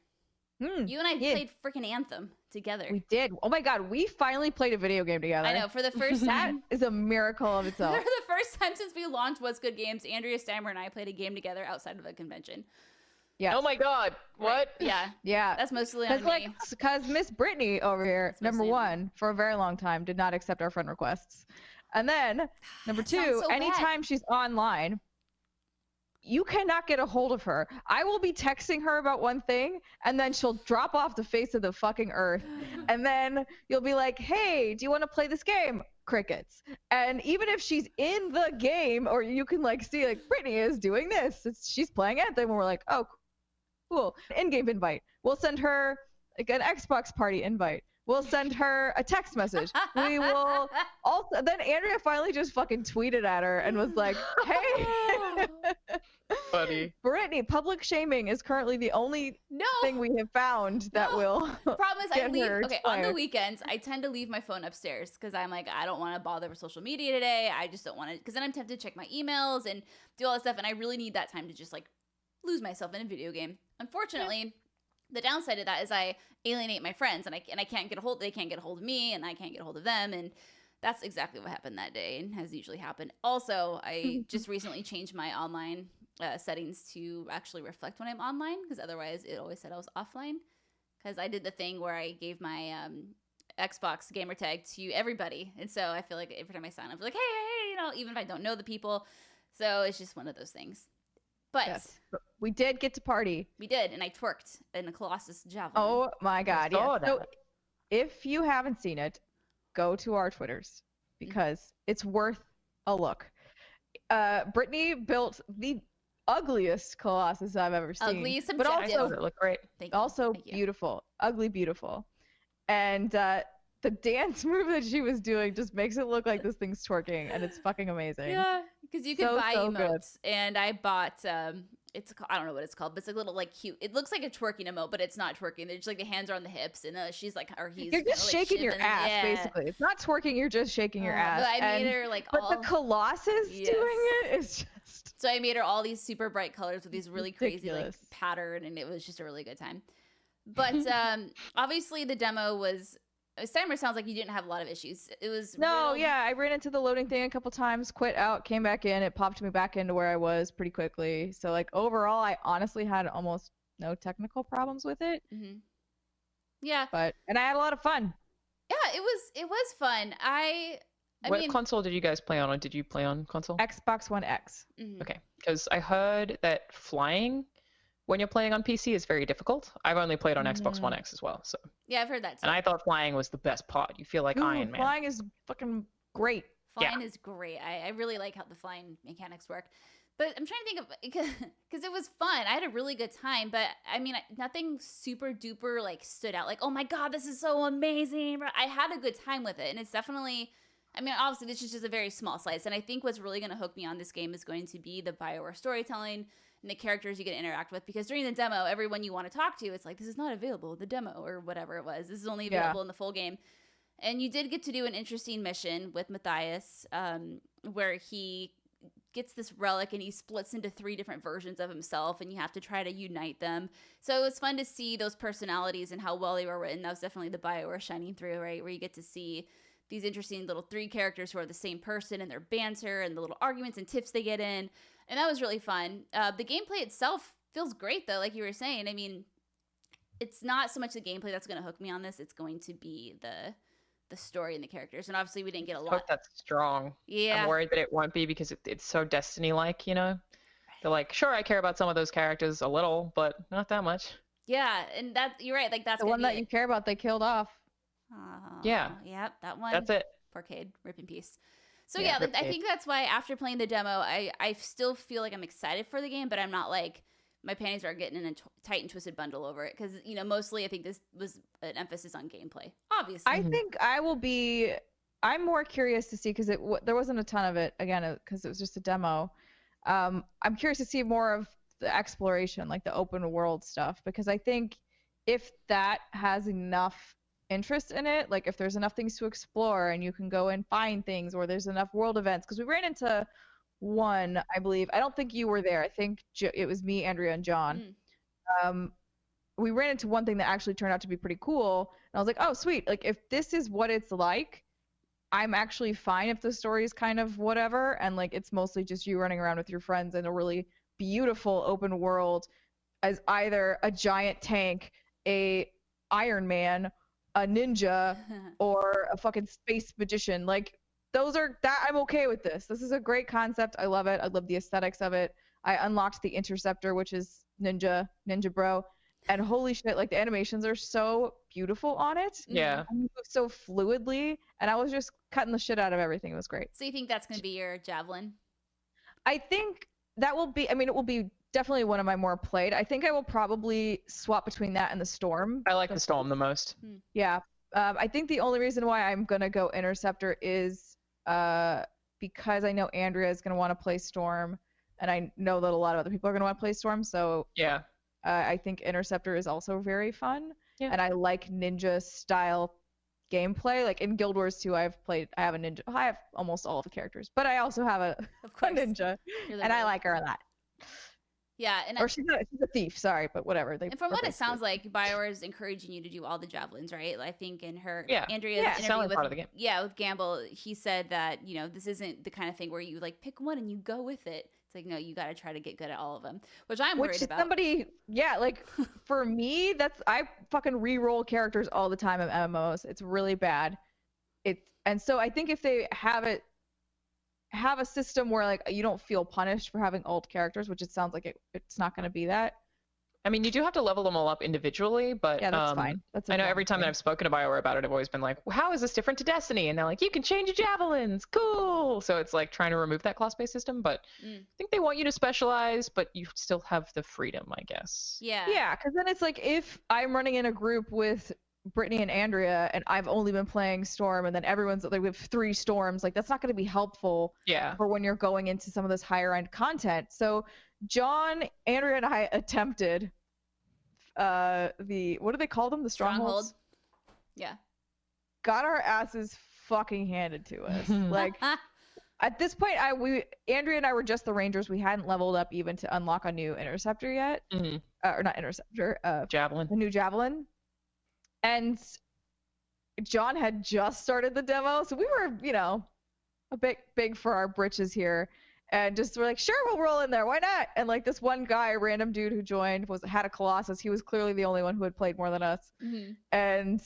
You and I played freaking Anthem together. We did. Oh my god, we finally played a video game together. I know, for the first time. That is a miracle of itself. For the first time since we launched What's Good Games, Andrea Steimer and I played a game together outside of a convention. Yeah. Oh my god. What? Right. Yeah. Yeah. That's mostly on me. Because Miss Brittany over here, number one, for a very long time, did not accept our friend requests. And then, number two, anytime she's online, you cannot get a hold of her. I will be texting her about one thing, and then she'll drop off the face of the fucking earth. And then you'll be like, hey, do you want to play this game? Crickets. And even if she's in the game, or you can like see like Brittany is doing this, she's playing Anthem, and we're like, oh, cool. In-game invite. We'll send her like an Xbox party invite. We'll send her a text message. We will also. Then Andrea finally just fucking tweeted at her and was like, "Hey, funny. Brittany, public shaming is currently the only thing we have found that will." Problem is, I leave. Okay, on the weekends, I tend to leave my phone upstairs because I'm like, I don't want to bother with social media today. I just don't want to, because then I'm tempted to check my emails and do all that stuff, and I really need that time to just like lose myself in a video game. Unfortunately. The downside of that is I alienate my friends, and I can't get a hold. They can't get a hold of me, and I can't get a hold of them, and that's exactly what happened that day, and has usually happened. Also, I just recently changed my online settings to actually reflect when I'm online, because otherwise it always said I was offline. Because I did the thing where I gave my Xbox gamer tag to everybody, and so I feel like every time I sign up, I'm like, hey, you know, even if I don't know the people. So it's just one of those things. But yes. We did get to party. We did, and I twerked in a Colossus javelin. Oh my god, yeah. So if you haven't seen it, go to our Twitters because it's worth a look. Brittany built the ugliest Colossus I've ever seen. Ugly, but also it looked great. Also beautiful. Ugly, beautiful. And the dance move that she was doing just makes it look like this thing's twerking, and it's fucking amazing. Yeah, because you can buy emotes, and I bought I don't know what it's called, but it's a little like cute. It looks like a twerking emote, but it's not twerking. They're just like the hands are on the hips, and she's like, or he's. You're just shaking your ass, basically. It's not twerking. You're just shaking your ass. But I made her like. But the Colossus doing it is just. So I made her all these super bright colors with these really crazy like pattern, and it was just a really good time. But obviously the demo was. Steimer sounds like you didn't have a lot of issues. It was I ran into the loading thing a couple times, quit out, came back in. It popped me back into where I was pretty quickly. So like overall, I honestly had almost no technical problems with it. Mm-hmm. Yeah, and I had a lot of fun. Yeah, it was fun. I what console did you guys play on, or did you play on console? Xbox One X. Mm-hmm. Okay, because I heard that flying when you're playing on PC is very difficult. I've only played on Xbox One X as well, so. Yeah, I've heard that too. And I thought flying was the best part. You feel like Iron Man. Flying is fucking great. Flying is great. I really like how the flying mechanics work. But I'm trying to think of, because it was fun. I had a really good time, but I mean, nothing super duper like stood out. Like, oh my God, this is so amazing. I had a good time with it. And it's definitely, I mean, obviously this is just a very small slice. And I think what's really going to hook me on this game is going to be the BioWare storytelling and the characters you get to interact with, because during the demo, everyone you want to talk to, it's like, this is not available in the demo or whatever it was. This is only available in the full game. And you did get to do an interesting mission with Matthias, where he gets this relic and he splits into 3 different versions of himself, and you have to try to unite them. So it was fun to see those personalities and how well they were written. That was definitely the BioWare shining through, right? Where you get to see these interesting little 3 characters who are the same person, and their banter and the little arguments and tips they get in. And that was really fun. The gameplay itself feels great, though, like you were saying. I mean, it's not so much the gameplay that's going to hook me on this. It's going to be the story and the characters. And obviously, we didn't get a lot. I hope that's strong. Yeah. I'm worried that it won't be, because it's so Destiny-like, you know? They're like, sure, I care about some of those characters a little, but not that much. Yeah, and that you're right. Like, that's the one that you care about, they killed off. Yeah. Yep, that one. That's it. Poor Cade, rip in peace. So yeah, like, I think that's why after playing the demo, I still feel like I'm excited for the game, but I'm not like my panties are getting in a tight and twisted bundle over it, because you know, mostly I think this was an emphasis on gameplay. Obviously, I think I'm more curious to see, because there wasn't a ton of it again, because it was just a demo. I'm curious to see more of the exploration, like the open world stuff, because I think if that has enough interest in it, like if there's enough things to explore and you can go and find things, or there's enough world events, because we ran into one, I believe, I don't think you were there, I think it was me, Andrea, and John. We ran into one thing that actually turned out to be pretty cool, and I was like, oh sweet, like if this is what it's like, I'm actually fine if the story is kind of whatever, and like it's mostly just you running around with your friends in a really beautiful open world as either a giant tank, a Iron Man, a ninja, or a fucking space magician. Like I'm okay with this. This is a great concept. I love it. I love the aesthetics of it. I unlocked the Interceptor, which is Ninja Bro. And holy shit, like the animations are so beautiful on it. Yeah. And move so fluidly. And I was just cutting the shit out of everything. It was great. So you think that's going to be your javelin? I think that will be, I mean, it will be definitely one of my more played. I think I will probably swap between that and the Storm. I like the Storm the most. Yeah. I think the only reason why I'm going to go Interceptor is because I know Andrea is going to want to play Storm. And I know that a lot of other people are going to want to play Storm. So yeah. I think Interceptor is also very fun, and I like ninja style gameplay. Like in Guild Wars 2, I have a ninja. I have almost all of the characters, but I also have a ninja, and I like her a lot. Yeah, and she's a thief. Sorry, but whatever. And from what it sounds like, BioWare is encouraging you to do all the javelins, right? I think in her Andrea's interview with Gamble, he said that this isn't the kind of thing where you like pick one and you go with it. It's like, no, you got to try to get good at all of them, which I'm worried about. Like for me, I fucking re-roll characters all the time in MMOs. It's really bad. And so I think if they have a system where like you don't feel punished for having alt characters, which it sounds like it's not going to be that. I mean, you do have to level them all up individually, but yeah, that's fine. I know every time that I've spoken to BioWare about it, I've always been like, well, how is this different to Destiny? And they're like, you can change your javelins. Cool. So it's like trying to remove that class-based system, but I think they want you to specialize, but you still have the freedom, I guess. Yeah. Yeah, because then it's like if I'm running in a group with Brittany and Andrea and I've only been playing Storm and then everyone's like, we have 3 Storms, like that's not going to be helpful for when you're going into some of this higher end content. So John, Andrea, and I attempted what do they call them? The strongholds? Yeah. Got our asses fucking handed to us. Like at this point, Andrea and I were just the Rangers. We hadn't leveled up even to unlock a new Interceptor yet. Or not Interceptor. Javelin. The new Javelin. And John had just started the demo. So we were, a bit big for our britches here. And just we're like, sure, we'll roll in there. Why not? And like this one guy, a random dude who joined, had a Colossus. He was clearly the only one who had played more than us. And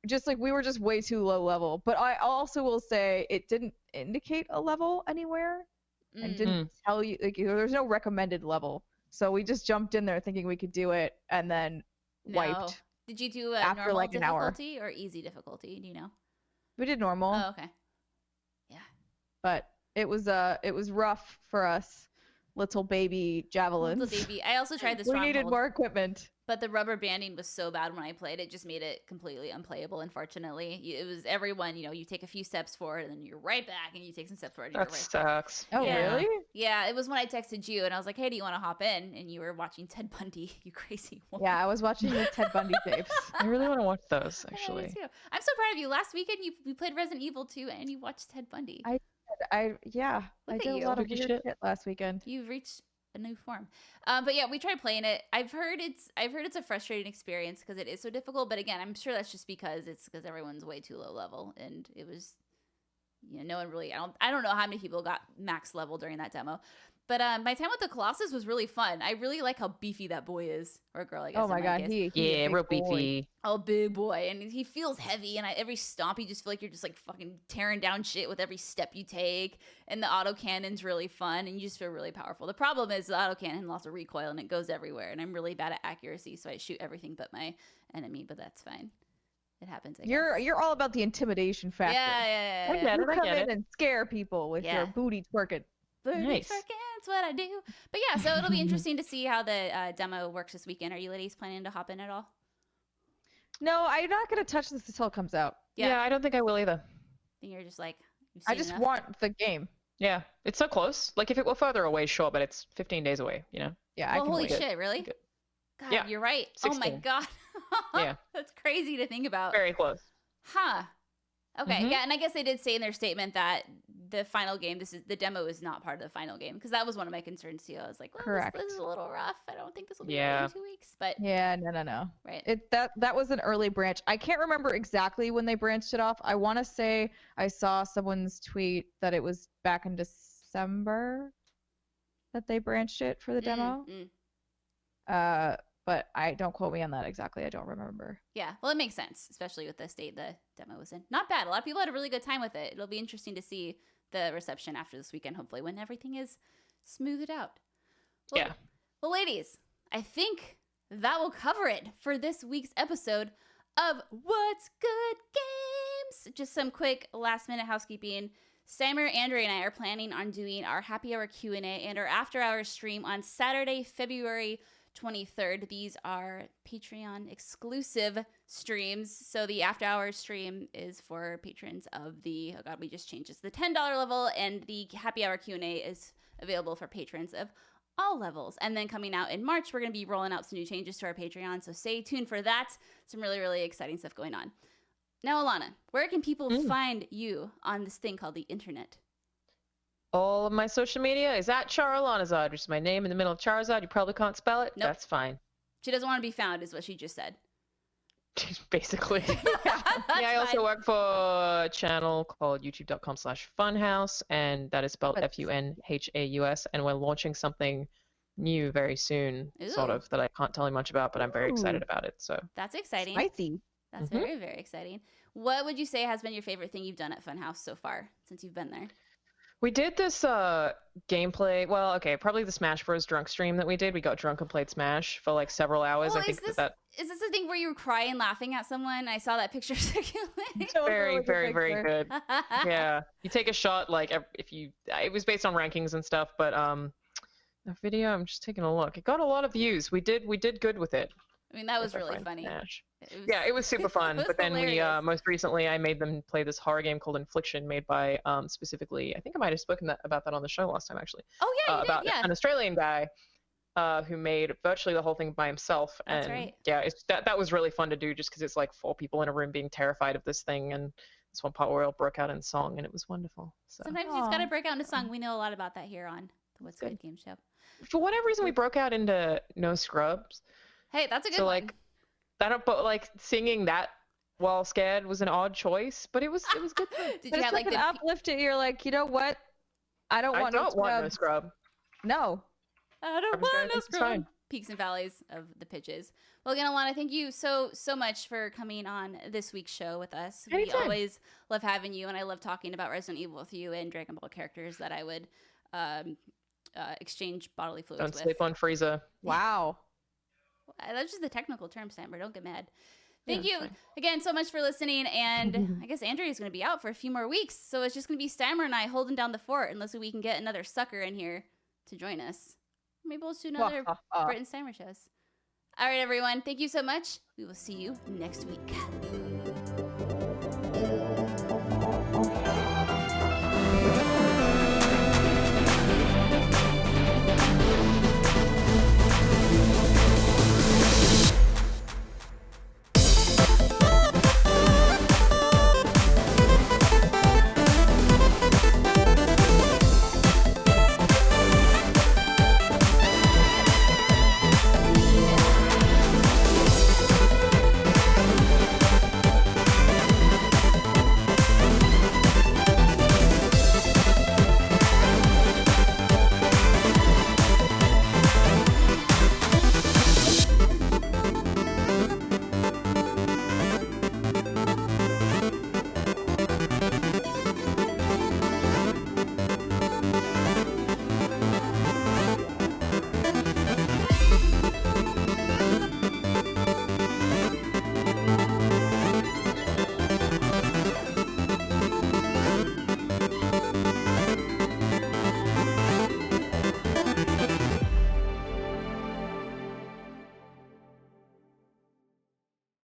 just like we were just way too low level. But I also will say it didn't indicate a level anywhere and didn't tell you, like there's no recommended level. So we just jumped in there thinking we could do it and then wiped. Did you do after normal like an difficulty or easy difficulty? Do you know? We did normal. Oh, okay. Yeah. But it was rough for us, little baby javelins. Little baby. I also tried this. We needed more equipment. But the rubber banding was so bad when I played, it just made it completely unplayable, unfortunately. It was everyone, you take a few steps forward, and then you're right back, and you take some steps forward, and that you're right sucks. back. Oh, really? Yeah, it was when I texted you, and I was like, hey, do you want to hop in? And you were watching Ted Bundy, you crazy woman. Yeah, I was watching the Ted Bundy tapes. I really want to watch those, actually. Yeah, I'm so proud of you. Last weekend, you played Resident Evil 2, and you watched Ted Bundy. I did a lot of weird shit last weekend. You've reached a new form. But yeah, we tried playing it. I've heard it's a frustrating experience because it is so difficult. But again, I'm sure that's just because everyone's way too low level, and it was, no one really. I don't know how many people got max level during that demo. But my time with the Colossus was really fun. I really like how beefy that boy is, or girl, I guess. Oh my god, he real beefy. Oh, big boy, and he feels heavy. And every stomp, you just feel like you're just like fucking tearing down shit with every step you take. And the autocannon's really fun, and you just feel really powerful. The problem is the autocannon lots of recoil, and it goes everywhere. And I'm really bad at accuracy, so I shoot everything but my enemy. But that's fine. It happens. You're all about the intimidation factor. Yeah. I get it. Come in and scare people with your booty twerking. Nice. That's what I do. But yeah, so it'll be interesting to see how the demo works this weekend. Are you ladies planning to hop in at all? No, I'm not going to touch this until it comes out. Yeah, I don't think I will either. And you're just like, I just want the game. Yeah, it's so close. Like if it were further away, sure, but it's 15 days away, Yeah, I can holy shit, really? God, yeah, you're right. 16. Oh my god. Yeah. That's crazy to think about. Very close. Huh. Okay, yeah, and I guess they did say in their statement that the final game, the demo is not part of the final game, because that was one of my concerns too. I was like, well, correct. This is a little rough. I don't think this will be ready in 2 weeks, but yeah, no. Right. That was an early branch. I can't remember exactly when they branched it off. I want to say I saw someone's tweet that it was back in December that they branched it for the demo. But don't quote me on that exactly. I don't remember. Yeah, well, it makes sense, especially with the state the demo was in. Not bad. A lot of people had a really good time with it. It'll be interesting to see the reception after this weekend, hopefully, when everything is smoothed out. Yeah. Well, ladies, I think that will cover it for this week's episode of What's Good Games. Just some quick last-minute housekeeping. Steimer, Andrew, and I are planning on doing our happy hour Q&A and our after-hours stream on Saturday, February 23rd. These are Patreon exclusive streams. So the after-hours stream is for patrons of the, oh god, we just changed this, the $10 level, and the happy hour Q&A is available for patrons of all levels. And then coming out in March, we're going to be rolling out some new changes to our Patreon. So stay tuned for that. Some really, really exciting stuff going on. Now, Alanah, where can people find you on this thing called the internet? All of my social media is at Charizard, which is my name in the middle of Charizard. You probably can't spell it. Nope. That's fine. She doesn't want to be found, is what she just said. Basically. I also work for a channel called youtube.com/funhaus, and that is spelled Funhaus, and we're launching something new very soon, sort of, that I can't tell you much about, but I'm very excited about it. So that's exciking. Spicy. That's very, very exciting. What would you say has been your favorite thing you've done at Funhaus so far since you've been there? We did this gameplay. Well, okay, probably the Smash Bros. Drunk stream that we did. We got drunk and played Smash for like several hours. Well, I think is this the thing where you were crying laughing at someone? I saw that picture circulating. Very, very, very good. Yeah, you take a shot like if you. It was based on rankings and stuff, but the video. I'm just taking a look. It got a lot of views. We did good with it. I mean, that was really funny. It was super fun. But then hilarious. We most recently I made them play this horror game called Infliction, made by specifically, I think I might have spoken about that on the show last time actually. Oh yeah, you about did, an Australian guy who made virtually the whole thing by himself. That's and right. Yeah, that was really fun to do just because it's like 4 people in a room being terrified of this thing, and this one part where it broke out in song and it was wonderful. So sometimes you just gotta break out into song. We know a lot about that here on the What's Good Game Show. For whatever reason, we broke out into No Scrubs. Hey, that's a good one. Like, but like singing that while scared was an odd choice, but it was good. Did you have like an uplift it? You're like, you know what? I don't want no scrub. No. I don't want no scrub. Peaks and valleys of the pitches. Well, again, Alanah, thank you so much for coming on this week's show with us. Anytime. We always love having you, and I love talking about Resident Evil with you and Dragon Ball characters that I would exchange bodily fluids with. Don't sleep on Frieza. Wow. That's just the technical term, Steimer. Don't get mad. Thank you again so much for listening. And I guess Andrea is going to be out for a few more weeks. So it's just going to be Steimer and I holding down the fort unless we can get another sucker in here to join us. Maybe we'll do another Brit and Steimer shows. All right, everyone. Thank you so much. We will see you next week.